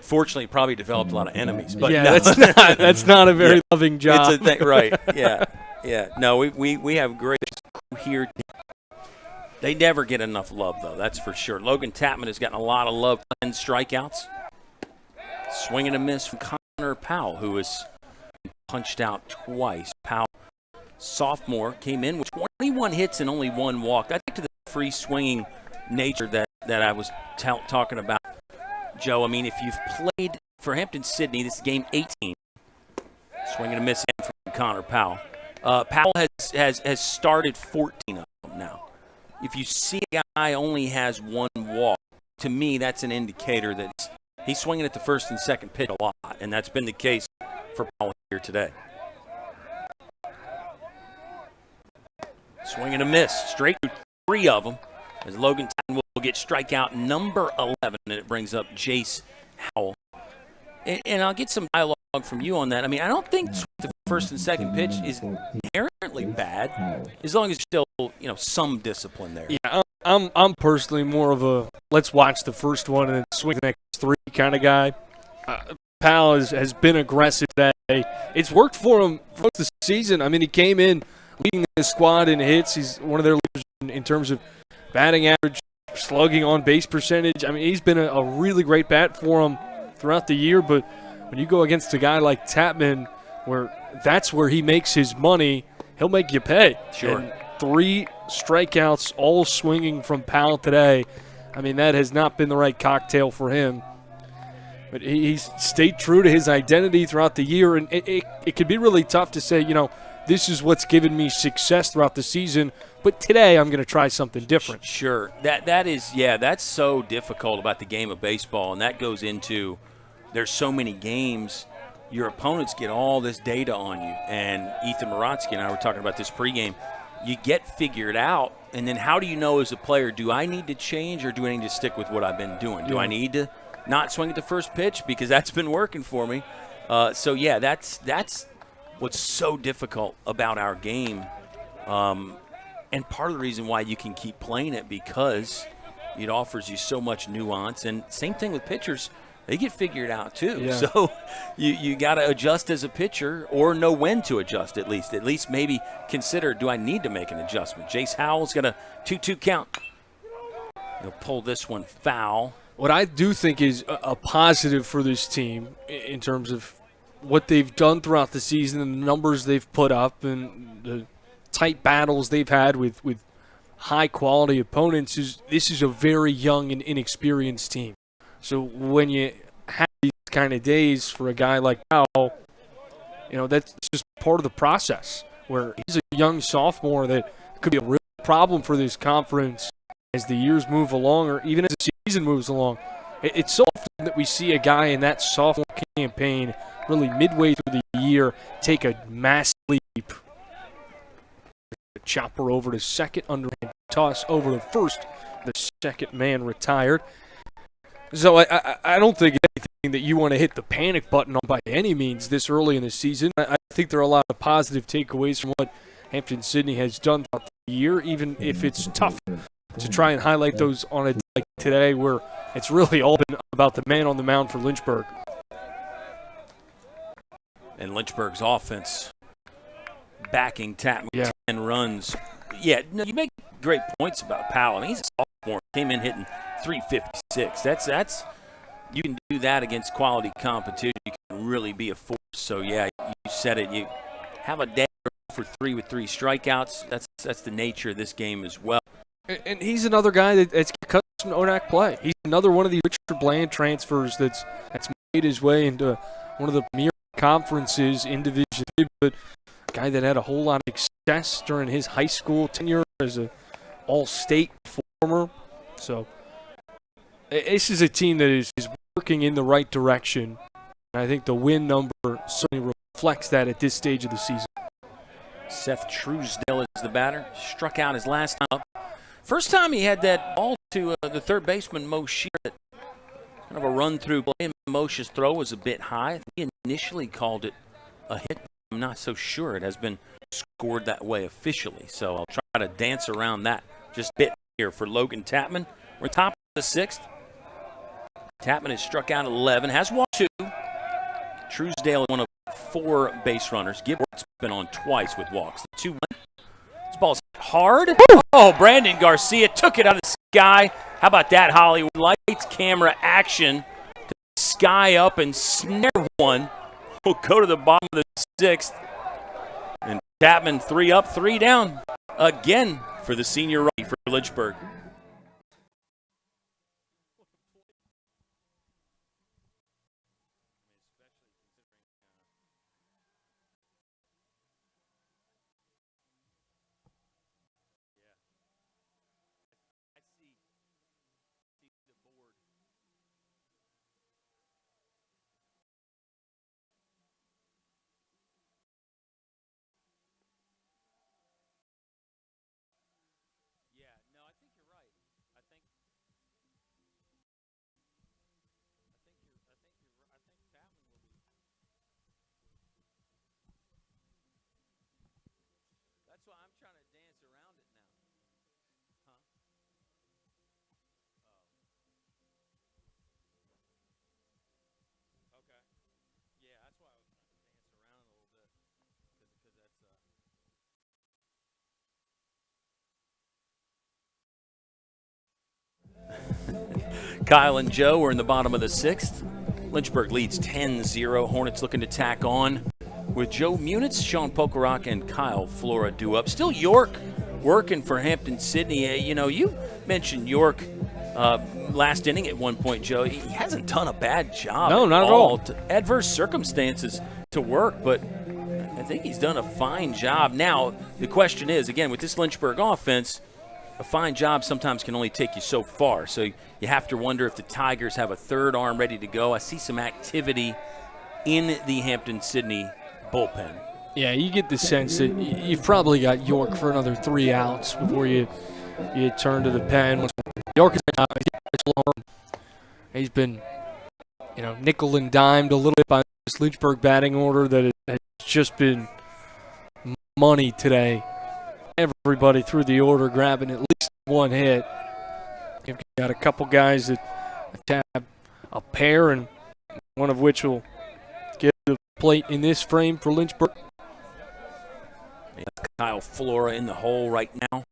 Fortunately, probably developed a lot of enemies. But yeah, no. that's not a very loving job. It's a thing, right? Yeah, yeah. No, we have great here. They never get enough love, though. That's for sure. Logan Tapman has gotten a lot of love. 10 strikeouts. Swing and a miss from Connor Powell, who was punched out twice. Powell, sophomore, came in with 21 hits and only 1 walk. I think to the free swinging nature that I was talking about, Joe. I mean, if you've played for Hampden-Sydney, this is game 18. Swing and a miss from Connor Powell. Powell has started 14 of them now. If you see a guy only has 1 walk, to me that's an indicator that he's swinging at the first and second pitch a lot, and that's been the case for Powell here today. Swing and a miss, straight through 3 of them, as Logan Tyne will get strikeout number 11, and it brings up Jace Howell. And I'll get some dialogue from you on that. I mean, I don't think the first and second pitch is inherently bad, as long as there's still, some discipline there. Yeah, I'm personally more of a let's watch the first one and then swing the next 3 kind of guy. Powell has been aggressive today. It's worked for him for the season. I mean, he came in leading the squad in hits. He's one of their leaders in terms of batting average, slugging, on base percentage. I mean, he's been a really great bat for him throughout the year. But when you go against a guy like Tapman, where that's where he makes his money, he'll make you pay. Sure. And 3 strikeouts, all swinging from Powell today. I mean, that has not been the right cocktail for him. But he's stayed true to his identity throughout the year, and it can be really tough to say, this is what's given me success throughout the season, but today I'm going to try something different. Sure. That's so difficult about the game of baseball, and that goes into there's so many games. Your opponents get all this data on you, and Ethan Morotsky and I were talking about this pregame. You get figured out, and then how do you know as a player, do I need to change or do I need to stick with what I've been doing? Do I need to not swing at the first pitch because that's been working for me? That's what's so difficult about our game, and part of the reason why you can keep playing it, because it offers you so much nuance. And same thing with pitchers. They get figured out too. Yeah. So you got to adjust as a pitcher, or know when to adjust at least. At least maybe consider, do I need to make an adjustment? Jace Howell's got a 2-2 count. He'll pull this one foul. What I do think is a positive for this team in terms of what they've done throughout the season and the numbers they've put up and the tight battles they've had with high-quality opponents is this is a very young and inexperienced team. So when you have these kind of days for a guy like Powell, that's just part of the process, where he's a young sophomore that could be a real problem for this conference as the years move along, or even as the season moves along. It's so often that we see a guy in that sophomore campaign really midway through the year take a massive leap. Chopper over to second, underhand toss over to first. The second man retired. So I don't think anything that you want to hit the panic button on by any means this early in the season. I think there are a lot of positive takeaways from what Hampden-Sydney has done throughout the year, even if it's tough to try and highlight those on a day like today, where it's really all been about the man on the mound for Lynchburg. And Lynchburg's offense backing Tapman, Yeah. 10 runs. Yeah, no, you make great points about Powell. I mean, he's a sophomore, came in hitting .356. That's you can do that against quality competition. You can really be a force. So yeah, you said it. You have a day for 3 with 3 strikeouts. That's the nature of this game as well. And he's another guy that's cut some ODAC play. He's another one of the Richard Bland transfers that's made his way into one of the premier conferences in Division III, but a guy that had a whole lot of success during his high school tenure as an all-state performer. So this is a team that is working in the right direction. And I think the win number certainly reflects that at this stage of the season. Seth Truesdale is the batter. Struck out his last time up. First time he had that ball to the third baseman, Mo Shear. Kind of a run-through play. Moshe's throw was a bit high. He initially called it a hit. I'm not so sure it has been scored that way officially. So I'll try to dance around that just a bit here for Logan Tapman. We're top of the 6th. Tapman has struck out 11, has walked 2. Truesdale, one of 4 base runners. Gibbert's been on twice with walks. The 2-1. This ball's hard. Oh, Brandon Garcia took it out of the sky. How about that, Hollywood? Lights, camera, action. To sky up and snare one. We'll go to the bottom of the 6th. And Tapman 3 up, 3 down. Again for the senior righty for Lynchburg. That's why I'm trying to dance around it now. Huh? Okay. Yeah, that's why I was trying to dance around a little bit. Because that's Kyle and Joe are in the bottom of the 6th. Lynchburg leads 10-0. Hornets looking to tack on with Joe Munitz, Sean Pokerock, and Kyle Flora due up. Still York working for Hampden-Sydney. You know, you mentioned York last inning at one point, Joe. He hasn't done a bad job. No, not at all. Adverse circumstances to work, but I think he's done a fine job. Now, the question is, again, with this Lynchburg offense, a fine job sometimes can only take you so far. So you have to wonder if the Tigers have a third arm ready to go. I see some activity in the Hampden-Sydney bullpen. Yeah, you get the sense that you've probably got York for another 3 outs before you turn to the pen. York has been out. He's been, nickel and dimed a little bit by this Lynchburg batting order that has just been money today. Everybody through the order grabbing at least 1 hit. You've got a couple guys that have a pair, and one of which will get the plate in this frame for Lynchburg. Kyle Flora in the hole right now.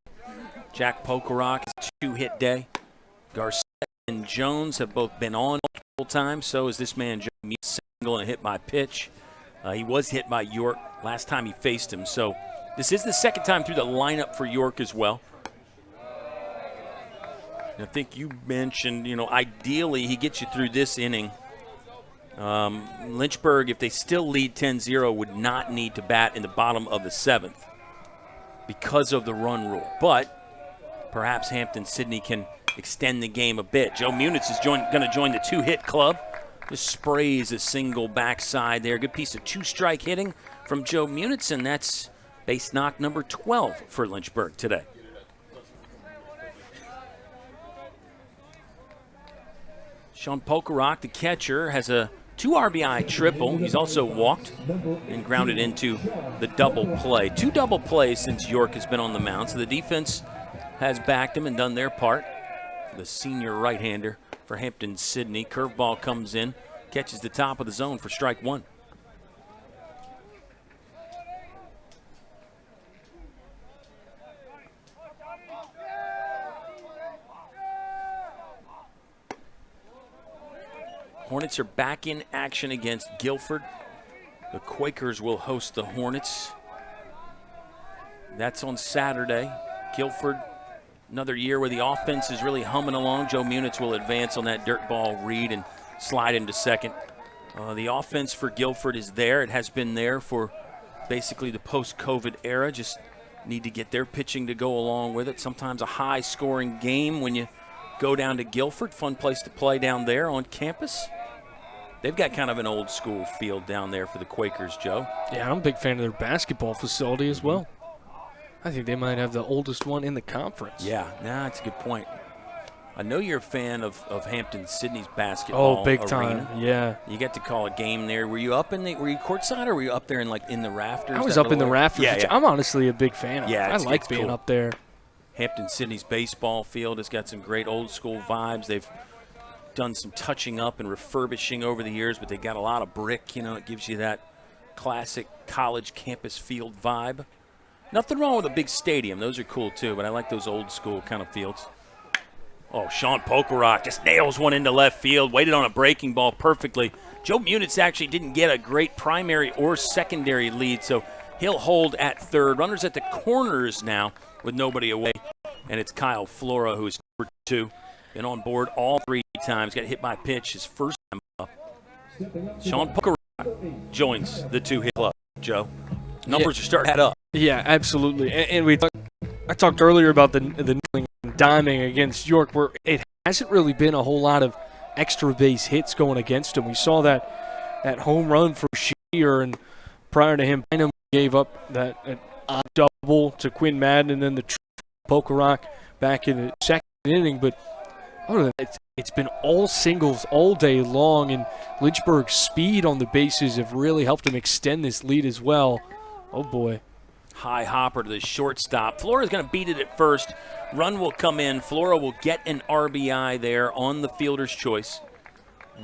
Jack Pokerock is a 2-hit day. Garcia and Jones have both been on multiple times. So is this man, Joe Munitz, single and hit by pitch. He was hit by York last time he faced him. So this is the second time through the lineup for York as well. I think you mentioned, ideally he gets you through this inning. Lynchburg, if they still lead 10-0, would not need to bat in the bottom of the 7th because of the run rule. But perhaps Hampden-Sydney can extend the game a bit. Joe Munitz is going to join the 2-hit club. Just sprays a single backside there. Good piece of 2-strike hitting from Joe Munitz, and that's base knock number 12 for Lynchburg today. Sean Pokerock, the catcher, has a 2 RBI triple. He's also walked and grounded into the double play. 2 double plays since York has been on the mound, so the defense has backed him and done their part. The senior right-hander for Hampden-Sydney. Curveball comes in, catches the top of the zone for strike 1. Hornets are back in action against Guilford. The Quakers will host the Hornets. That's on Saturday. Guilford, another year where the offense is really humming along. Joe Munitz will advance on that dirt ball read and slide into second. The offense for Guilford is there. It has been there for basically the post-COVID era. Just need to get their pitching to go along with it. Sometimes a high-scoring game when you go down to Guilford. Fun place to play down there on campus. They've got kind of an old school field down there for the Quakers, Joe. Yeah, I'm a big fan of their basketball facility as well. I think they might have the oldest one in the conference. Yeah, that's a good point. I know you're a fan of Hampden-Sydney's basketball Oh, big arena. time, yeah. You got to call a game there. Were you were you courtside or were you up there in the rafters? I was up in the rafters, yeah, which I'm honestly a big fan of. Yeah, I like being cool. up there. Hampden-Sydney's baseball field has got some great old school vibes. They've done some touching up and refurbishing over the years, but they got a lot of brick. You know, it gives you that classic college campus field vibe. Nothing wrong with a big stadium. Those are cool, too, but I like those old school kind of fields. Oh, Sean Pokerock just nails one into left field, waited on a breaking ball perfectly. Joe Munitz actually didn't get a great primary or secondary lead, so he'll hold at third. Runners at the corners now with nobody away, and it's Kyle Flora who's number 2. Been on board all 3 times, got hit by a pitch his first time up. Sean Pokerock joins the 2-hit club, Joe. Numbers are starting to add up. Yeah, absolutely. And I talked earlier about the kneeling and diming against York, where it hasn't really been a whole lot of extra base hits going against him. We saw that home run for Shear, and prior to him, Bynum gave up that odd double to Quinn Madden, and then the Pokerock back in the second inning. But other than that, it's been all singles all day long, and Lynchburg's speed on the bases have really helped him extend this lead as well. Oh, boy. High hopper to the shortstop. Flora's going to beat it at first. Run will come in. Flora will get an RBI there on the fielder's choice.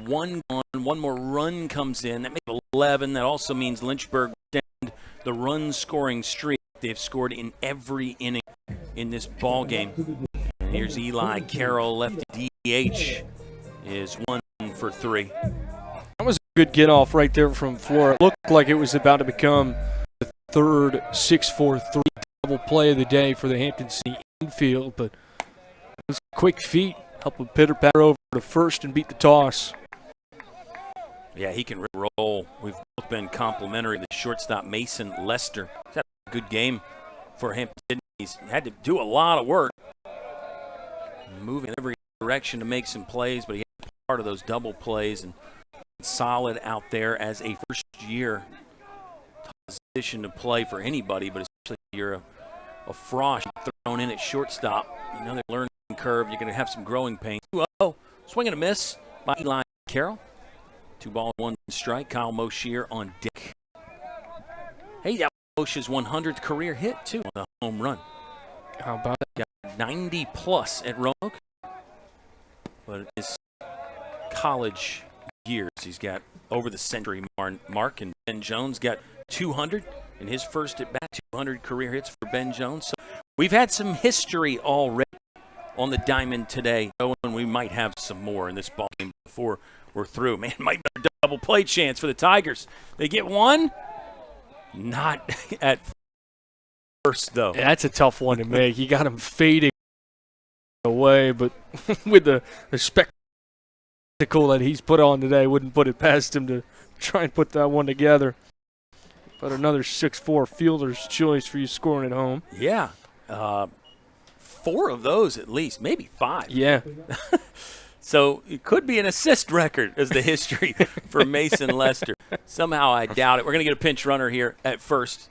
One more run comes in. That makes it 11. That also means Lynchburg will extend the run-scoring streak they've scored in every inning in this ball game. And here's Eli Carroll, lefty DH, is 1 for 3. That was a good get-off right there from Flora. It looked like it was about to become the third 6-4-3 double play of the day for the Hampden-Sydney infield, but it was a quick feat. Help him pitter-patter over to first and beat the toss. Yeah, he can roll. We've both been complimentary. The shortstop, Mason Lester. He's had a good game for Hampden. He's had to do a lot of work, moving in every direction to make some plays, but he had part of those double plays and solid out there as a first-year position to play for anybody, but especially if you're a frosh thrown in at shortstop. Another learning curve. You're going to have some growing pains. 2-0. Swing and a miss by Eli Carroll. 2 balls, 1 strike. Kyle Moshier on deck. Hey, that was Moshe's 100th career hit, too, on the home run. How about that? Got 90-plus at Roanoke. But his college years, he's got over the century mark, and Ben Jones got 200 in his first at bat, 200 career hits for Ben Jones. So we've had some history already on the diamond today, and we might have some more in this ball game before we're through. Man, might be a double play chance for the Tigers. They get one. Not at first, though. Yeah, that's a tough one to make. He got him fading away, but with the spectacle that he's put on today, wouldn't put it past him to try and put that one together. But another 6-4 fielder's choice for you scoring at home. Yeah. 4 of those at least, maybe 5. Yeah. So it could be an assist record as the history for Mason Lester. Somehow I doubt it. We're going to get a pinch runner here at first.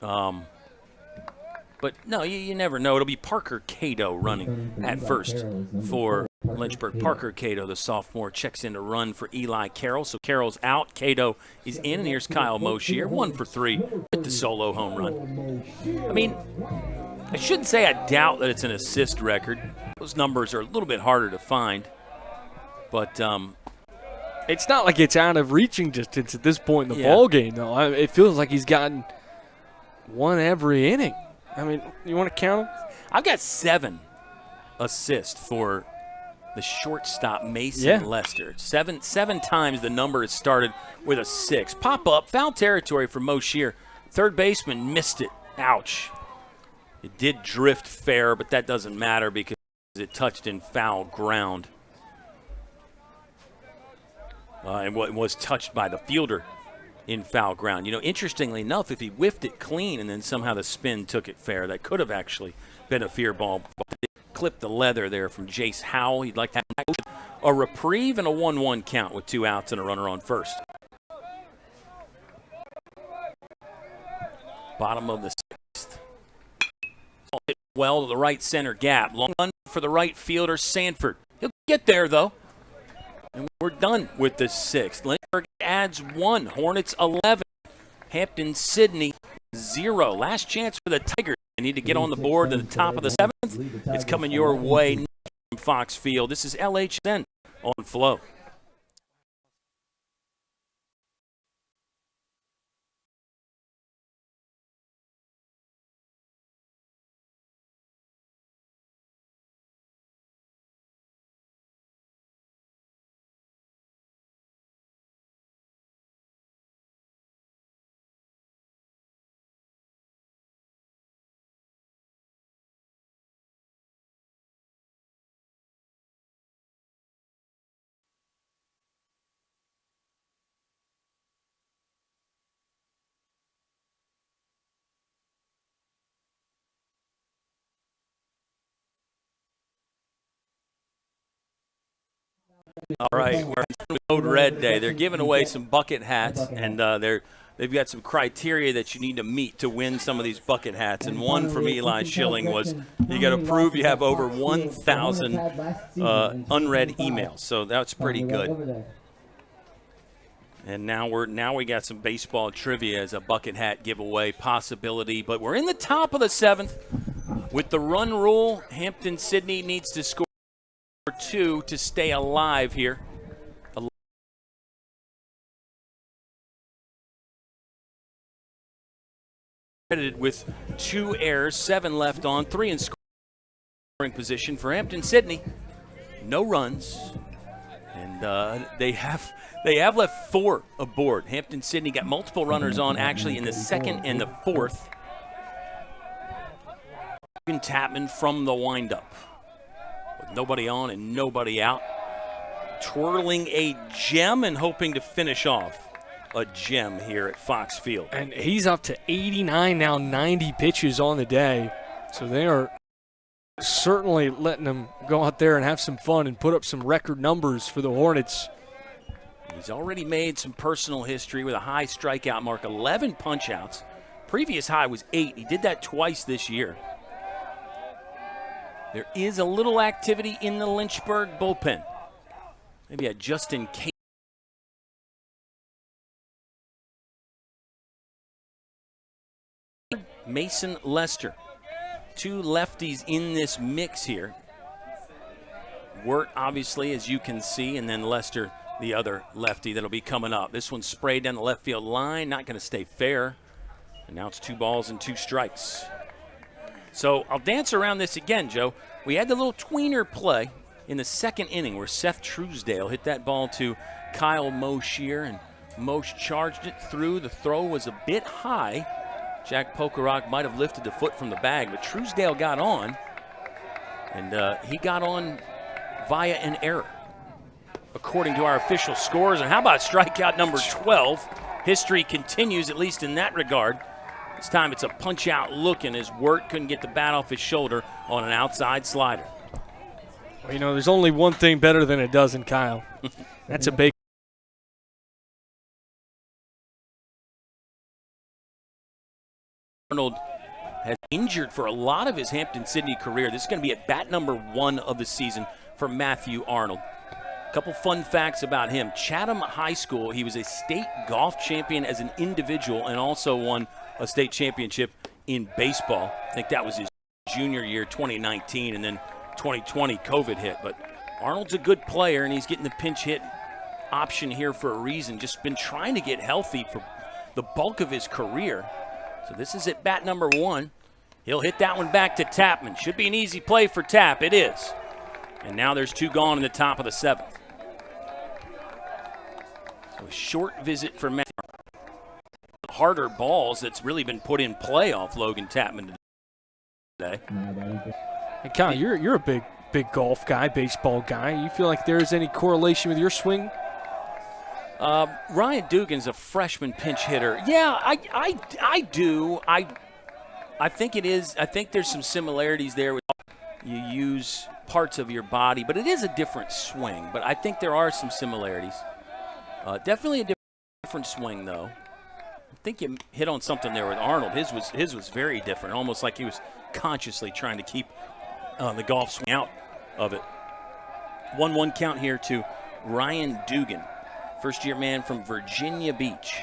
But, no, you never know. It'll be Parker Cato running at first for Lynchburg. Parker Cato, the sophomore, checks in to run for Eli Carroll. So Carroll's out. Cato is in. And here's Kyle Moshier, 1 for 3 with the solo home run. I mean, I shouldn't say I doubt that it's an assist record. Those numbers are a little bit harder to find. But it's not like it's out of reaching distance at this point in the ball game, though. It feels like he's gotten one every inning. I mean, you want to count them? I've got 7 assists for the shortstop, Mason Lester. Seven times the number has started with a 6. Pop up, foul territory for Moshier. Third baseman missed it. Ouch. It did drift fair, but that doesn't matter because it touched in foul ground. And was touched by the fielder in foul ground. You know, interestingly enough, if he whiffed it clean and then somehow the spin took it fair, that could have actually been a fair ball. Clipped the leather there from Jace Howell. He'd like to have a reprieve and a 1-1 count with 2 outs and a runner on first. Bottom of the 6th. Hit well to the right center gap. Long run for the right fielder, Sanford. He'll get there, though. And we're done with the 6th. Lynchburg adds 1. Hornets 11. Hampden-Sydney 0. Last chance for the Tigers. They need to get on the board to the top of the 7th. It's coming your way. Fox Field. This is LHN on Flo. All right, we're in Code Red Day. They're giving away some bucket hats, and they've got some criteria that you need to meet to win some of these bucket hats. And one from Eli Schilling was you got to prove you have over 1,000 unread emails. So that's pretty good. And now we got some baseball trivia as a bucket hat giveaway possibility. But we're in the top of the 7th with the run rule. Hampden-Sydney needs to score 2 to stay alive here. Credited with 2 errors, 7 left on, 3 in scoring position for Hampden-Sydney. No runs, and they have left 4 aboard. Hampden-Sydney got multiple runners on actually in the 2nd and the 4th. Tapman from the windup. With nobody on and nobody out. Twirling a gem and hoping to finish off a gem here at Fox Field. And he's up to 89 now, 90 pitches on the day. So they are certainly letting him go out there and have some fun and put up some record numbers for the Hornets. He's already made some personal history with a high strikeout mark, 11 punch-outs. Previous high was 8. He did that twice this year. There is a little activity in the Lynchburg bullpen. Maybe a just-in-case. Mason Lester. 2 lefties in this mix here. Wirt, obviously, as you can see, and then Lester, the other lefty that'll be coming up. This one's sprayed down the left field line, not going to stay fair. And now it's 2 balls and 2 strikes. So I'll dance around this again, Joe. We had the little tweener play in the 2nd inning where Seth Truesdale hit that ball to Kyle Moshier, and Mosh charged it through. The throw was a bit high. Jack Pokerock might have lifted the foot from the bag, but Truesdale got on, and he got on via an error, according to our official scores. And how about strikeout number 12? History continues, at least in that regard. This time it's a punch-out looking as Wirt couldn't get the bat off his shoulder on an outside slider. Well, you know, there's only one thing better than a dozen, Kyle. That's a big. Arnold has injured for a lot of his Hampden-Sydney career. This is going to be at bat number 1 of the season for Matthew Arnold. A couple fun facts about him. Chatham High School, he was a state golf champion as an individual and also won a state championship in baseball. I think that was his junior year, 2019, and then 2020 COVID hit. But Arnold's a good player, and he's getting the pinch hit option here for a reason. Just been trying to get healthy for the bulk of his career. So this is at bat number 1. He'll hit that one back to Tapman. Should be an easy play for Tap. It is. And now there's 2 gone in the top of the 7th. So a short visit for Matthew. Harder balls that's really been put in play off Logan Tapman today. Hey, Kyle, you're a big golf guy, baseball guy. You feel like there's any correlation with your swing? Ryan Dugan's a freshman pinch hitter. Yeah, I do. I think it is. I think there's some similarities there. You use parts of your body, but it is a different swing. But I think there are some similarities. Definitely a different swing, though. I think you hit on something there with Arnold. His was very different, almost like he was consciously trying to keep the golf swing out of it. 1-1 count here to Ryan Dugan, first-year man from Virginia Beach.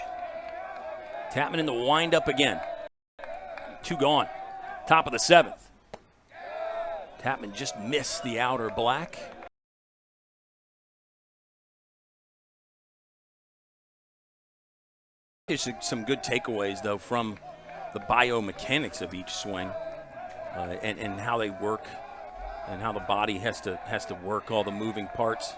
Tapman in the windup again. 2 gone. Top of the 7th. Tapman just missed the outer black. There's some good takeaways, though, from the biomechanics of each swing and how they work and how the body has to work all the moving parts.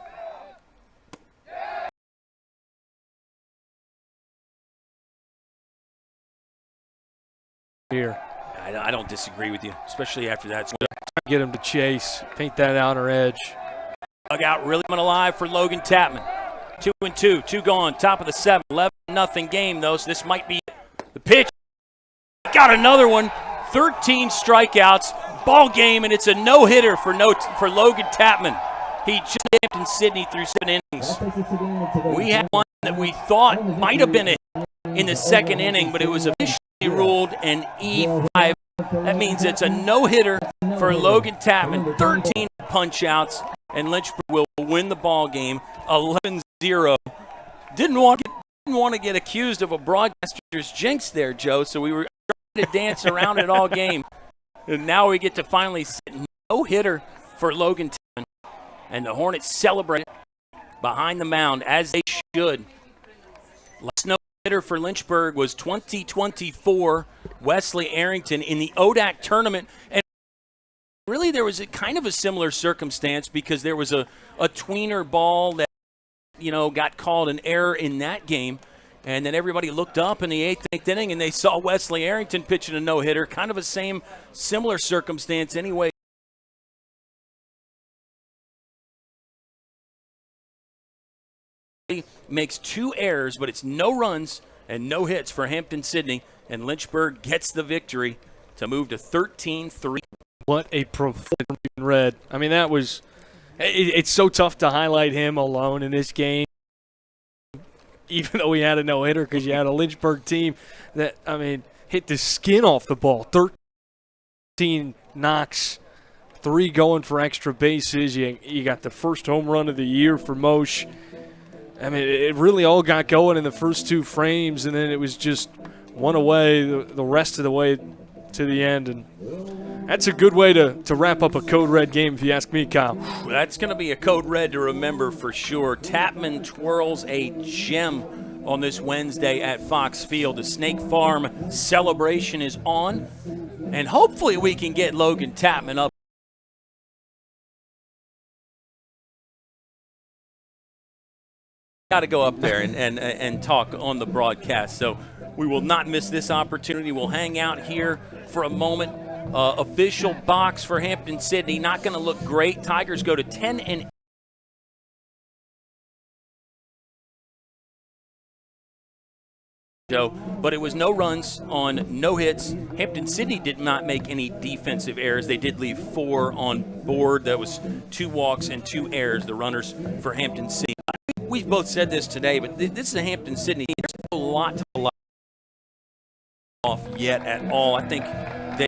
Here. I don't disagree with you, especially after that. Get him to chase, paint that outer edge. Dugout really coming alive for Logan Tapman. 2-2, 2 gone, top of the 7, 11-0 game though, so this might be the pitch. Got another one, 13 strikeouts, ball game, and it's a no-hitter for Logan Tapman. He just Hampden-Sydney through 7 innings. We had one that we thought might have been a hit in the second inning, but it was officially ruled an E5. That means it's a no-hitter for Logan Tapman, 13 punch-outs, and Lynchburg will win the ball game 11-0. Didn't want to get accused of a broadcaster's jinx there, Joe, so we were trying to dance around it all game. And now we get to finally sit no-hitter for Logan Tapman. And the Hornets celebrate behind the mound, as they should. Last no-hitter for Lynchburg was 2024 Wesley Arrington in the ODAC tournament. And really there was a kind of a similar circumstance because there was a tweener ball that got called an error in that game. And then everybody looked up in the eighth inning and they saw Wesley Arrington pitching a no-hitter. Kind of a similar circumstance anyway. Makes 2 errors, but it's no runs and no hits for Hampden-Sydney. And Lynchburg gets the victory to move to 13-3. What a red. I mean, that was – it's so tough to highlight him alone in this game, even though he had a no-hitter, because you had a Lynchburg team that, hit the skin off the ball. 13 knocks, 3 going for extra bases. You got the first home run of the year for Moshe. It really all got going in the first 2 frames, and then it was just one away the rest of the way to the end. And that's a good way to wrap up a Code Red game, if you ask me, Kyle. That's going to be a Code Red to remember for sure. Tapman twirls a gem on this Wednesday at Fox Field. The Snake Farm celebration is on, and hopefully we can get Logan Tapman up. Got to go up there and talk on the broadcast. So we will not miss this opportunity. We'll hang out here for a moment. Official box for Hampden-Sydney. Not going to look great. Tigers go to 10-8. But it was no runs on no hits. Hampden-Sydney did not make any defensive errors. They did leave 4 on board. That was 2 walks and 2 errors, the runners for Hampden-Sydney. We've both said this today, but this is a Hampden-Sydney. There's a lot to pull off yet at all. I think they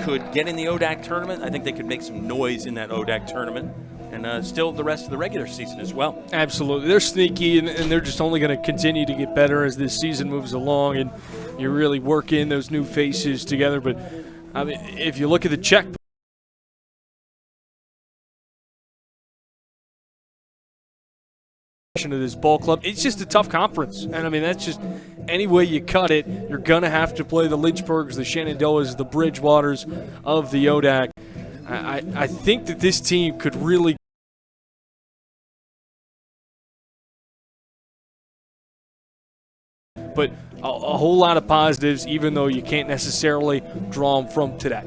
could get in the ODAC tournament. I think they could make some noise in that ODAC tournament. And still the rest of the regular season as well. Absolutely. They're sneaky, and they're just only going to continue to get better as this season moves along, and you really work in those new faces together. But, if you look at the check of this ball club, it's just a tough conference. And, that's just any way you cut it, you're going to have to play the Lynchburgs, the Shenandoahs, the Bridgewaters of the ODAC. I think that this team could really but a whole lot of positives, even though you can't necessarily draw them from today.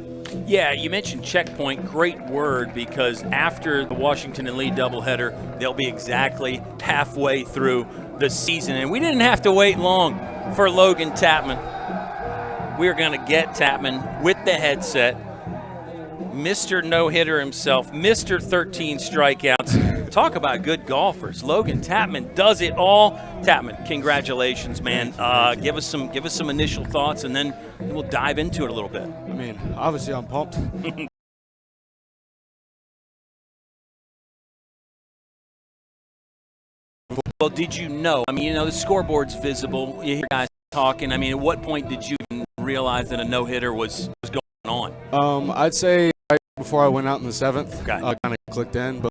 Yeah, you mentioned checkpoint. Great word, because after the Washington and Lee doubleheader, they'll be exactly halfway through the season. And we didn't have to wait long for Logan Tapman. We're going to get Tapman with the headset. Mr. No-hitter himself, Mr. 13 strikeouts. Talk about good golfers. Logan Tapman does it all. Tapman, congratulations, man. Give us some initial thoughts, and then we'll dive into it a little bit. Obviously I'm pumped. Well, did you know? The scoreboard's visible. You hear guys talking. At what point did you even realize that a no-hitter was going on? I'd say right before I went out in the 7th. Okay. Kind of clicked in, but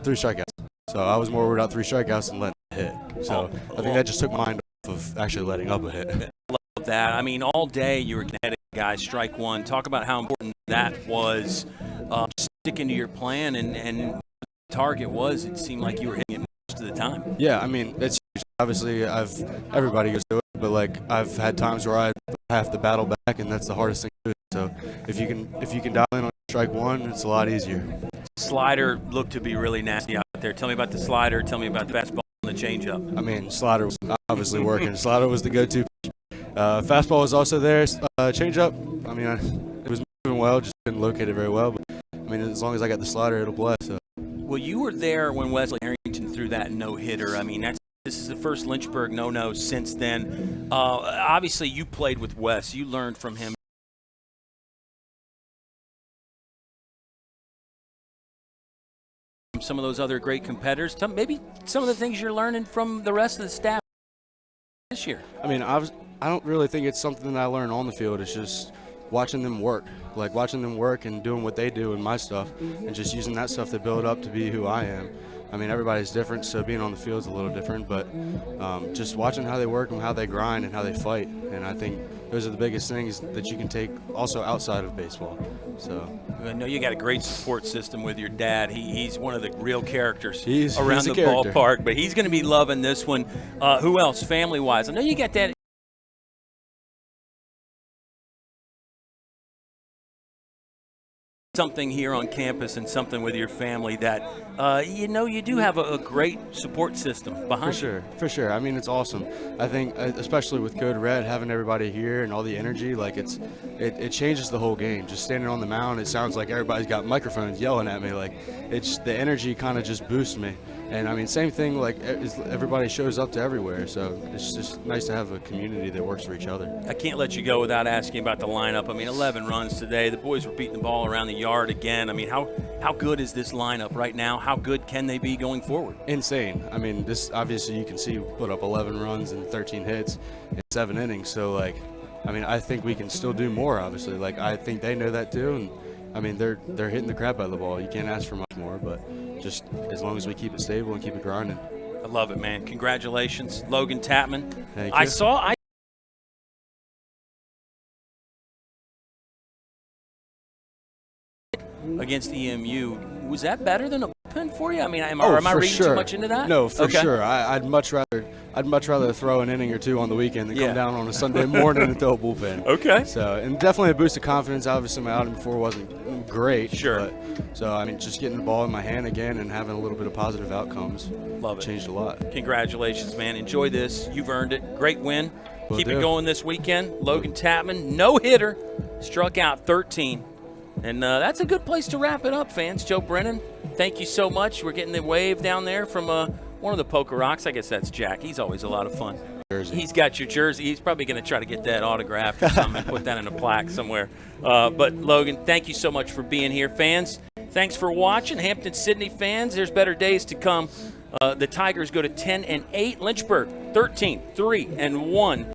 three strikeouts. So I was more worried about 3 strikeouts than letting it hit. So I think that just took my mind off of actually letting up a hit. Love that. I mean, all day you were kinetic, guys. Strike one. Talk about how important that was, sticking to your plan, and the target was. It seemed like you were hitting it most of the time. Yeah, I mean, it's huge. Obviously everybody goes through it, but like I've had times where I have to battle back, and that's the hardest thing to do. So if you can dial in on strike one, it's a lot easier. Slider looked to be really nasty out there. Tell me about the slider. Tell me about the fastball and the changeup. I mean, slider was obviously working. Slider was the go-to pitch. Fastball was also there. Changeup, I mean, it was moving well, just couldn't locate it very well. But I mean, as long as I got the slider, it'll play. So. Well, you were there when Wesley Harrington threw that no-hitter. I mean, this is the first Lynchburg no-no since then. Obviously, you played with Wes. You learned from him. Some of those other great competitors. Maybe some of the things you're learning from the rest of the staff this year. I mean, I don't really think it's something that I learn on the field. It's just watching them work, and doing what they do and my stuff, and just using that stuff to build up to be who I am. I mean, everybody's different, so being on the field is a little different, but just watching how they work and how they grind and how they fight. And I think those are the biggest things that you can take also outside of baseball. So I know you got a great support system with your dad. He's one of the real characters he's around the character. ballpark, but he's going to be loving this one. Who else, family-wise? I know you got that. Something here on campus and something with your family that you do have a great support system behind you. For sure. I mean, it's awesome. I think especially with Code Red, having everybody here and all the energy, like it changes the whole game. Just standing on the mound, it sounds like everybody's got microphones yelling at me. Like it's the energy kind of just boosts me. And I mean, same thing, like everybody shows up to everywhere, so it's just nice to have a community that works for each other. I can't let you go without asking about the lineup. I mean, 11 runs today. The boys were beating the ball around the yard again. I mean, how good is this lineup right now? How good can they be going forward? Insane. I mean, this obviously you can see we put up 11 runs and 13 hits in 7 innings, so like, I mean, I think we can still do more, obviously. Like, I think they know that too, and I mean, they're hitting the crap out of the ball. You can't ask for much more, but just as long as we keep it stable and keep it grinding. I love it, man. Congratulations, Logan Tapman. Thank you. I against EMU. Was that better than a bullpen for you? I mean, am I reading too much into that? No, for sure. I'd much rather throw an inning or two on the weekend than come down on a Sunday morning and throw a bullpen. Okay. So, and definitely a boost of confidence. Obviously, my outing before wasn't great. Sure. But, so, I mean, just getting the ball in my hand again and having a little bit of positive outcomes. Love it. Changed a lot. Congratulations, man. Enjoy this. You've earned it. Great win. Keep do. it going this weekend. Logan Tapman, no hitter, struck out 13. And that's a good place to wrap it up, fans. Joe Brennan, thank you so much. We're getting the wave down there from one of the Poker Rocks. I guess that's Jack. He's always a lot of fun. Jersey. He's got your jersey. He's probably going to try to get that autographed or something and put that in a plaque somewhere. But, Logan, thank you so much for being here. Fans, thanks for watching. Hampden-Sydney fans, there's better days to come. The Tigers go to 10-8. Lynchburg, 13-3-1.